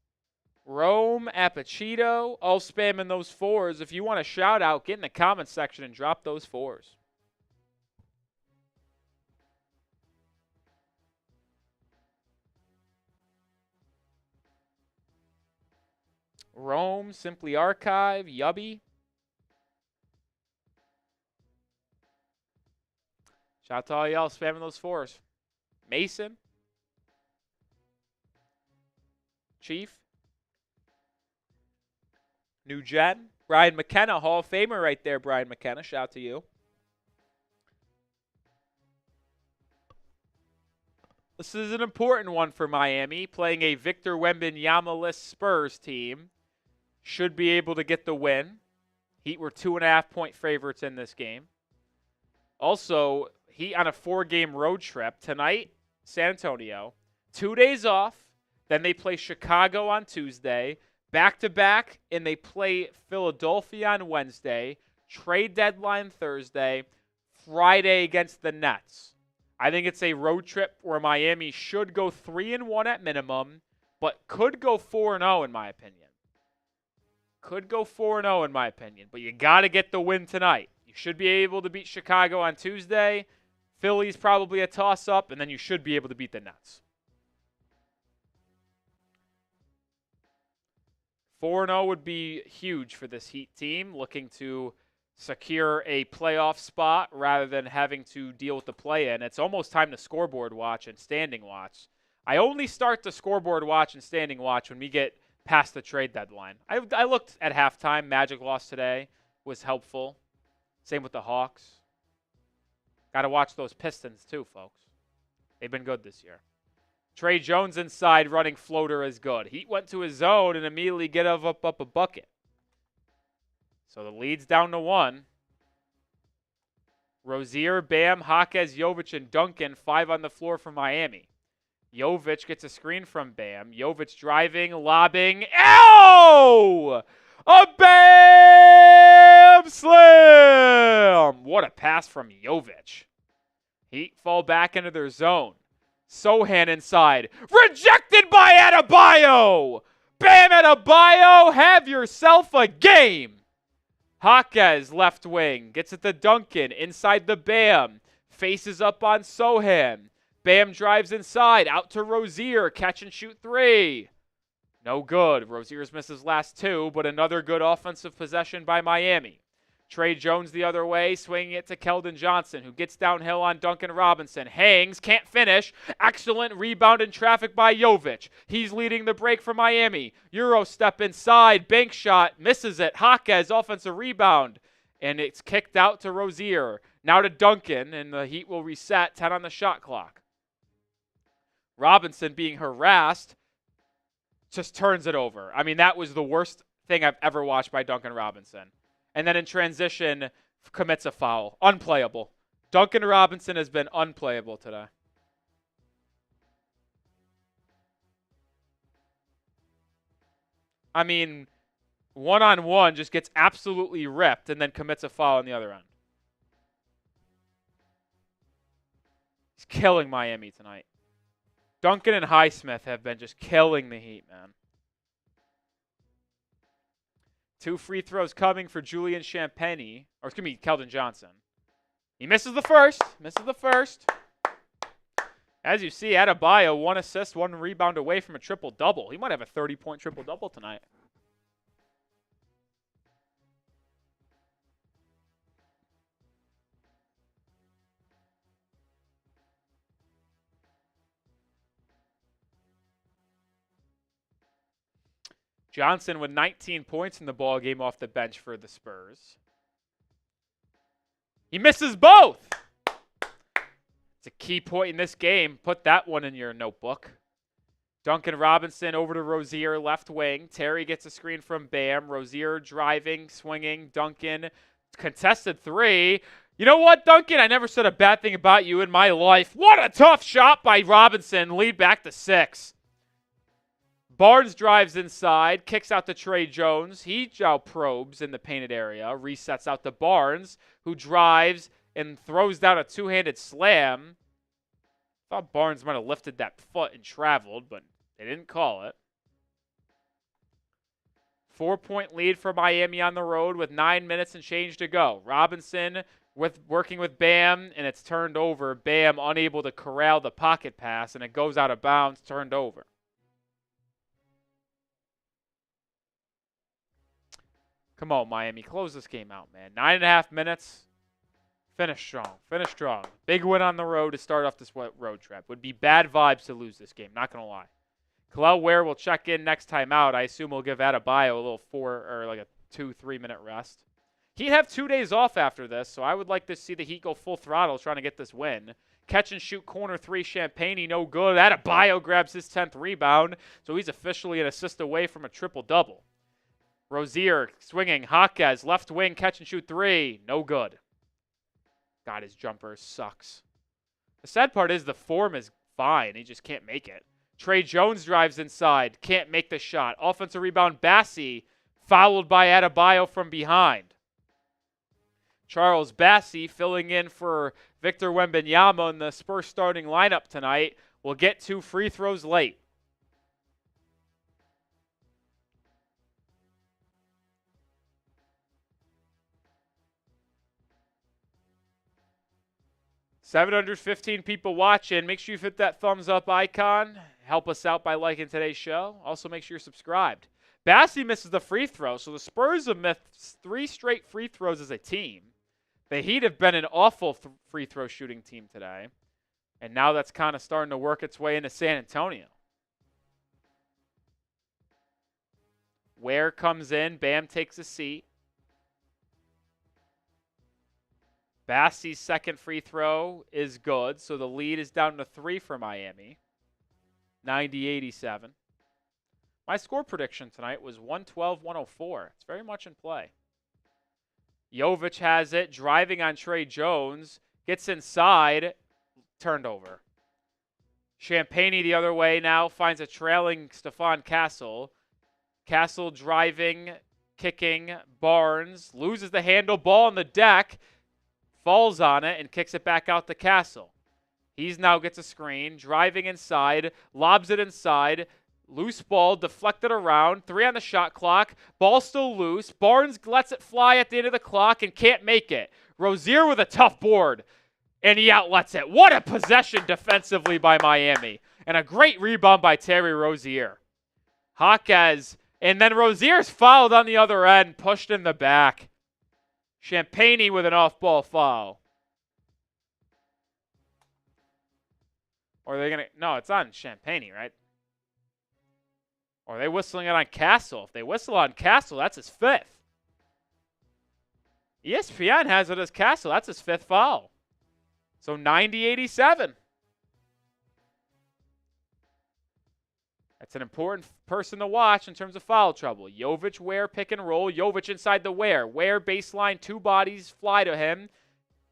Rome, Apachito, all spamming those fours. If you want a shout out, get in the comment section and drop those fours. Rome, Simply Archive, Yubby. Shout out to all y'all spamming those fours. Mason. Chief. New Gen. Brian McKenna, Hall of Famer right there, Brian McKenna. Shout out to you. This is an important one for Miami. Playing a Victor Wembanyama-less Spurs team. Should be able to get the win. Heat were 2.5-point favorites in this game. Also, Heat on a 4-game road trip. Tonight, San Antonio. 2 days off. Then they play Chicago on Tuesday. Back-to-back, and they play Philadelphia on Wednesday. Trade deadline Thursday. Friday against the Nets. I think it's a road trip where Miami should go 3-1 at minimum, but could go 4-0 in my opinion. Could go 4-0 in my opinion, but you got to get the win tonight. You should be able to beat Chicago on Tuesday. Philly's probably a toss-up, and then you should be able to beat the Nets. 4-0 would be huge for this Heat team, looking to secure a playoff spot rather than having to deal with the play-in. It's almost time to scoreboard watch and standing watch. I only start the scoreboard watch and standing watch when we get past the trade deadline. I looked at halftime. Magic lost today. Was helpful. Same with the Hawks. Got to watch those Pistons too, folks. They've been good this year. Trey Jones inside running floater is good. Heat went to his zone and immediately get up a bucket. So the lead's down to 1. Rozier, Bam, Jaquez, Jovic, and Duncan, 5 on the floor for Miami. Jovic gets a screen from Bam. Jovic driving, lobbing. Ow! A Bam slam! What a pass from Jovic. Heat fall back into their zone. Sohan inside. Rejected by Adebayo! Bam Adebayo, have yourself a game! Jaquez, left wing, gets it to Duncan, inside the Bam. Faces up on Sohan. Bam drives inside, out to Rozier, catch and shoot 3. No good. Rozier's missed his last 2, but another good offensive possession by Miami. Tre Jones the other way, swinging it to Keldon Johnson, who gets downhill on Duncan Robinson. Hangs, can't finish. Excellent rebound in traffic by Jovic. He's leading the break for Miami. Euro step inside, bank shot, misses it. Jaquez, offensive rebound. And it's kicked out to Rozier. Now to Duncan, and the Heat will reset, 10 on the shot clock. Robinson being harassed just turns it over. I mean, that was the worst thing I've ever watched by Duncan Robinson. And then in transition, commits a foul. Unplayable. Duncan Robinson has been unplayable today. I mean, one-on-one just gets absolutely ripped and then commits a foul on the other end. He's killing Miami tonight. Duncan and Highsmith have been just killing the Heat, man. 2 free throws coming for Julian Champagnie. Or excuse me, Keldon Johnson. He misses the first. As you see, Adebayo, 1 assist, 1 rebound away from a triple-double. He might have a 30-point triple-double tonight. Johnson with 19 points in the ball game off the bench for the Spurs. He misses both. It's a key point in this game. Put that one in your notebook. Duncan Robinson over to Rozier, left wing. Terry gets a screen from Bam. Rozier driving, swinging. Duncan, contested 3. You know what, Duncan? I never said a bad thing about you in my life. What a tough shot by Robinson. Lead back to 6. Barnes drives inside, kicks out to Tre Jones. He now probes in the painted area, resets out to Barnes, who drives and throws down a 2-handed slam. Thought Barnes might have lifted that foot and traveled, but they didn't call it. 4-point lead for Miami on the road with 9 minutes and change to go. Robinson working with Bam, and it's turned over. Bam unable to corral the pocket pass, and it goes out of bounds, turned over. Come on, Miami. Close this game out, man. 9.5 minutes. Finish strong. Big win on the road to start off this road trip. Would be bad vibes to lose this game, not going to lie. Kel'el Ware will check in next time out. I assume we'll give Adebayo a little 2-3 minute rest. He'd have 2 days off after this, so I would like to see the Heat go full throttle trying to get this win. Catch and shoot corner 3, Champagnie, no good. Adebayo grabs his 10th rebound, so he's officially an assist away from a triple-double. Rozier swinging. Jaquez, left wing, catch and shoot 3. No good. God, his jumper sucks. The sad part is the form is fine. He just can't make it. Tre Jones drives inside. Can't make the shot. Offensive rebound, Bassey, fouled by Adebayo from behind. Charles Bassey filling in for Victor Wembanyama in the Spurs starting lineup tonight will get 2 free throws late. $715 people watching. Make sure you hit that thumbs up icon. Help us out by liking today's show. Also, make sure you're subscribed. Bassey misses the free throw, so the Spurs have missed 3 straight free throws as a team. The Heat have been an awful free throw shooting team today, and now that's kind of starting to work its way into San Antonio. Ware comes in. Bam takes a seat. Bassey's second free throw is good, so the lead is down to 3 for Miami. 90-87. My score prediction tonight was 112-104. It's very much in play. Jovic has it, driving on Tre Jones, gets inside, turned over. Champagnie the other way now, finds a trailing Stephon Castle. Castle driving, kicking, Barnes, loses the handle, ball on the deck, falls on it, and kicks it back out to Castle. He's now gets a screen, driving inside, lobs it inside, loose ball, deflected around, 3 on the shot clock, ball still loose. Barnes lets it fly at the end of the clock and can't make it. Rozier with a tough board, and he outlets it. What a possession defensively by Miami, and a great rebound by Terry Rozier. Jaquez, and then Rozier's fouled on the other end, pushed in the back. Champagnie with an off-ball foul. Or are they going to... No, it's on Champagnie, right? Or are they whistling it on Castle? If they whistle on Castle, that's his 5th. ESPN has it as Castle. That's his 5th foul. So 90-87. That's an important person to watch in terms of foul trouble. Jovic, Ware, pick and roll. Jovic inside the Ware. Ware, baseline, 2 bodies fly to him.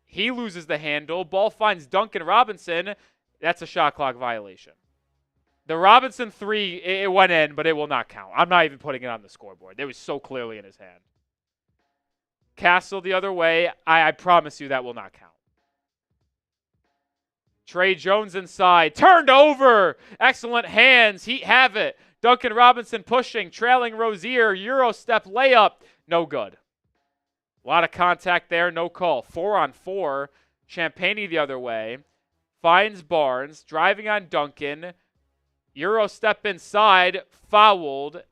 He loses the handle. Ball finds Duncan Robinson. That's a shot clock violation. The Robinson 3, it went in, but it will not count. I'm not even putting it on the scoreboard. It was so clearly in his hand. Castle the other way. I promise you that will not count. Trey Jones inside. Turned over. Excellent hands. Heat have it. Duncan Robinson pushing. Trailing Rozier. Euro step layup. No good. A lot of contact there. No call. 4-on-4. Champagnie the other way. Finds Barnes. Driving on Duncan. Euro step inside. Fouled.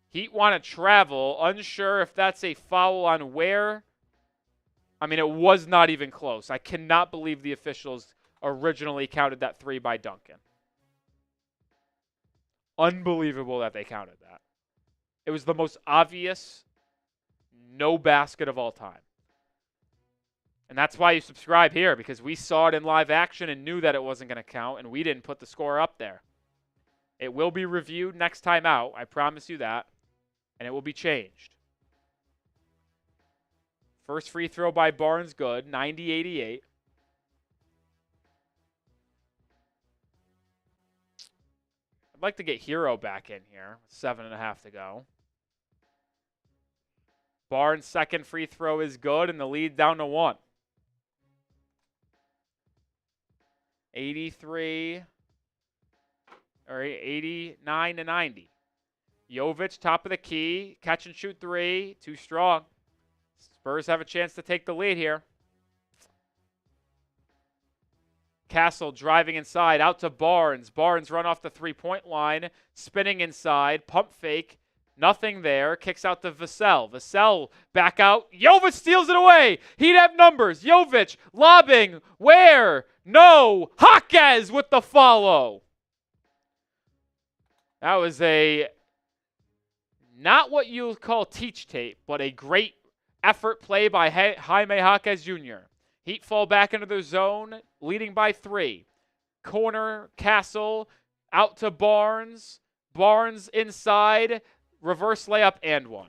Heat want to travel. Unsure if that's a foul on Ware. I mean, it was not even close. I cannot believe the officials originally counted that 3 by Duncan. Unbelievable that they counted that. It was the most obvious no basket of all time. And that's why you subscribe here, because we saw it in live action and knew that it wasn't going to count, and we didn't put the score up there. It will be reviewed next time out. I promise you that. And it will be changed. First free throw by Barnes, good. 90-88. I'd like to get Hero back in here. 7.5 to go. Barnes' second free throw is good, and the lead down to 1. 89-90. Jovic, top of the key. Catch and shoot 3. Too strong. Spurs have a chance to take the lead here. Castle driving inside, out to Barnes. Barnes run off the three-point line, spinning inside, pump fake, nothing there. Kicks out to Vassell. Vassell back out. Jovic steals it away. He'd have numbers. Jovic lobbing. Ware? No. Jaquez with the follow. That was not what you'll call teach tape, but a great effort play by Jaime Jaquez Jr. Heat fall back into the zone, leading by 3. Corner, Castle, out to Barnes. Barnes inside, reverse layup, and 1.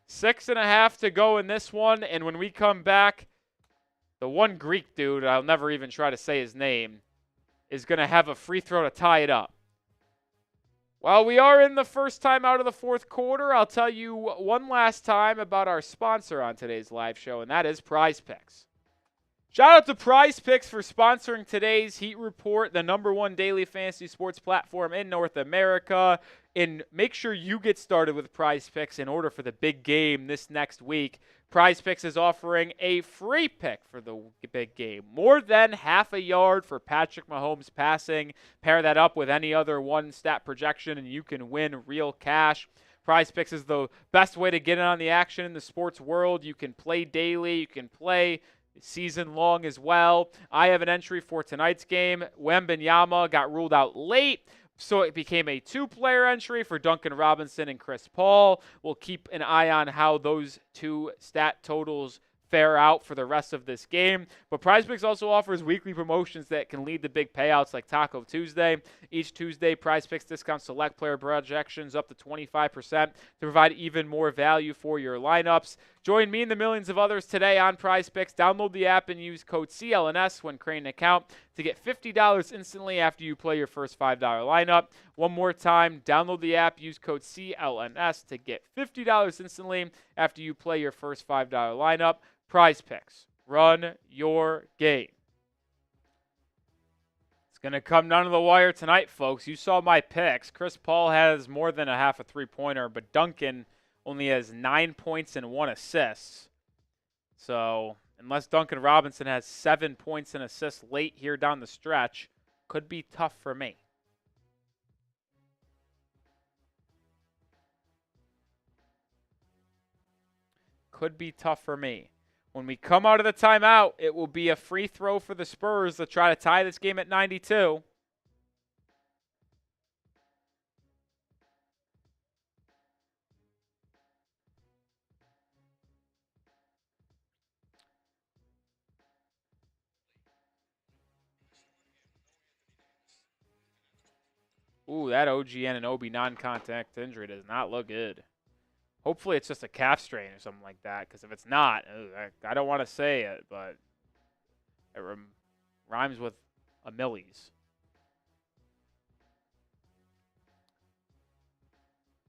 Six and a half to go in this one, and when we come back, the one Greek dude, I'll never even try to say his name, is going to have a free throw to tie it up. While we are in the first time out of the fourth quarter, I'll tell you one last time about our sponsor on today's live show, and that is Prize Picks. Shout out to Prize Picks for sponsoring today's Heat Report, the #1 daily fantasy sports platform in North America. And make sure you get started with Prize Picks in order for the big game this next week. Prize Picks is offering a free pick for the big game. More than half a yard for Patrick Mahomes passing. Pair that up with any other one stat projection and you can win real cash. Prize Picks is the best way to get in on the action in the sports world. You can play daily. You can play season long as well. I have an entry for tonight's game. Wembanyama got ruled out late, so it became a 2-player entry for Duncan Robinson and Chris Paul. We'll keep an eye on how those 2 stat totals fare out for the rest of this game. But PrizePicks also offers weekly promotions that can lead to big payouts like Taco Tuesday. Each Tuesday, PrizePicks discounts select player projections up to 25% to provide even more value for your lineups. Join me and the millions of others today on PrizePicks. Download the app and use code CLNS when creating an account to get $50 instantly after you play your first $5 lineup. One more time, download the app, use code CLNS to get $50 instantly after you play your first $5 lineup. PrizePicks. Run your game. It's going to come down to the wire tonight, folks. You saw my picks. Chris Paul has more than a half a three-pointer, but Duncan only has 9 points and 1 assist. So unless Duncan Robinson has 7 points and assists late here down the stretch, could be tough for me. could be tough for me. When we come out of the timeout, it will be a free throw for the Spurs to try to tie this game at 92. Ooh, that OG Anunoby non-contact injury does not look good. Hopefully it's just a calf strain or something like that, because if it's not, I don't want to say it, but it rhymes with Amillies.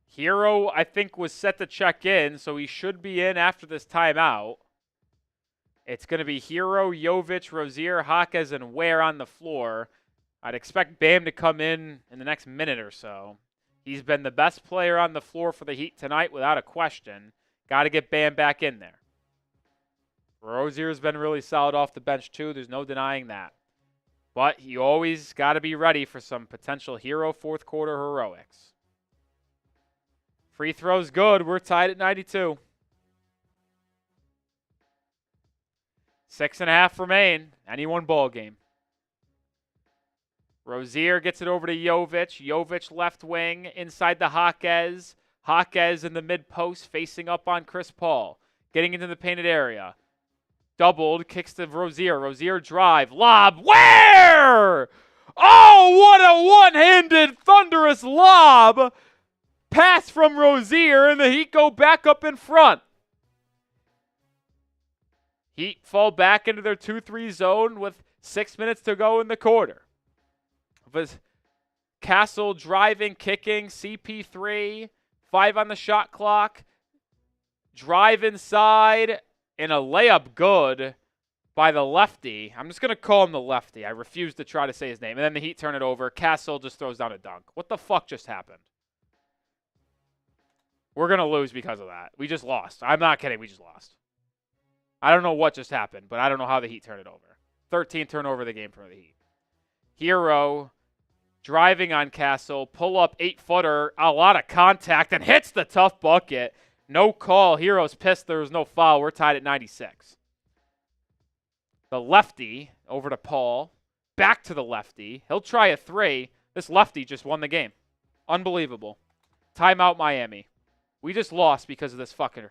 Hero, I think, was set to check in, so he should be in after this timeout. It's going to be Hero, Jovic, Rozier, Jaquez, and Ware on the floor. I'd expect Bam to come in the next minute or so. He's been the best player on the floor for the Heat tonight without a question. Got to get Bam back in there. Rozier's been really solid off the bench too. There's no denying that. But you always got to be ready for some potential Hero fourth quarter heroics. Free throw's good. We're tied at 92. 6.5 remain. Any one ball game. Rozier gets it over to Jovic. Jovic left wing inside the Jaquez. Jaquez in the mid-post facing up on Chris Paul. Getting into the painted area. Doubled. Kicks to Rozier. Rozier drive. Lob. Where? Oh, what a one-handed thunderous lob. Pass from Rozier, and the Heat go back up in front. Heat fall back into their 2-3 zone with 6 minutes to go in the quarter. Castle driving, kicking, CP3, 5 on the shot clock. Drive inside, and a layup good by the lefty. I'm just going to call him the lefty. I refuse to try to say his name. And then the Heat turn it over. Castle just throws down a dunk. What the fuck just happened? We're going to lose because of that. We just lost. I'm not kidding. We just lost. I don't know what just happened, but I don't know how the Heat turned it over. 13th turnover of the game for the Heat. Hero driving on Castle. Pull up 8-footer. A lot of contact and hits the tough bucket. No call. Hero's pissed there was no foul. We're tied at 96. The lefty over to Paul. Back to the lefty. He'll try a 3. This lefty just won the game. Unbelievable. Timeout Miami. We just lost because of this fucker.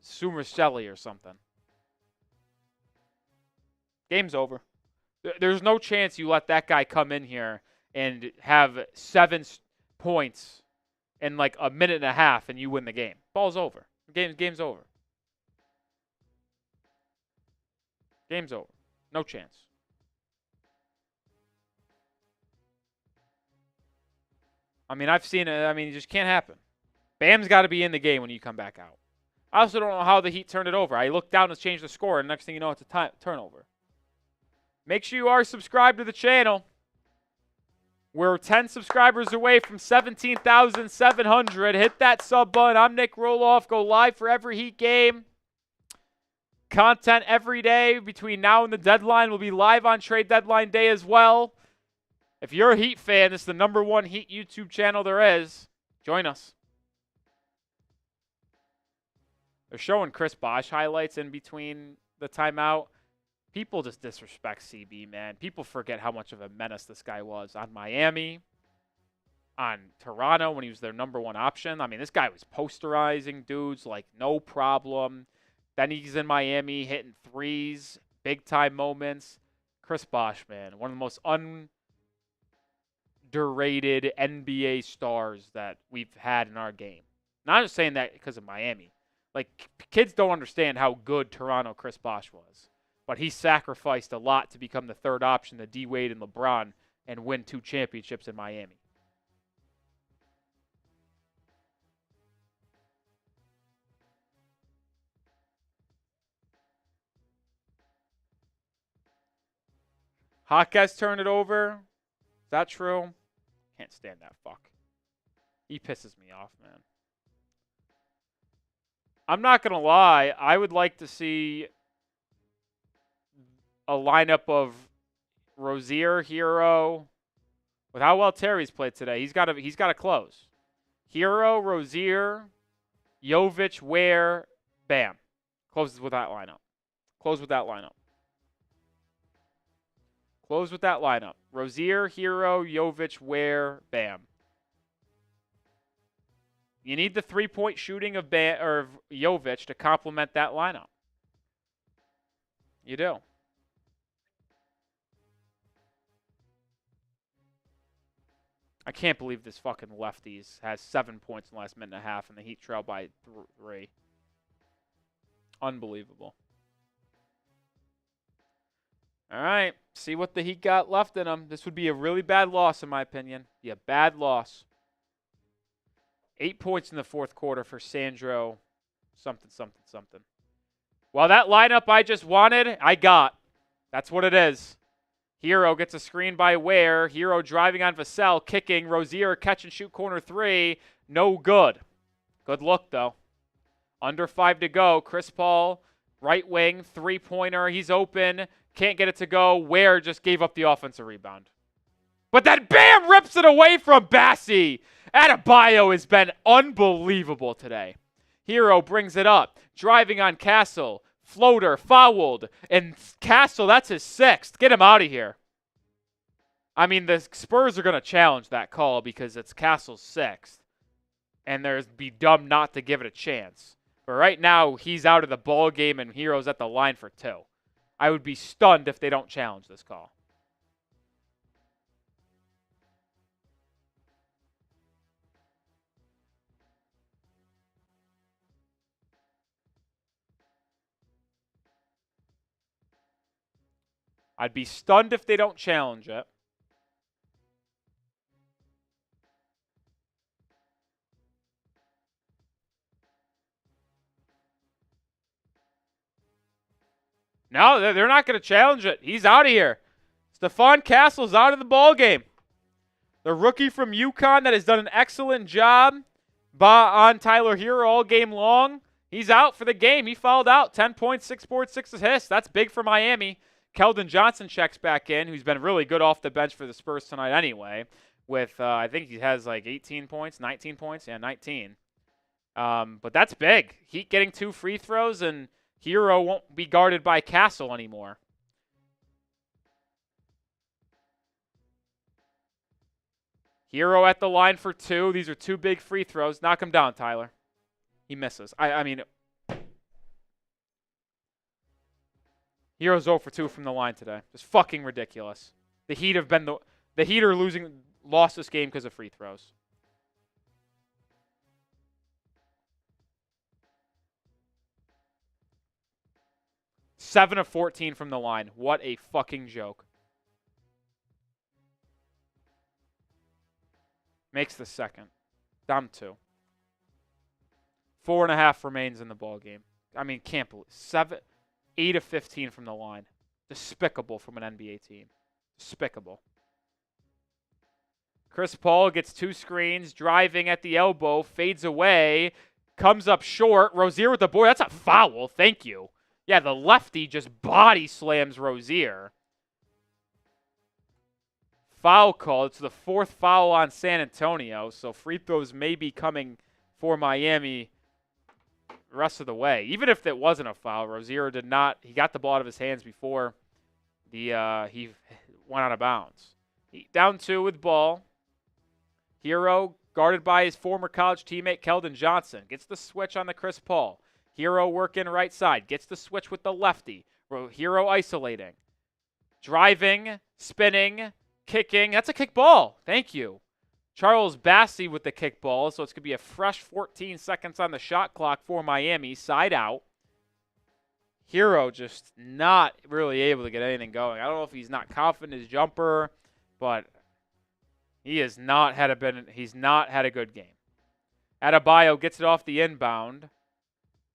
Sumercelli or something. Game's over. There's no chance you let that guy come in here and have 7 points in like a minute and a half and you win the game. Ball's over. Game's over. Game's over. No chance. I mean, I've seen it. I mean, it just can't happen. Bam's got to be in the game when you come back out. I also don't know how the Heat turned it over. I looked down to change the score, and next thing you know, it's a turnover. Make sure you are subscribed to the channel. We're 10 subscribers away from 17,700. Hit that sub button. I'm Nic Rohloff. Go live for every Heat game. Content every day between now and the deadline. We'll be live on trade deadline day as well. If you're a Heat fan, this is the #1 Heat YouTube channel there is. Join us. They're showing Chris Bosh highlights in between the timeout. People just disrespect CB, man. People forget how much of a menace this guy was on Miami, on Toronto when he was their #1 option. I mean, this guy was posterizing dudes like no problem. Then he's in Miami hitting threes, big-time moments. Chris Bosh, man, one of the most underrated NBA stars that we've had in our game. Not just saying that because of Miami. Like, kids don't understand how good Toronto Chris Bosh was. But he sacrificed a lot to become the third option to D-Wade and LeBron and win 2 championships in Miami. Jaquez turned it over. Is that true? Can't stand that fuck. He pisses me off, man. I'm not going to lie. I would like to see a lineup of Rozier, Hero. With how well Terry's played today, he's got to close. Hero, Rozier, Jovic, Ware, Bam. Closes with that lineup. Close with that lineup. Close with that lineup. Rozier, Hero, Jovic, Ware, Bam. You need the three-point shooting of Jovic to complement that lineup. You do. I can't believe this fucking lefties has 7 points in the last minute and a half, and the Heat trail by 3. Unbelievable. All right, see what the Heat got left in them. This would be a really bad loss, in my opinion. Be a bad loss. 8 points in the fourth quarter for Sandro. Something. Well, that lineup I just wanted, I got. That's what it is. Hero gets a screen by Ware. Hero driving on Vassell, kicking. Rozier catch and shoot corner 3. No good. Good look, though. Under 5 to go. Chris Paul, right wing, three-pointer. He's open. Can't get it to go. Ware just gave up the offensive rebound. But then Bam rips it away from Bassie. Adebayo has been unbelievable today. Hero brings it up. Driving on Castle. Floater, fouled. And Castle, that's his 6th. Get him out of here. I mean, the Spurs are going to challenge that call because it's Castle's 6th. And there'd be dumb not to give it a chance. But right now, he's out of the ball game and Hero's at the line for 2. I would be stunned if they don't challenge this call. I'd be stunned if they don't challenge it. No, they're not going to challenge it. He's out of here. Stephon Castle's out of the ballgame. The rookie from UConn that has done an excellent job on Tyler Hero all game long. He's out for the game. He fouled out. 10 points, 6 boards, 6 assists. That's big for Miami. Keldon Johnson checks back in, who's been really good off the bench for the Spurs tonight anyway, with I think he has like 18 points, 19 points. Yeah, 19. But that's big. Heat getting 2 free throws, and Hero won't be guarded by Castle anymore. Hero at the line for 2. These are 2 big free throws. Knock him down, Tyler. He misses. I mean, Hero's 0 for 2 from the line today. Just fucking ridiculous. The Heat have been the Heat are lost this game because of free throws. Seven of 14 from the line. What a fucking joke. Makes the second. Down 2. 4.5 remains in the ball game. I mean, can't believe 8 of 15 from the line. Despicable from an NBA team. Despicable. Chris Paul gets 2 screens, driving at the elbow, fades away, comes up short. Rozier with the board. That's a foul. Thank you. Yeah, the lefty just body slams Rozier. Foul call. It's the 4th foul on San Antonio, so free throws may be coming for Miami the rest of the way. Even if it wasn't a foul, Rozier did not. He got the ball out of his hands before he went out of bounds. Down 2 with ball. Hero guarded by his former college teammate Keldon Johnson. Gets the switch on the Chris Paul. Hero working right side. Gets the switch with the lefty. Hero isolating. Driving, spinning, kicking. That's a kick ball. Thank you. Charles Bassie with the kick ball. So it's going to be a fresh 14 seconds on the shot clock for Miami. Side out. Hero just not really able to get anything going. I don't know if he's not confident in his jumper, but he has not had he's not had a good game. Adebayo gets it off the inbound.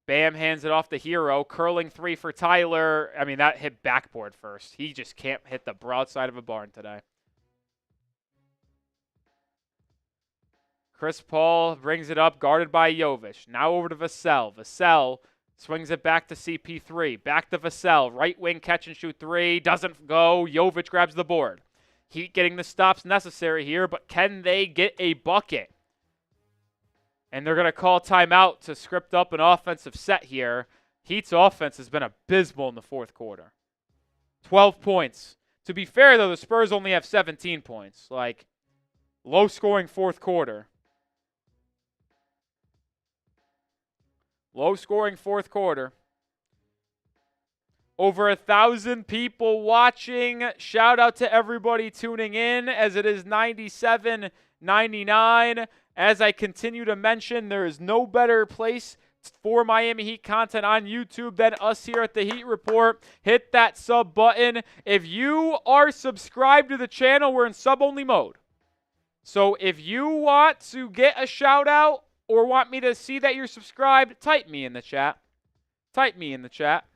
Bam hands it off to Hero. Curling 3 for Tyler. I mean, that hit backboard first. He just can't hit the broadside of a barn today. Chris Paul brings it up, guarded by Jovic. Now over to Vassell. Vassell swings it back to CP3. Back to Vassell. Right wing catch and shoot 3. Doesn't go. Jovic grabs the board. Heat getting the stops necessary here, but can they get a bucket? And they're going to call timeout to script up an offensive set here. Heat's offense has been abysmal in the fourth quarter. 12 points. To be fair, though, the Spurs only have 17 points. Like, low-scoring fourth quarter. Low-scoring fourth quarter. Over 1,000 people watching. Shout out to everybody tuning in as it is 97-99. As I continue to mention, there is no better place for Miami Heat content on YouTube than us here at the Heat Report. Hit that sub button. If you are subscribed to the channel, we're in sub-only mode. So if you want to get a shout out or want me to see that you're subscribed, type me in the chat. Type me in the chat.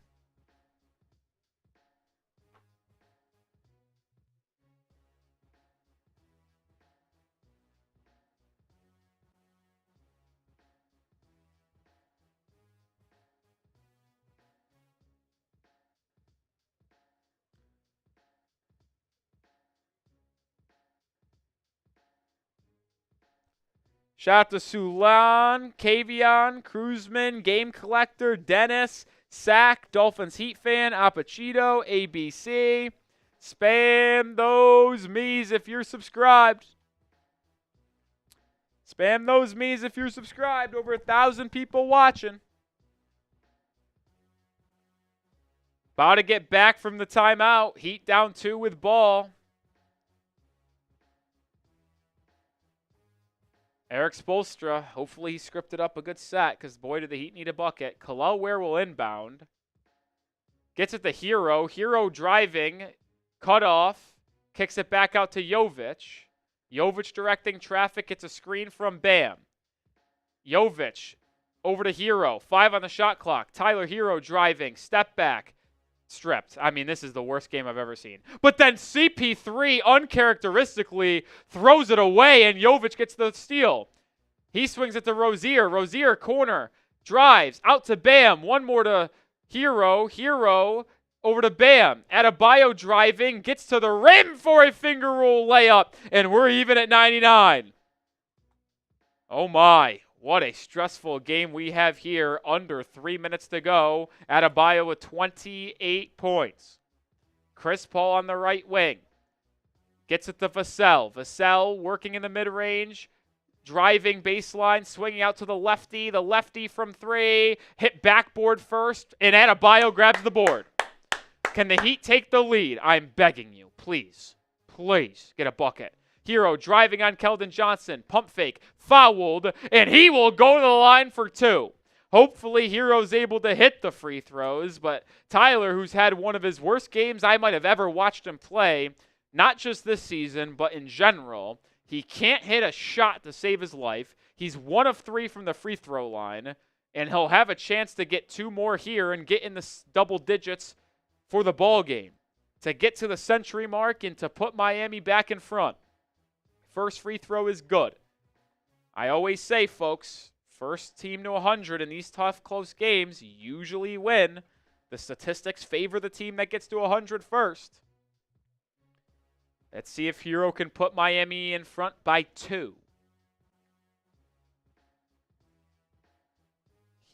Shout out to Sulan, Kavion, Cruzman, Game Collector, Dennis, Sack, Dolphins Heat Fan, Apachito, ABC. Spam those me's if you're subscribed. Spam those me's if you're subscribed. Over 1,000 people watching. About to get back from the timeout. Heat down 2 with ball. Eric Spoelstra, hopefully he scripted up a good set because, boy, do the Heat need a bucket. Kel'el Ware will inbound. Gets it to Hero. Hero driving. Cut off. Kicks it back out to Jovic. Jovic directing traffic. Gets a screen from Bam. Jovic over to Hero. 5 on the shot clock. Tyler Hero driving. Step back. Stripped. I mean, this is the worst game I've ever seen. But then CP3 uncharacteristically throws it away and Jovic gets the steal. He swings it to Rozier. Rozier corner. Drives out to Bam. One more to Hero. Hero over to Bam. Adebayo driving. Gets to the rim for a finger roll layup. And we're even at 99. Oh my. What a stressful game we have here. Under 3 minutes to go. Adebayo with 28 points. Chris Paul on the right wing. Gets it to Vassell. Vassell working in the mid-range. Driving baseline. Swinging out to the lefty. The lefty from 3. Hit backboard first. And Adebayo grabs the board. Can the Heat take the lead? I'm begging you. Please. Please get a bucket. Hero driving on Keldon Johnson. Pump fake. Fouled. And he will go to the line for 2. Hopefully Hero's able to hit the free throws. But Tyler, who's had one of his worst games I might have ever watched him play, not just this season, but in general, he can't hit a shot to save his life. He's 1 of 3 from the free throw line. And he'll have a chance to get 2 more here and get in the double digits for the ball game. To get to the century mark and to put Miami back in front. First free throw is good. I always say, folks, first team to 100 in these tough, close games usually win. The statistics favor the team that gets to 100 first. Let's see if Hero can put Miami in front by 2.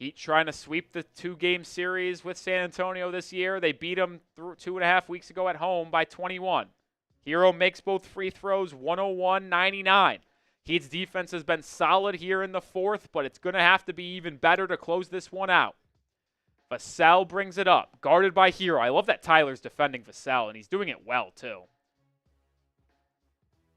Heat trying to sweep the 2-game series with San Antonio this year. They beat them 2.5 weeks ago at home by 21. Hero makes both free throws, 101-99. Heat's defense has been solid here in the fourth, but it's going to have to be even better to close this one out. Vassell brings it up, guarded by Hero. I love that Tyler's defending Vassell, and he's doing it well, too.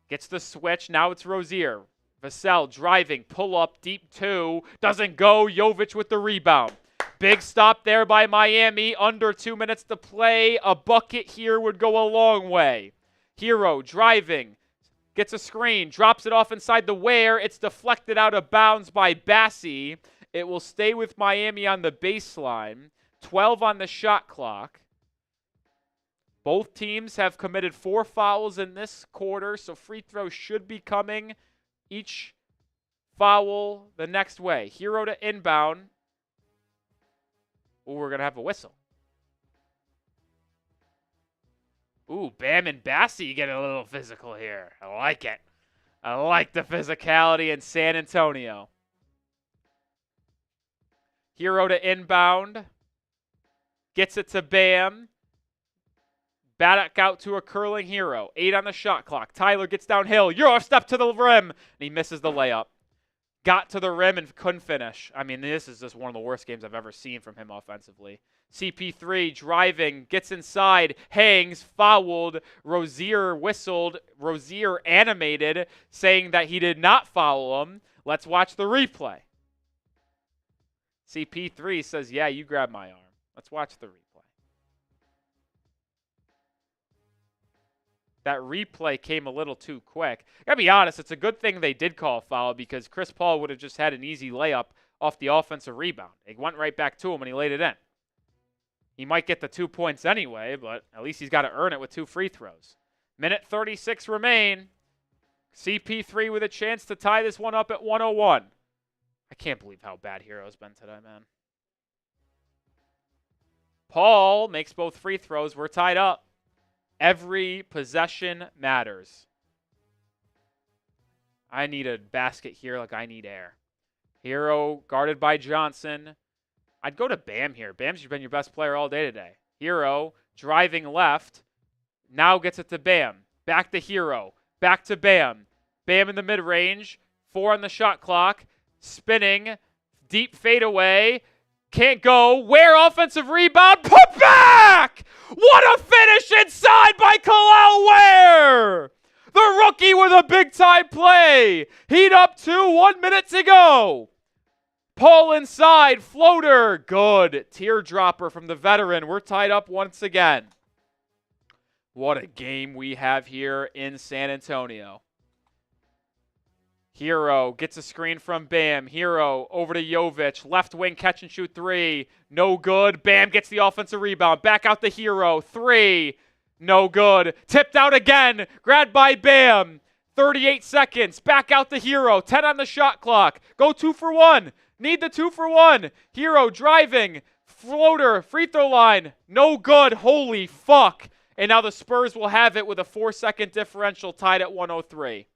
Gets the switch. Now it's Rozier. Vassell driving, pull up, deep 2. Doesn't go. Jovic with the rebound. Big stop there by Miami. Under 2 minutes to play. A bucket here would go a long way. Hero driving, gets a screen, drops it off inside the Ware. It's deflected out of bounds by Bassi. It will stay with Miami on the baseline. 12 on the shot clock. Both teams have committed 4 fouls in this quarter, so free throws should be coming each foul the next way. Hero to inbound. Ooh, we're going to have a whistle. Ooh, Bam and Bassi get a little physical here. I like it. I like the physicality in San Antonio. Hero to inbound. Gets it to Bam. Back out to a curling Hero. 8 on the shot clock. Tyler gets downhill. Euro step to the rim. And he misses the layup. Got to the rim and couldn't finish. I mean, this is just one of the worst games I've ever seen from him offensively. CP3 driving, gets inside, hangs, fouled. Rozier whistled. Rozier animated, saying that he did not foul him. Let's watch the replay. CP3 says, yeah, you grabbed my arm. Let's watch the replay. That replay came a little too quick. Gotta be honest, it's a good thing they did call a foul because Chris Paul would have just had an easy layup off the offensive rebound. It went right back to him and he laid it in. He might get the 2 points anyway, but at least he's got to earn it with 2 free throws. Minute 36 remain. CP3 with a chance to tie this one up at 101. I can't believe how bad Hero's been today, man. Paul makes both free throws. We're tied up. Every possession matters. I need a basket here like I need air. Hero guarded by Johnson. I'd go to Bam here. Bam's been your best player all day today. Hero driving left. Now gets it to Bam. Back to Hero. Back to Bam. Bam in the mid-range. 4 on the shot clock. Spinning. Deep fadeaway. Can't go. Ware offensive rebound. Put back! What a finish inside by Kel'el Ware! The rookie with a big-time play. Heat up 2, 1 minute to go. Paul inside. Floater. Good. Teardropper from the veteran. We're tied up once again. What a game we have here in San Antonio. Hero gets a screen from Bam. Hero over to Jovic. Left wing catch and shoot 3. No good. Bam gets the offensive rebound. Back out to Hero. 3. No good. Tipped out again. Grabbed by Bam. 38 seconds. Back out to Hero. 10 on the shot clock. Go 2 for 1. Need the 2 for 1. Hero driving. Floater. Free throw line. No good. Holy fuck. And now the Spurs will have it with a 4-second differential tied at 103.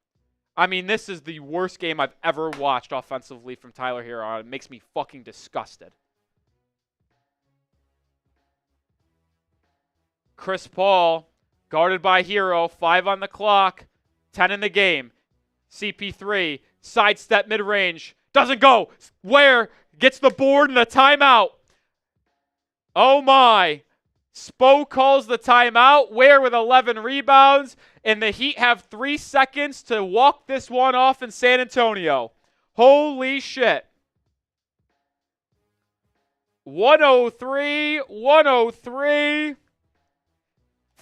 I mean, this is the worst game I've ever watched offensively from Tyler Hero. It makes me fucking disgusted. Chris Paul, guarded by Hero, 5 on the clock, 10 in the game. CP3, sidestep mid-range, doesn't go. Ware gets the board and a timeout. Oh my. Spo calls the timeout. Ware with 11 rebounds. And the Heat have 3 seconds to walk this one off in San Antonio. Holy shit. 103, 103.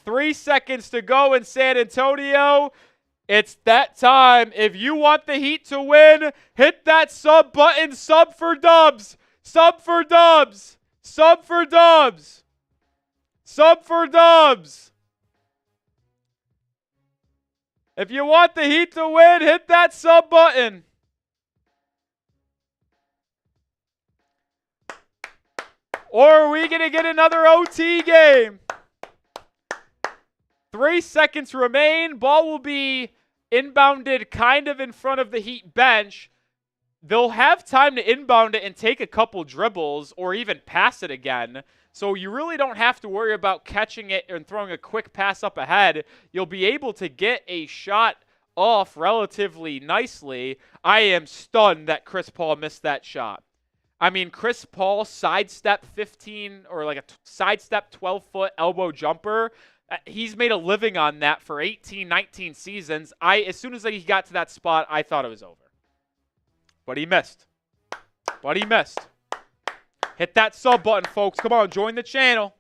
3 seconds to go in San Antonio. It's that time. If you want the Heat to win, hit that sub button. Sub for dubs. Sub for dubs. Sub for dubs. Sub for dubs. If you want the Heat to win, hit that sub button. Or are we going to get another OT game? 3 seconds remain. Ball will be inbounded kind of in front of the Heat bench. They'll have time to inbound it and take a couple dribbles or even pass it again. So you really don't have to worry about catching it and throwing a quick pass up ahead. You'll be able to get a shot off relatively nicely. I am stunned that Chris Paul missed that shot. I mean, Chris Paul sidestep 15 or like a sidestep 12-foot elbow jumper. He's made a living on that for 18, 19 seasons. As soon as he got to that spot, I thought it was over. But he missed. Hit that sub button, folks. Come on, join the channel.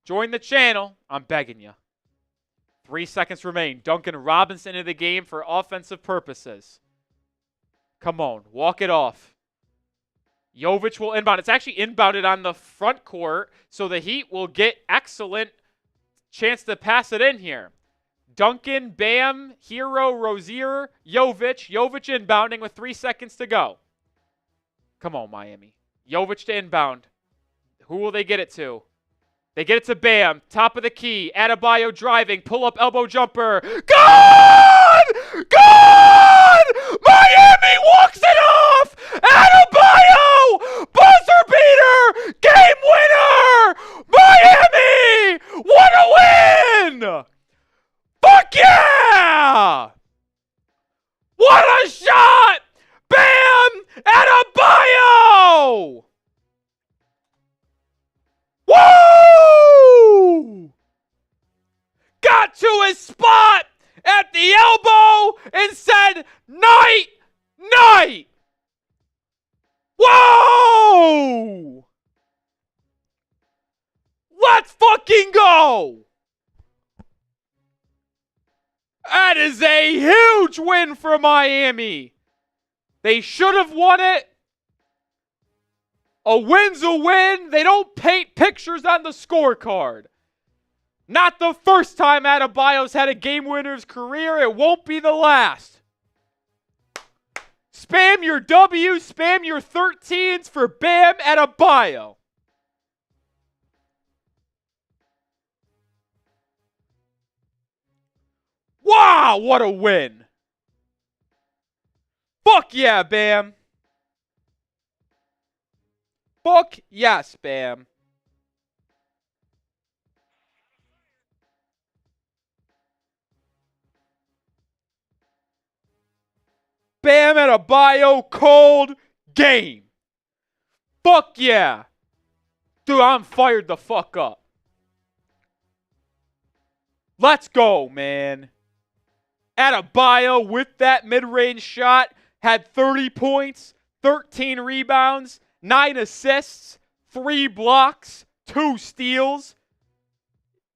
Join the channel. I'm begging you. 3 seconds remain. Duncan Robinson into the game for offensive purposes. Come on, walk it off. Jovic will inbound. It's actually inbounded on the front court, so the Heat will get excellent chance to pass it in here. Duncan, Bam, Hero, Rozier, Jovic. Jovic inbounding with 3 seconds to go. Come on, Miami. Jovic to inbound. Who will they get it to? They get it to Bam. Top of the key. Adebayo driving. Pull-up elbow jumper. Good! Good! Miami walks it off! Adebayo! Buzzer night, night. Whoa! Let's fucking go! That is a huge win for Miami. They should have won it. A win's a win. They don't paint pictures on the scorecard. Not the first time Adebayo's had a game winner in his career. It won't be the last. Spam your W, spam your 13s for Bam Adebayo. Wow, what a win. Fuck yeah, Bam. Fuck yes, Bam. Bam Adebayo, cold game. Fuck yeah. Dude, I'm fired the fuck up. Let's go, man. Adebayo with that mid-range shot had 30 points, 13 rebounds, 9 assists, 3 blocks, 2 steals.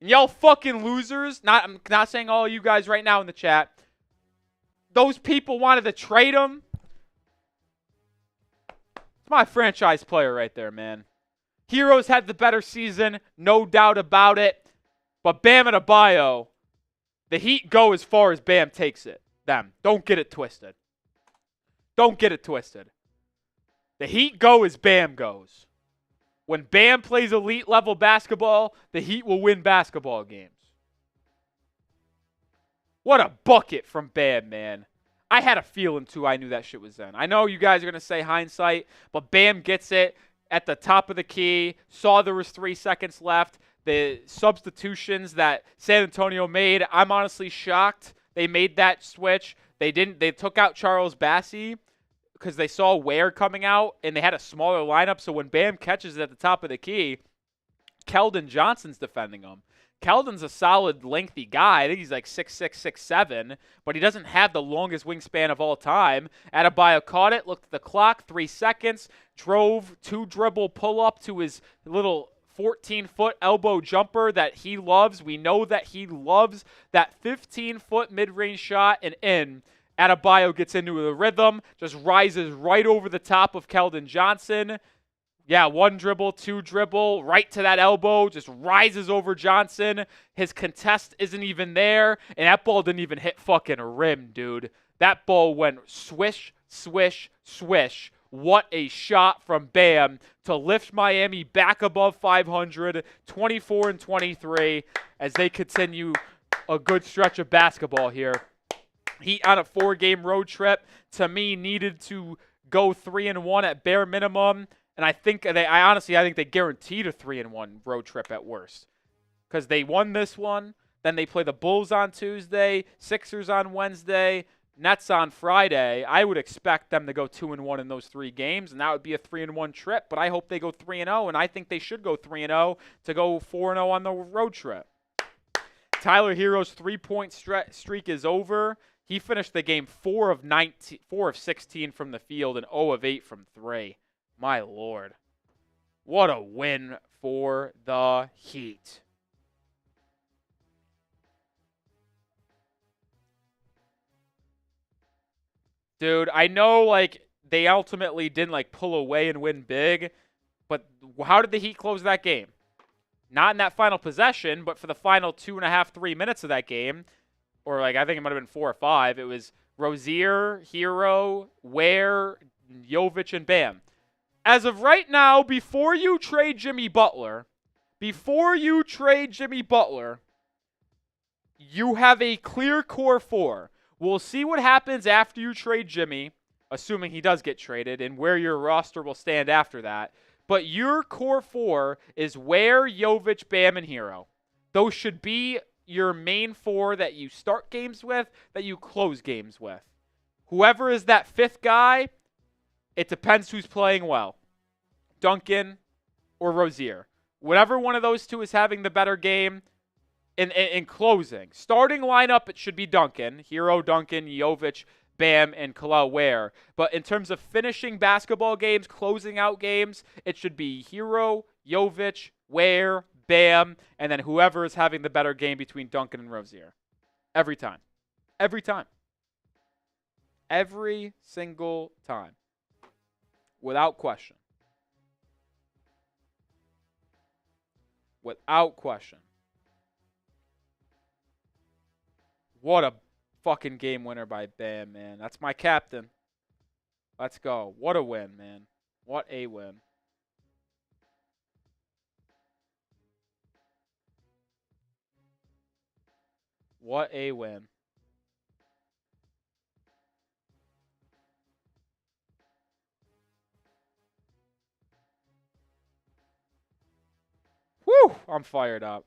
And y'all fucking losers, I'm not saying all you guys right now in the chat, those people wanted to trade him. It's my franchise player right there, man. Heroes had the better season, no doubt about it. But Bam Adebayo, the Heat go as far as Bam takes it. Them. Don't get it twisted. Don't get it twisted. The Heat go as Bam goes. When Bam plays elite level basketball, the Heat will win basketball games. What a bucket from Bam, man. I had a feeling, too, I knew that shit was in. I know you guys are going to say hindsight, but Bam gets it at the top of the key, saw there was 3 seconds left. The substitutions that San Antonio made, I'm honestly shocked they made that switch. They took out Charles Bassey because they saw Ware coming out, and they had a smaller lineup, so when Bam catches it at the top of the key, Keldon Johnson's defending him. Keldon's a solid, lengthy guy. I think he's like 6'6", 6'7", but he doesn't have the longest wingspan of all time. Adebayo caught it, looked at the clock, 3 seconds, drove 2-dribble pull-up to his little 14-foot elbow jumper that he loves. We know that he loves that 15-foot mid-range shot, and in. Adebayo gets into the rhythm, just rises right over the top of Keldon Johnson. Yeah, 1 dribble, 2 dribble, right to that elbow, just rises over Johnson. His contest isn't even there, and that ball didn't even hit fucking rim, dude. That ball went swish, swish, swish. What a shot from Bam to lift Miami back above 500, 24-23, as they continue a good stretch of basketball here. Heat on a 4-game road trip, to me, needed to go 3-1 at bare minimum. And I think they guaranteed a 3-1 road trip at worst. Because they won this one, then they play the Bulls on Tuesday, Sixers on Wednesday, Nets on Friday. I would expect them to go 2-1 in those 3 games, and that would be a 3-1 trip. But I hope they go 3-0, and I think they should go 3-0 to go 4-0 on the road trip. Tyler Hero's 3-point streak is over. He finished the game 4 of 16 from the field and 0 of 8 from 3. My Lord. What a win for the Heat. Dude, I know, they ultimately didn't, pull away and win big, but how did the Heat close that game? Not in that final possession, but for the final 2.5, 3 minutes of that game, or, I think it might have been 4 or 5, it was Rozier, Hero, Ware, Jovic, and Bam. As of right now, before you trade Jimmy Butler, you have a clear core 4. We'll see what happens after you trade Jimmy, assuming he does get traded, and where your roster will stand after that. But your core 4 is Ware, Jovic, Bam, and Hero. Those should be your main 4 that you start games with, that you close games with. Whoever is that 5th guy, it depends who's playing well. Duncan or Rozier. Whatever one of those 2 is having the better game in closing. Starting lineup, it should be Duncan. Hero, Duncan, Jovic, Bam and Kel'el Ware. But in terms of finishing basketball games, closing out games, it should be Hero, Jovic, Ware, Bam, and then whoever is having the better game between Duncan and Rozier. Every time. Every time. Every single time. Without question. Without question. What a fucking game winner by Bam, man. That's my captain. Let's go. What a win, man. What a win. What a win. Whew, I'm fired up.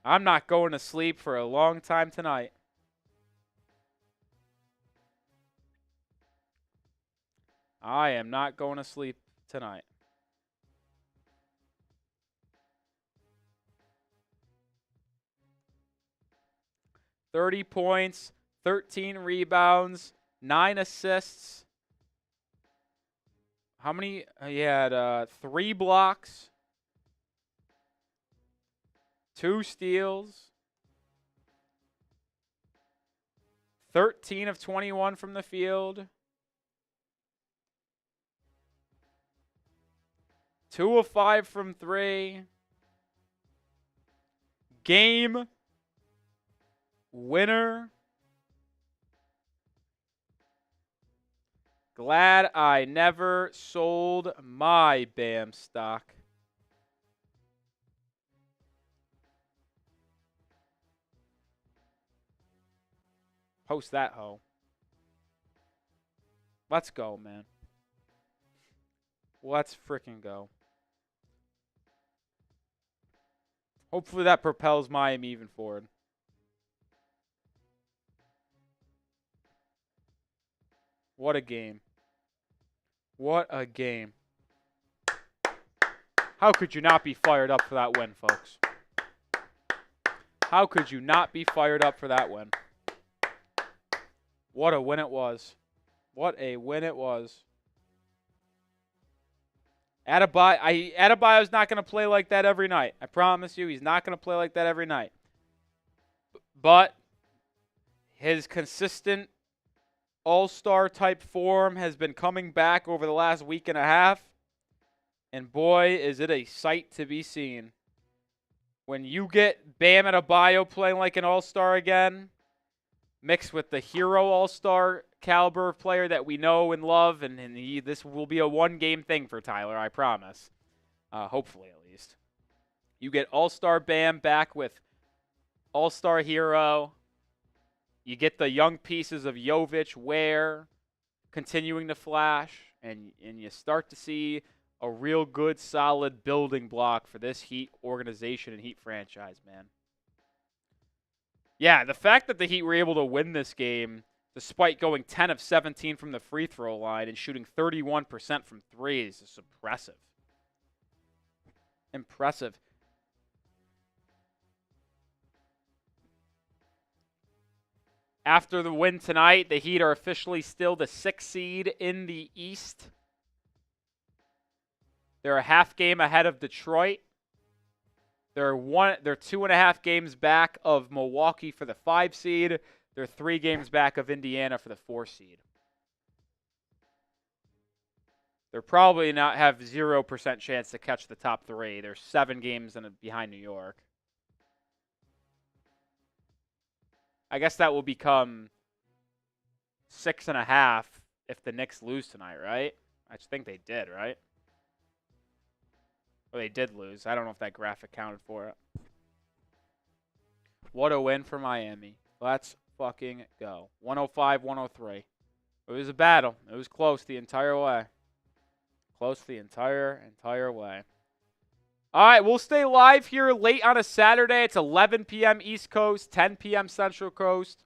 I'm not going to sleep for a long time tonight. I am not going to sleep tonight. "30 points, 13 rebounds, 9 assists. How many? He had 3 blocks, 2 steals, 13 of 21 from the field, 2 of 5 from 3. Game winner. Glad I never sold my Bam stock. Post that hoe. Let's go, man. Let's freaking go. Hopefully that propels Miami even forward. What a game. What a game. How could you not be fired up for that win, folks? How could you not be fired up for that win? What a win it was. What a win it was. Adebayo's not going to play like that every night. I promise you, he's not going to play like that every night. But his consistent all-star type form has been coming back over the last week and a half. And boy, is it a sight to be seen. When you get Bam Adebayo playing like an all-star again, mixed with the hero all-star caliber player that we know and love, and this will be a one-game thing for Tyler, I promise. Hopefully, at least. You get all-star Bam back with all-star hero. You get the young pieces of Jovic, Ware, continuing to flash, and you start to see a real good, solid building block for this Heat organization and Heat franchise, man. Yeah, the fact that the Heat were able to win this game despite going 10 of 17 from the free throw line and shooting 31% from threes is impressive. Impressive. After the win tonight, the Heat are officially still the 6th seed in the East. They're a half game ahead of Detroit. They're 2.5 games back of Milwaukee for the 5 seed. They're 3 games back of Indiana for the 4 seed. They're probably not have 0% chance to catch the top 3. They're 7 games behind New York. I guess that will become 6.5 if the Knicks lose tonight, right? I just think they did, right? Or they did lose. I don't know if that graphic counted for it. What a win for Miami. Let's fucking go. 105-103. It was a battle. It was close the entire way. Close the entire way. All right, we'll stay live here late on a Saturday. It's 11 p.m. East Coast, 10 p.m. Central Coast.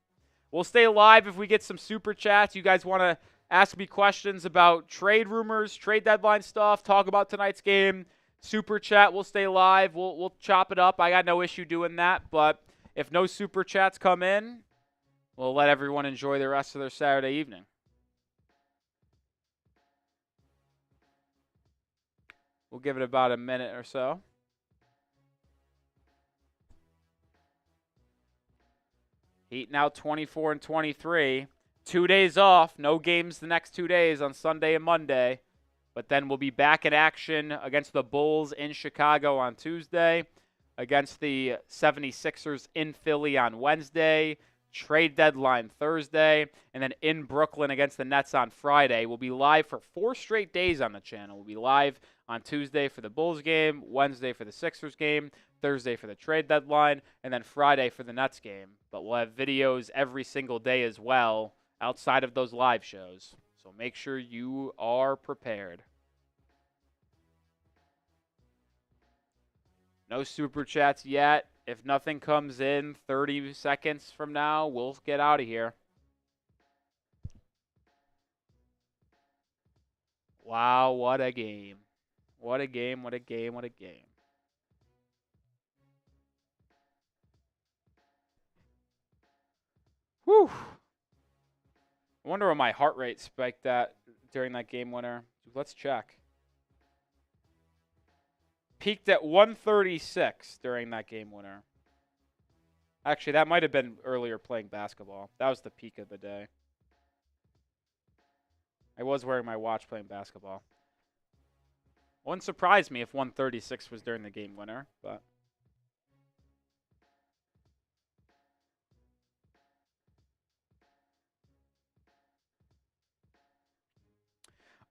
We'll stay live if we get some super chats. You guys want to ask me questions about trade rumors, trade deadline stuff, talk about tonight's game. Super chat, we'll stay live. We'll chop it up. I got no issue doing that. But if no super chats come in, we'll let everyone enjoy the rest of their Saturday evening. We'll give it about a minute or so. Heat now 24 and 23. 2 days off. No games the next 2 days on Sunday and Monday. But then we'll be back in action against the Bulls in Chicago on Tuesday, against the 76ers in Philly on Wednesday, trade deadline Thursday, and then in Brooklyn against the Nets on Friday. We'll be live for 4 straight days on the channel. We'll be live on Tuesday for the Bulls game, Wednesday for the Sixers game, Thursday for the trade deadline, and then Friday for the Nets game. But we'll have videos every single day as well outside of those live shows. So make sure you are prepared. No super chats yet. If nothing comes in 30 seconds from now, we'll get out of here. Wow, what a game. What a game, what a game, what a game. Whew. I wonder what my heart rate spiked at during that game winner. Let's check. Peaked at 136 during that game winner. Actually, that might have been earlier playing basketball. That was the peak of the day. I was wearing my watch playing basketball. Wouldn't surprise me if 136 was during the game winner, but...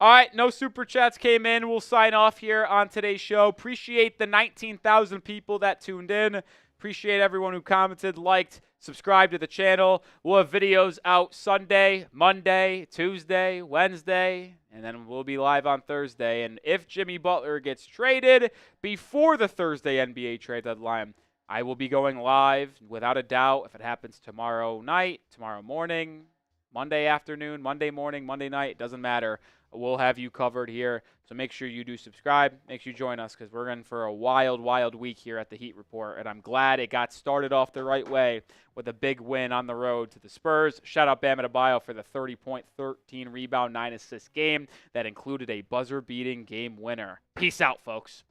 All right, no super chats came in. We'll sign off here on today's show. Appreciate the 19,000 people that tuned in. Appreciate everyone who commented, liked, subscribed to the channel. We'll have videos out Sunday, Monday, Tuesday, Wednesday, and then we'll be live on Thursday. And if Jimmy Butler gets traded before the Thursday NBA trade deadline, I will be going live without a doubt if it happens tomorrow night, tomorrow morning, Monday afternoon, Monday morning, Monday night, it doesn't matter. We'll have you covered here. So make sure you do subscribe. Make sure you join us because we're in for a wild, wild week here at the Heat Report. And I'm glad it got started off the right way with a big win on the road to the Spurs. Shout out Bam Adebayo for the 30-point, 13 rebound, 9 assist game that included a buzzer-beating game winner. Peace out, folks.